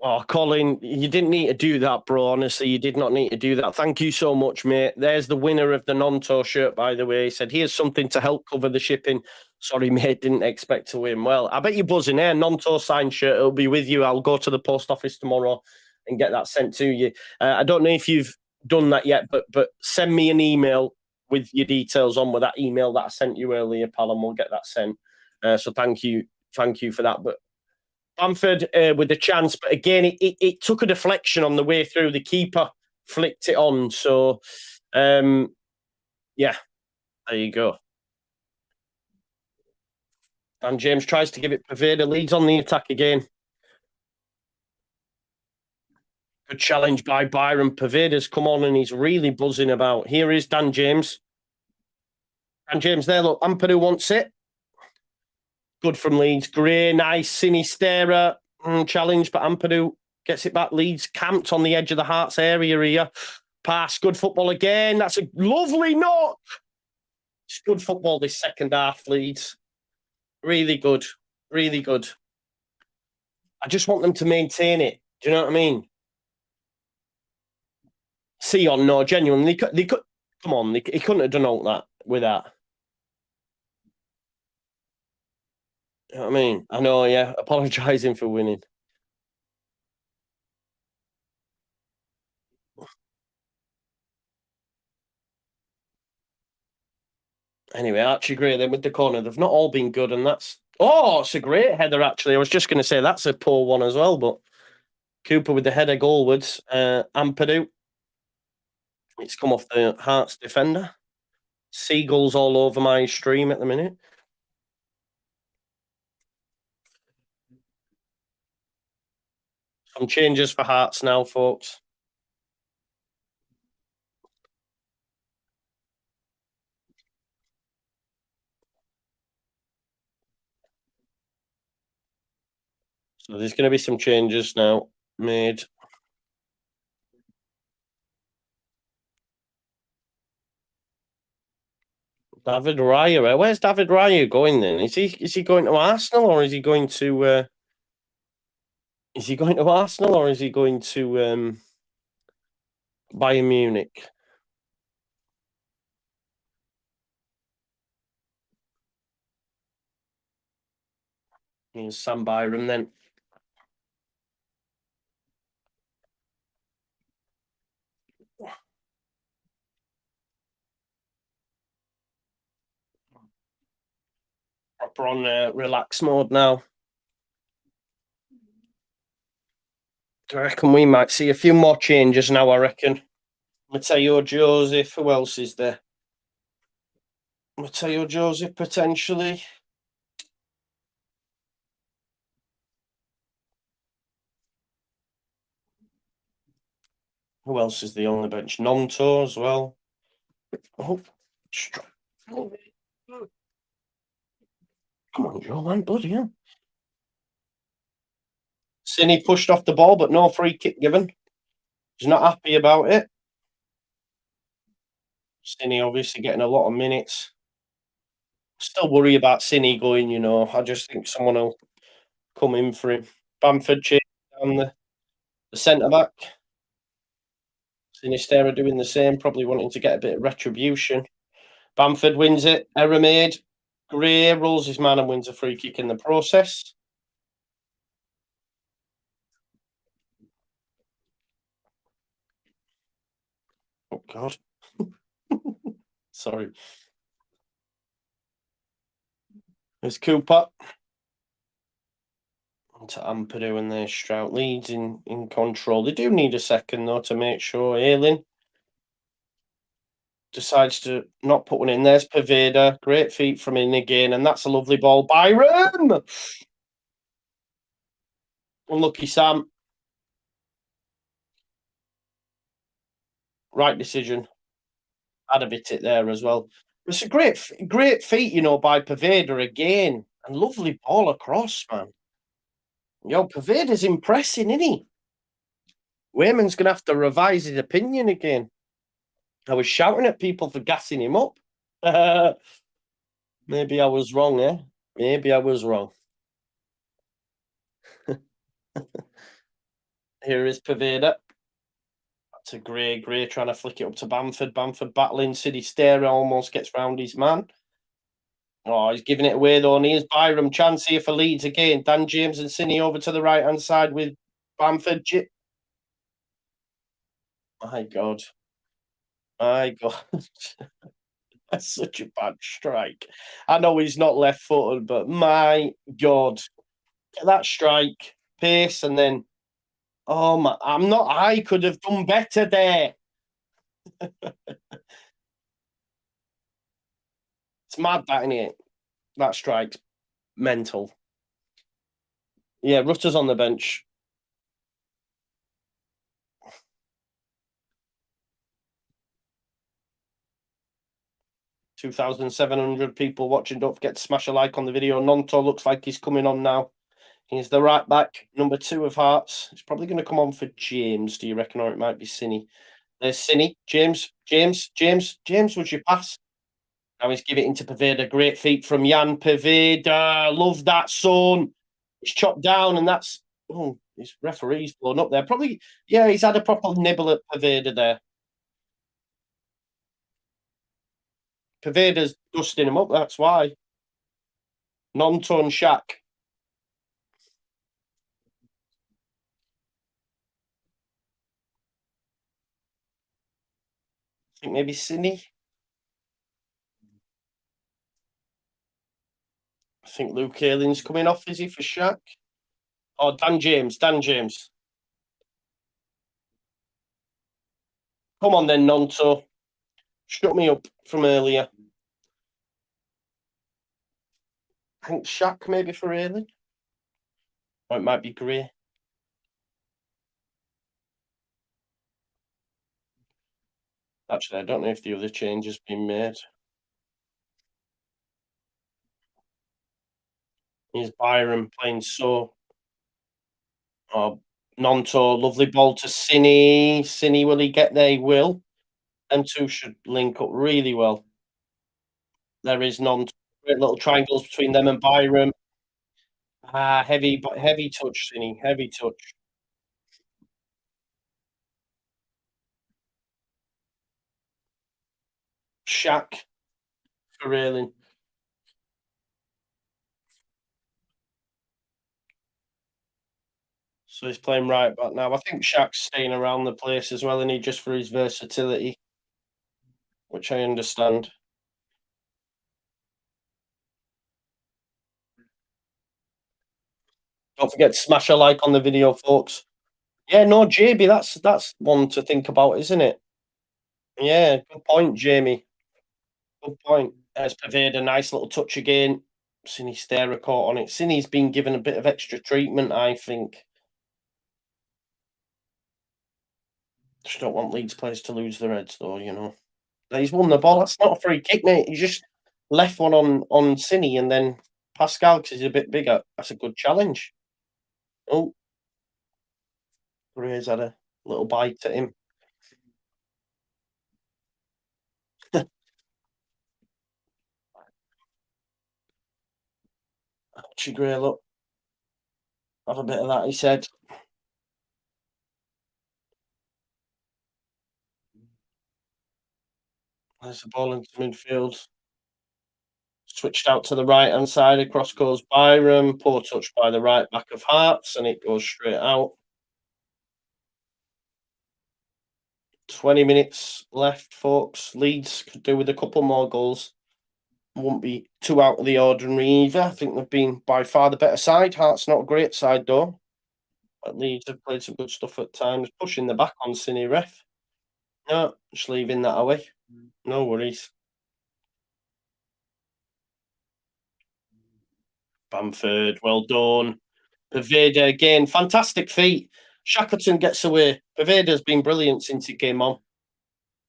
Oh, Colin, you didn't need to do that, bro. Honestly, you did not need to do that. Thank you so much, mate. There's the winner of the Nonto shirt, by the way. He said, here's something to help cover the shipping. Sorry, mate, didn't expect to win. Well, I bet you're buzzing, eh? Non-tour signed shirt, it'll be with you. I'll go to the post office tomorrow and get that sent to you. I don't know if you've done that yet, but send me an email with your details on with that email that I sent you earlier, pal, and we'll get that sent. So thank you for that. But Bamford with the chance, but again, it took a deflection on the way through. The keeper flicked it on. So, yeah, there you go. And James tries to give it Paveda, leads on the attack again. Good challenge by Byron. Paveda's come on and he's really buzzing about. Here is Dan James. Dan James there, look, Ampadu wants it. Good from Leeds. Gray, nice, Sinisterra challenge, but Ampadu gets it back. Leeds camped on the edge of the Hearts area here. Pass, good football again. That's a lovely knock. It's good football this second half, Leeds. Really good. Really good. I just want them to maintain it. Do you know what I mean? Sion, no, genuinely. They could come on, he couldn't have done all that with that. You know what I mean? I know, yeah. Apologising for winning. Anyway, Archie Gray then with the corner. They've not all been good, and that's it's a great header, actually. I was just gonna say that's a poor one as well, but Cooper with the header goalwards. Ampadu. It's come off the Hearts defender. Seagulls all over my stream at the minute. Some changes for Hearts now, folks. So there's going to be some changes now made. David Raya, where's David Raya going then? Is he going to Arsenal or is he going to Arsenal or is he going to Bayern Munich? Here's Sam Byron then. Proper on relax mode now. I reckon we might see a few more changes now, I reckon. Mateo Joseph, who else is there? Mateo Joseph, potentially. Who else is the on the bench? Nonto as well. Oh, come on, Joe, man, bloody hell. Cine pushed off the ball, but no free kick given. He's not happy about it. Cine obviously getting a lot of minutes. Still worry about Cine going, I just think someone will come in for him. Bamford chasing down the centre back. Sinisterra doing the same, probably wanting to get a bit of retribution. Bamford wins it. Error made. Gray rolls his man and wins a free kick in the process. Oh, God. Sorry. There's Cooper. To Ampadu and their Strout. Leeds in control. They do need a second, though, to make sure. Ayling decides to not put one in. There's Paveda. Great feet from in again, and that's a lovely ball. Byron! Unlucky Sam. Right decision. I'd have hit it there as well. It's a great feat, by Paveda again. And lovely ball across, man. Paveda's impressing, isn't he? Wayman's going to have to revise his opinion again. I was shouting at people for gassing him up. Maybe I was wrong, eh? Maybe I was wrong. Here is Paveda. That's a Gray trying to flick it up to Bamford. Bamford battling. Sinisterra almost gets round his man. Oh, he's giving it away though. And here's Byram. Chance here for Leeds again. Dan James and Cine over to the right hand side with Bamford. My God. My God. That's such a bad strike. I know he's not left footed, but my God. Get that strike, pace, and then, oh my, I could have done better there. It's mad, that, isn't it? That strike's mental. Yeah, Rutter's on the bench. 2,700 people watching. Don't forget to smash a like on the video. Nonto looks like he's coming on now. He's the right back, number 2 of Hearts. He's probably going to come on for James, do you reckon? Or it might be Cine. There's Cine. James, would you pass? Now he's give it into Paveda. Great feet from Jan Paveda. Love that, son. It's chopped down, and that's, oh, his referee's blown up there. Probably, yeah, he's had a proper nibble at Paveda there. Paveda's dusting him up, that's why. Non-ton Shack. I think maybe Cine. I think Luke Ayling's coming off, is he, for Shack? Oh, Dan James. Come on then, Nonto. Shut me up from earlier. I think Shack maybe for Ayling. Or it might be Gray. Actually, I don't know if the other change has been made. Here's Byron playing so. Oh, Nonto, lovely ball to Cine. Cine, will he get there? He will. Them two should link up really well. There is Nonto. Great little triangles between them and Byron. Ah, heavy touch, Cine. Heavy touch. Shack for Ayling. So he's playing right back now. I think Shaq's staying around the place as well, and he just for his versatility, which I understand. Don't forget to smash a like on the video, folks. Yeah, no, JB, that's one to think about, isn't it? Yeah, good point, Jamie. Good point. There's Paveda, nice little touch again. Sinistera caught on it. Sini's been given a bit of extra treatment, I think. Just don't want Leeds players to lose their heads, though, you know. He's won the ball. That's not a free kick, mate. He just left one on Cine and then Pascal, because he's a bit bigger. That's a good challenge. Oh, Gray's had a little bite at him. Archie Gray, look, have a bit of that, he said. There's the ball into midfield. Switched out to the right hand side. Across goes Byram. Poor touch by the right back of Hearts, and it goes straight out. 20 minutes left, folks. Leeds could do with a couple more goals. Won't be too out of the ordinary either. I think they've been by far the better side. Hearts not a great side though. But Leeds have played some good stuff at times. Pushing the back on Cine ref. No, just leaving that away. No worries. Bamford, well done. Paveda again, fantastic feet. Shackleton gets away. Paveda's been brilliant since he came on.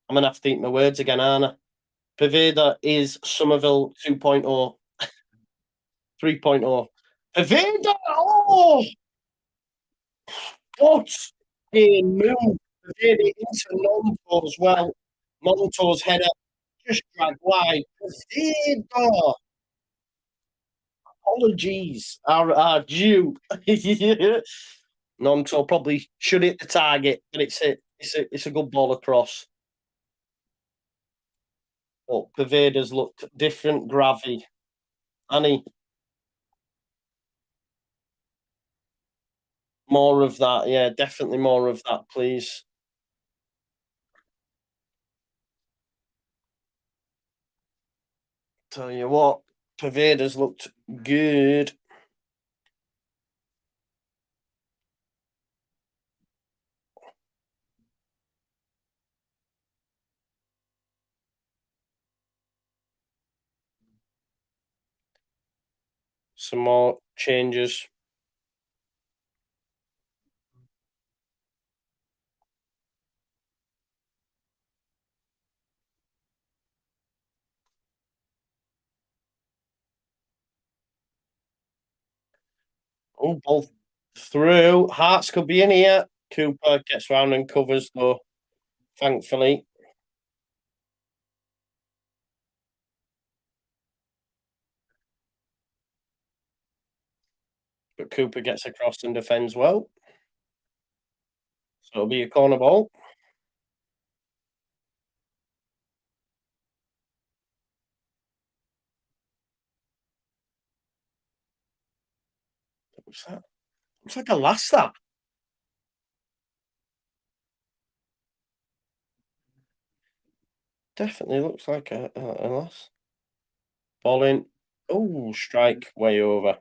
I'm going to have to eat my words again, aren't I? Paveda is Somerville 2.0, 3.0. Paveda! Oh! What a move! Paveda into Nonto as well. Nonto's header just dragged wide. Paveda! Apologies are due. Nonto probably should hit the target, but it's a good ball across. But Paveda's looked different, gravity. Annie, more of that. Yeah, definitely more of that, please. Tell you what, Pervaders looked good. Some more changes. Oh, both through. Hearts could be in here. Cooper gets round and covers though, thankfully. But Cooper gets across and defends well. So it'll be a corner ball. What's that? Looks like a lass that. Definitely looks like a lass. Ball in. Oh, strike way over.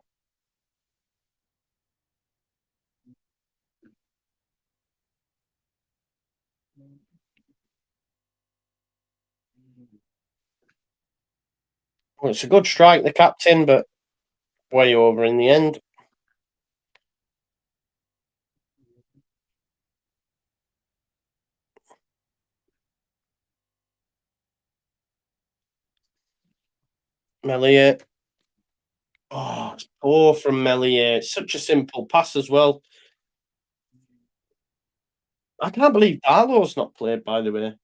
Well, it's a good strike, the captain, but way over in the end. Melier. Oh, it's poor from Melier. It's such a simple pass as well. I can't believe Darlow's not played, by the way.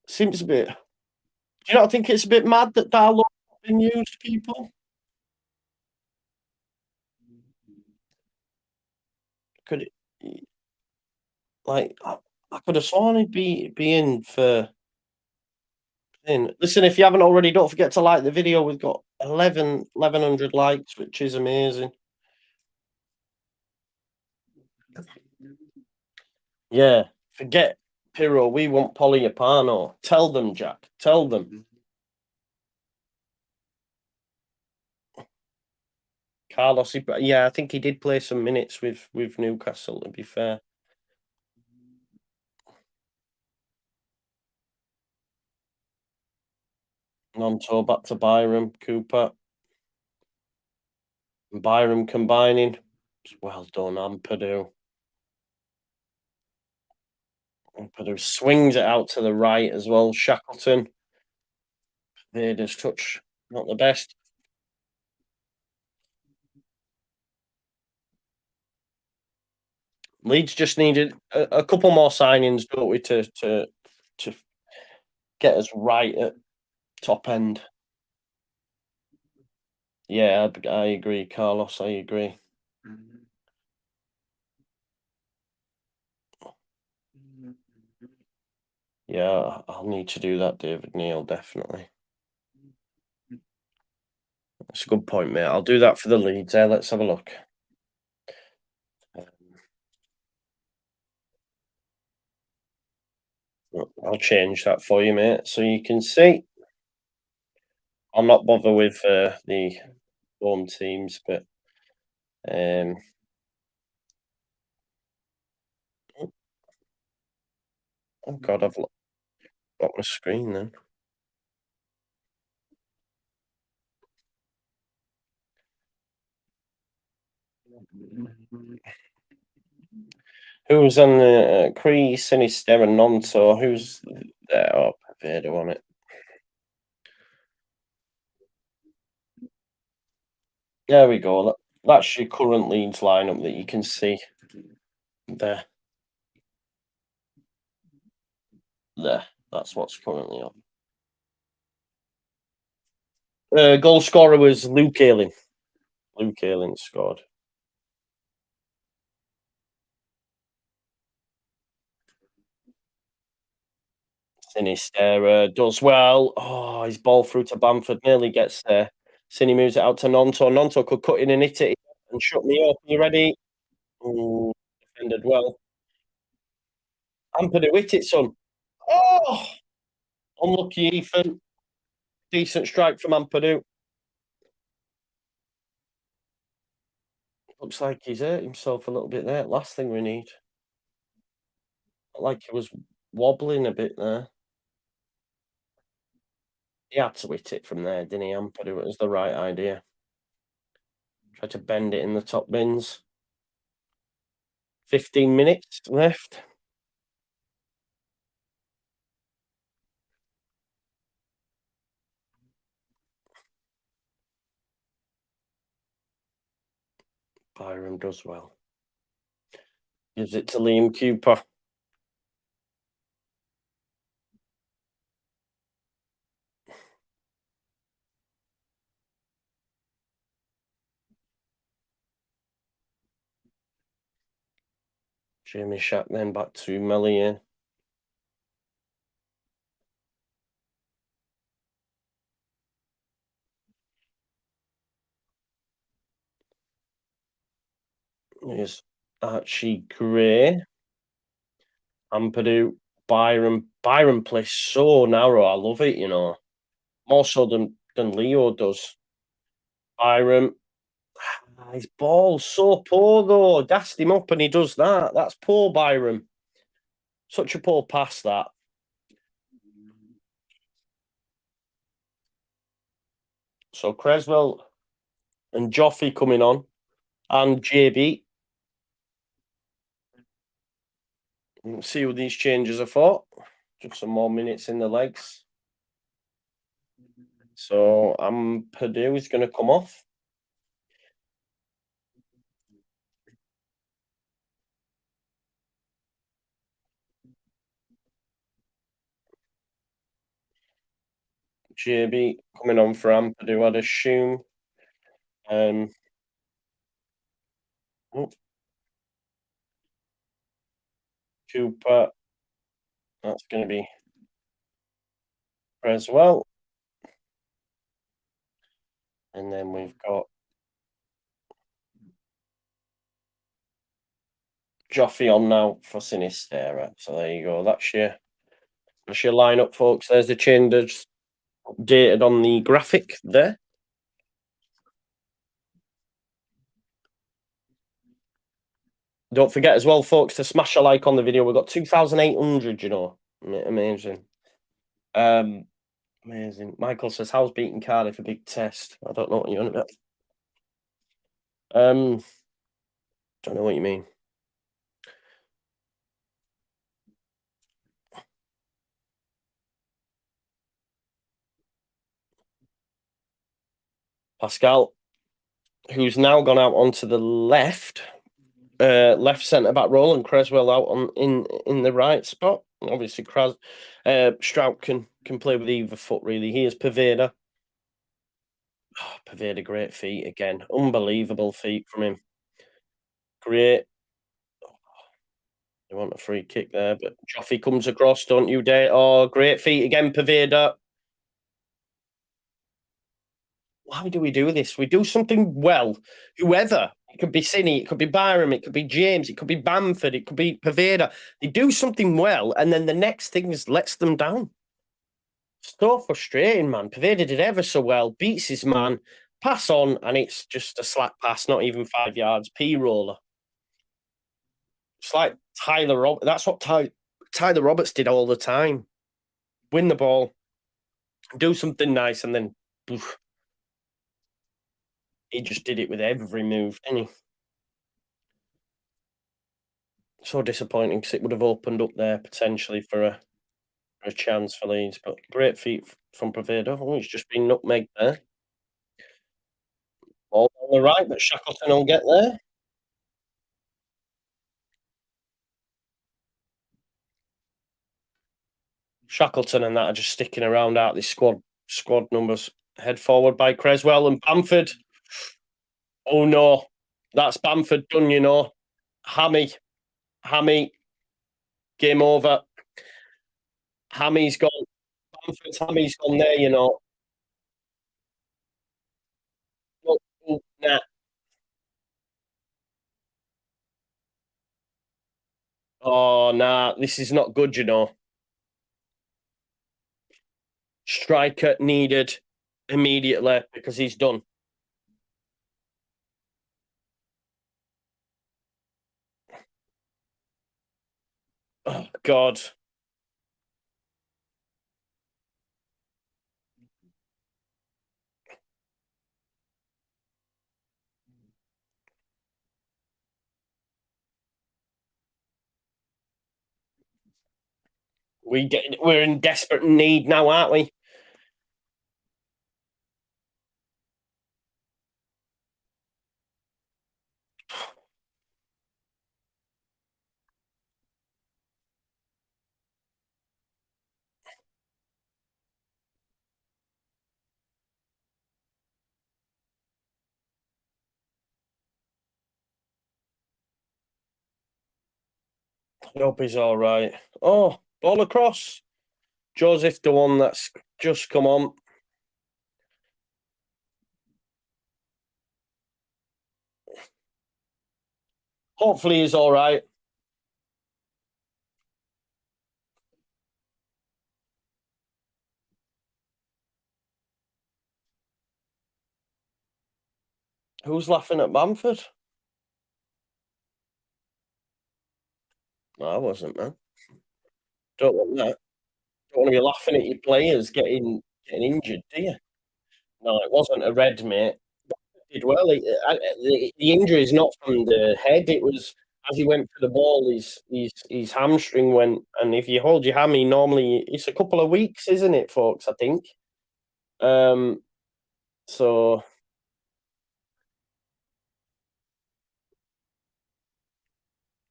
Seems a bit. Do you not think it's a bit mad that Darlow's not been used, people? Could it, like, I could have sworn he'd be in for in. Listen, if you haven't already, don't forget to like the video. We've got 1,100 likes, which is amazing. Yeah, forget Piro. We want Polyapano. Tell them, Jack. Tell them. Carlos. Yeah, I think he did play some minutes with Newcastle. To be fair, Nonto back to Byram Cooper. And Byram combining. Well done, Ampadu. Ampadu swings it out to the right as well. Shackleton. Vader's touch, not the best. Leeds just needed a couple more signings, don't we, to get us right at top end. Yeah, I agree, Carlos. I agree. Yeah, I'll need to do that, David Neal, definitely. That's a good point, mate. I'll do that for the Leeds. Let's have a look. I'll change that for you, mate, so you can see. I'll not bother with the home teams, but um, oh god, I've got my screen then. Who's on the Cree, Sinister, and Nonto? Who's there? Oh, Vader on it. There we go. That's your current Leeds lineup that you can see there. There. That's what's currently on. Goal scorer was Luke Ayling. Luke Ayling scored. Sinisterra does well. Oh, his ball through to Bamford nearly gets there. Cine moves it out to Nonto. Nonto could cut in and hit it and shut me up. You ready? Ooh, defended well. Ampadu hit it, son. Oh, unlucky Ethan. Decent strike from Ampadu. Looks like he's hurt himself a little bit there. Last thing we need. Like he was wobbling a bit there. He had to hit it from there, didn't he? Ampadu, it was the right idea. Tried to bend it in the top bins. 15 minutes left. Byram does well. Gives it to Liam Cooper. Jamie Shack then back to Melier. Here's Archie Gray. Ampadu. Byram. Byram plays so narrow. I love it, you know. More so than Leo does. Byram. His ball's so poor though. Gassed him up and he does that. That's poor Byram. Such a poor pass that. So Creswell and Joffy coming on. And JB. Let's see what these changes are for. Just some more minutes in the legs. So Purdue is going to come off. JB coming on for Purdue, I'd assume. Oh, Cooper. That's going to be Creswell. And then we've got Joffy on now for Sinistera. So there you go. That's your lineup, folks. There's the changes updated on the graphic there. Don't forget as well, folks, to smash a like on the video. We've got 2,800, you know. Amazing. Amazing. Michael says, how's beating Cardiff a big test? I don't know what you're on about. Don't know what you mean. Pascal, who's now gone out onto the left centre back role, and Creswell out on in the right spot. Obviously, Strout can play with either foot. Really, here's Paveda. Oh, Paveda, great feet again. Unbelievable feet from him. Great. You want a free kick there, but Joffy comes across, don't you dare. Oh, great feet again, Paveda. Why do we do this? We do something well. Whoever, it could be Cine, it could be Byram, it could be James, it could be Bamford, it could be Paveda. They do something well, and then the next thing is lets them down. So frustrating, man. Paveda did ever so well, beats his man, pass on, and it's just a slack pass, not even 5 yards. P-roller. It's like Tyler Roberts. That's what Tyler Roberts did all the time. Win the ball, do something nice, and then poof, he just did it with every move, didn't he? So disappointing because it would have opened up there potentially for a chance for Leeds. But great feat from Provedo. Oh, he's just been nutmegged there. Ball on the right, but Shackleton will get there. Shackleton and that are just sticking around out these squad numbers. Head forward by Creswell and Bamford. Oh no, that's Bamford done, you know. Hammy, game over. Hammy's gone. Bamford's Hammy's gone there, you know. Oh, oh, nah. Oh, nah. This is not good, you know. Striker needed immediately because he's done. Oh, God. We're in desperate need now, aren't we? I hope he's all right. Oh, ball across. Joseph, the one that's just come on. Hopefully he's all right. Who's laughing at Bamford? No, I wasn't, man. Don't want that. Don't want to be laughing at your players getting injured, do you? No, it wasn't a red, mate. Did well. The injury is not from the head. It was as he went for the ball. His hamstring went, and if you hold your hammy, normally it's a couple of weeks, isn't it, folks? I think. Um. So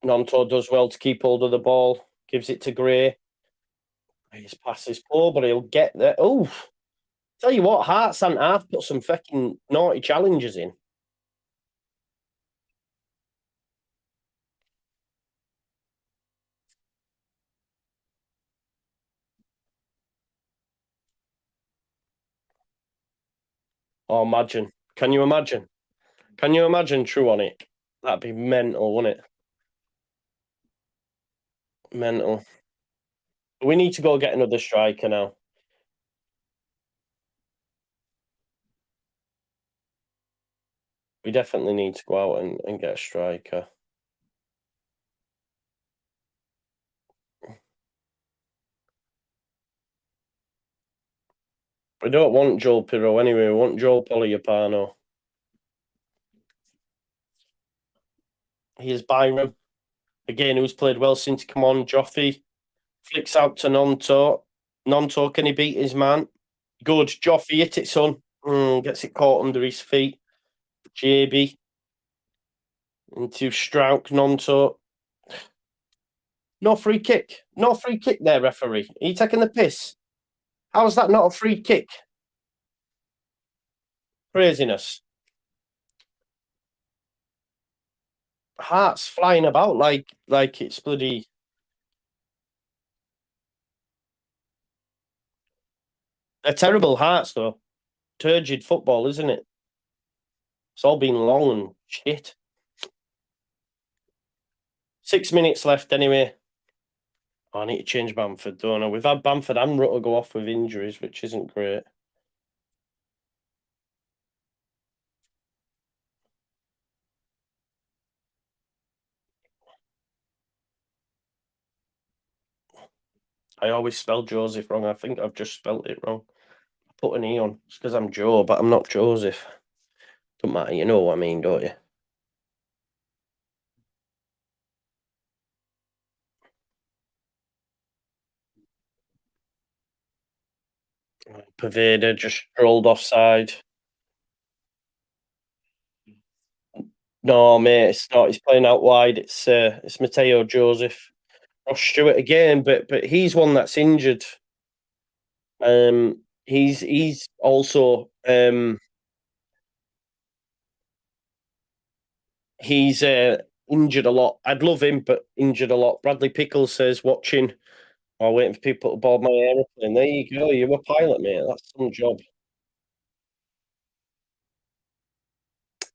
Nonto does well to keep hold of the ball. Gives it to Gray. His pass is poor, but he'll get there. Oh, tell you what, Hearts and half put some fucking naughty challenges in. Oh, imagine. Can you imagine? Can you imagine True on it? That'd be mental, wouldn't it? Mental. We need to go get another striker now. We definitely need to go out and get a striker. We don't want Joel Pirro anyway. We want Joel Poliopano. Here's Byram. Again, who's played well since come on. Joffy flicks out to Nonto. Nonto, can he beat his man? Good. Joffy hit it, son. Gets it caught under his feet. JB into Strauch. Nonto. No free kick. No free kick there, referee. Are you taking the piss? How is that not a free kick? Craziness. Hearts flying about like it's bloody. They're terrible Hearts though. Turgid football, isn't it? It's all been long and shit. 6 minutes left anyway. Oh, I need to change Bamford, don't I? We've had Bamford and Rutter go off with injuries, which isn't great. I always spell Joseph wrong. I think I've just spelt it wrong. I put an E on. It's because I'm Joe, but I'm not Joseph. Don't matter, you know what I mean, don't you? Pervader just strolled offside. No, mate, it's not. He's playing out wide. It's Mateo Joseph. Ross Stewart again, but he's one that's injured. He's also he's injured a lot. I'd love him, but injured a lot. Bradley Pickles says watching While waiting for people to board my aeroplane. There you go. You're a pilot, mate. That's some job.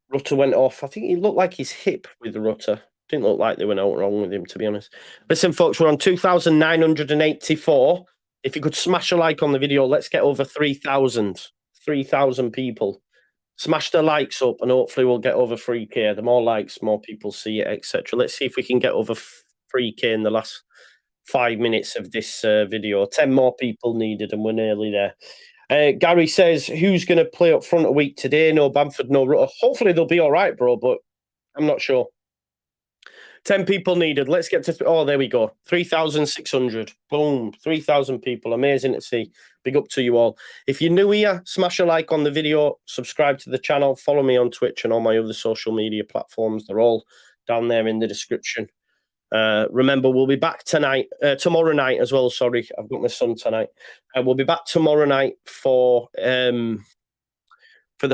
Rutter went off. I think he looked like his hip with the Rutter. Didn't look like there were no wrong with him, to be honest. Listen, folks, we're on 2,984. If you could smash a like on the video, let's get over 3,000. 3,000 people. Smash the likes up, and hopefully we'll get over 3K. The more likes, more people see it, etc. Let's see if we can get over 3K in the last 5 minutes of this video. 10 more people needed, and we're nearly there. Gary says, who's going to play up front a week today? No Bamford, no Rutter. Hopefully they'll be all right, bro, but I'm not sure. 10 people needed. Let's get to, oh, there we go. 3,600. Boom. 3,000 people. Amazing to see. Big up to you all. If you're new here, smash a like on the video, subscribe to the channel, follow me on Twitch and all my other social media platforms. They're all down there in the description. Remember, we'll be back tomorrow night as well. Sorry, I've got my son tonight. We'll be back tomorrow night for the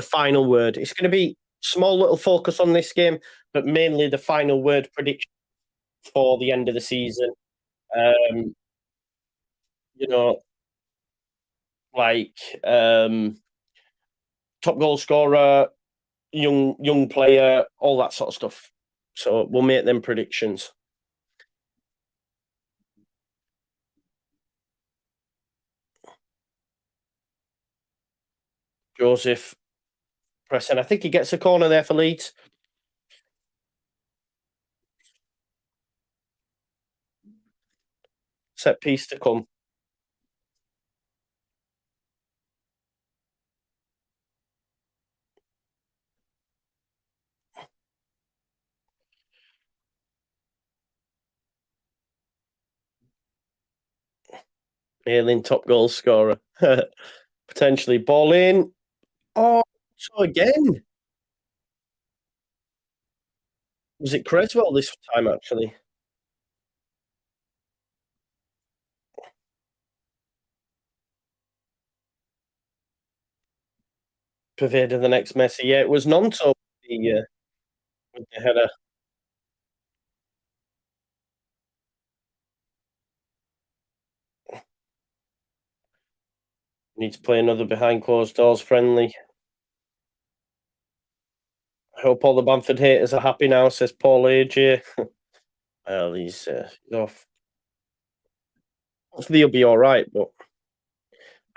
final word. It's going to be small little focus on this game, but mainly the final word prediction for the end of the season. You know, like top goal scorer, young player, all that sort of stuff. So we'll make them predictions. Joseph pressing. I think he gets a corner there for Leeds. Set piece to come. Ailing top goal scorer. Potentially. Ball in. Oh, so again. Was it Creswell this time, actually? Paveda the next Messi. Yeah, it was Nonto with the header. Need to play another behind closed doors friendly. I hope all the Bamford haters are happy now, says Paul AJ. Well, he's off. Hopefully he'll be all right, but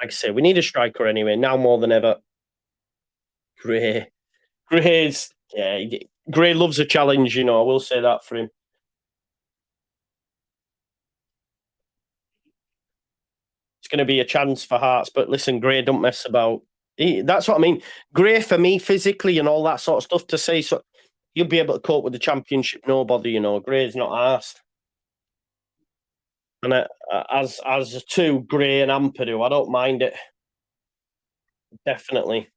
like I say, we need a striker anyway, now more than ever. Gray. Gray loves a challenge, I will say that for him. It's going to be a chance for Hearts, but listen, Gray don't mess about. That's what I mean. Gray for me, physically and all that sort of stuff, to say so, you'll be able to cope with the Championship, nobody, Gray's not asked. And as two, Gray and Ampadu, I don't mind it. Definitely.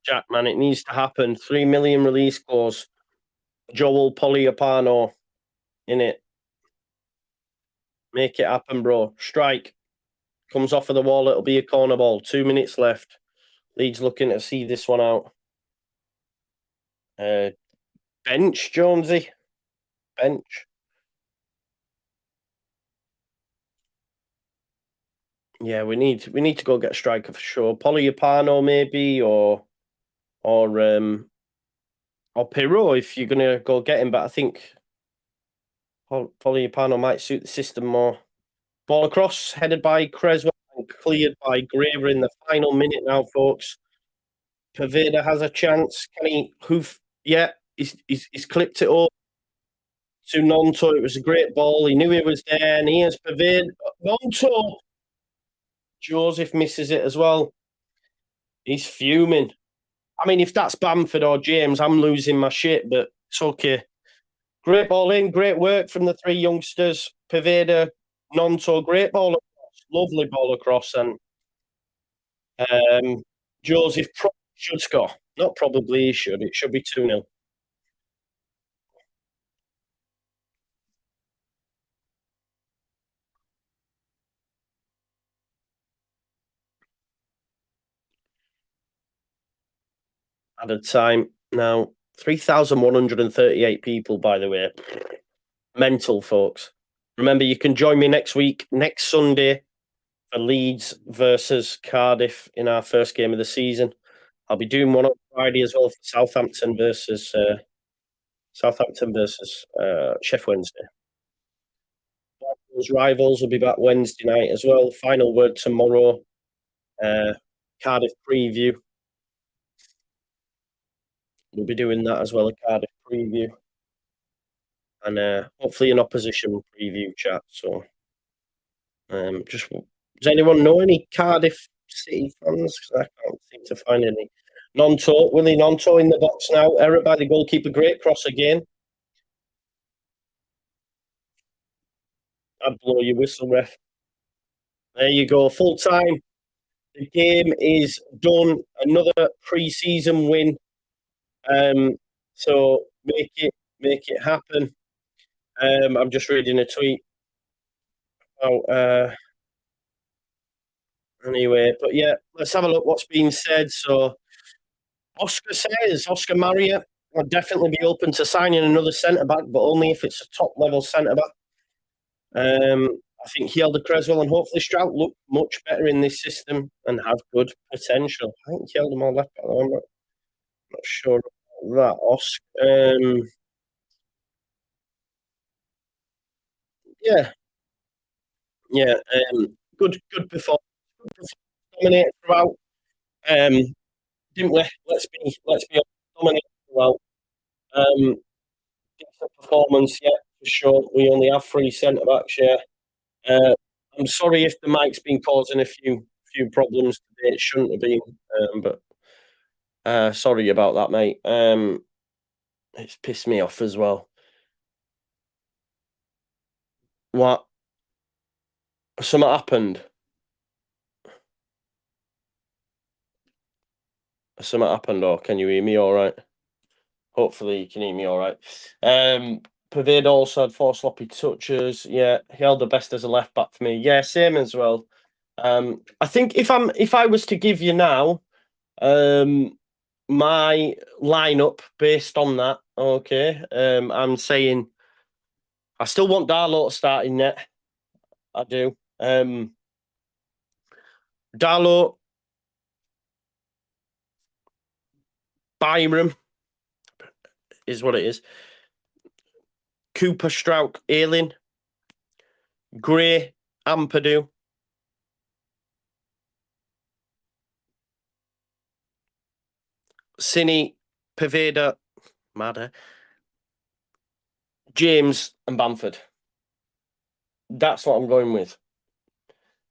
Jack, man, it needs to happen. 3 million release clause. Joel Polyapano in it. Make it happen, bro. Strike. Comes off of the wall. It'll be a corner ball. 2 minutes left. Leeds looking to see this one out. Bench, Jonesy. Bench. Yeah, we need to go get a striker for sure. Polyapano maybe, or Pirro if you're gonna go get him. But I think Polyapano might suit the system more. Ball across, headed by Creswell and cleared by Graver in the final minute now, folks. Paveda has a chance. Can he hoof? Yeah, he's clipped it up to Nonto. It was a great ball. He knew he was there, and here's Paveda. Nonto. Joseph misses it as well. He's fuming. I mean, if that's Bamford or James, I'm losing my shit, but it's okay. Great ball in, great work from the three youngsters. Paveda, Nonto, great ball across, lovely ball across, and Joseph should score. Not probably, he should. It should be 2-0. Added time now. 3,138 people, by the way. Mental, folks. Remember, you can join me next week, next Sunday, for Leeds versus Cardiff in our first game of the season. I'll be doing one on Friday as well for Southampton versus Sheff Wednesday. Those rivals will be back Wednesday night as well. Final word tomorrow. Cardiff preview. We'll be doing that as well, a Cardiff preview. And hopefully an opposition preview chat. So just does anyone know any Cardiff City fans? Because I can't seem to find any. Nonto, Willie Nonto in the box now. Error by the goalkeeper. Great cross again. I'd blow your whistle, ref. There you go. Full time. The game is done. Another pre-season win. So make it happen. I'm just reading a tweet. Anyway, but yeah, let's have a look what's been said. So Oscar Maria will definitely be open to signing another centre back, but only if it's a top level centre back. I think Hjelder Creswell and hopefully Strout look much better in this system and have good potential. I think Hjelder more left back. I'm not sure about that. Oscar. Yeah. Good performance. Dominated throughout. Didn't we? Let's be dominated throughout. Decent performance, yeah, for sure. We only have 3 centre backs, yeah. I'm sorry if the mic's been causing a few problems today. It shouldn't have been, but sorry about that, mate. It's pissed me off as well. What? Something happened. Something happened, or can you hear me all right? Hopefully you can hear me all right. Pavard also had 4 sloppy touches. Yeah, he held the best as a left back for me. Yeah, same as well. I think if I was to give you now, my lineup based on that, okay, I'm saying I still want Darlow to start in net. I do. Darlow, Byram is what it is. Cooper, Strout, Ayling, Gray, Ampadu, Cini, Paveda, Madder, James, and Bamford. That's what I'm going with.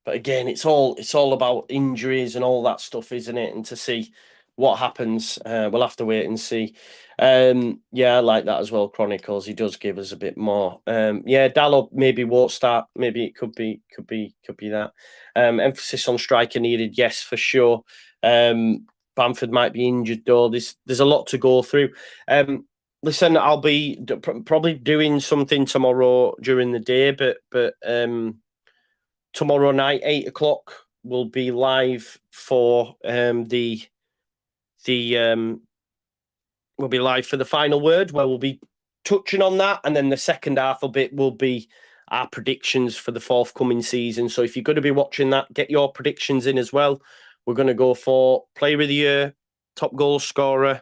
But again, it's all about injuries and all that stuff, isn't it? And to see what happens, we'll have to wait and see. Yeah, I like that as well. Chronicles, he does give us a bit more. Yeah, Dallo maybe won't start. Maybe it could be that. Emphasis on striker needed, yes, for sure. Bamford might be injured though. There's a lot to go through. Listen, I'll be probably doing something tomorrow during the day, but tomorrow night, 8 o'clock, we'll be live for we'll be live for the final word, where we'll be touching on that, and then the second half of it will be our predictions for the forthcoming season. So if you're going to be watching that, get your predictions in as well. We're going to go for Player of the Year, Top Goal Scorer,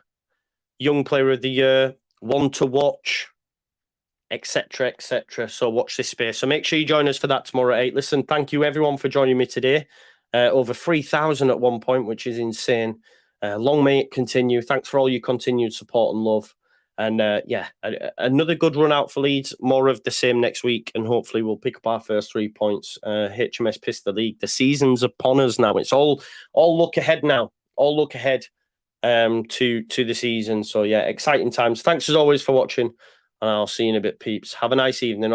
Young Player of the Year, One to Watch, etc., etc. So watch this space. So make sure you join us for that tomorrow at 8. Listen, thank you everyone for joining me today. Over 3,000 at one point, which is insane. Long may it continue. Thanks for all your continued support and love. And yeah, another good run out for Leeds. More of the same next week, and hopefully we'll pick up our first 3 points. HMS pissed the league. The season's upon us now. It's all look ahead now. All look ahead to the season. So yeah, exciting times. Thanks as always for watching, and I'll see you in a bit, peeps. Have a nice evening.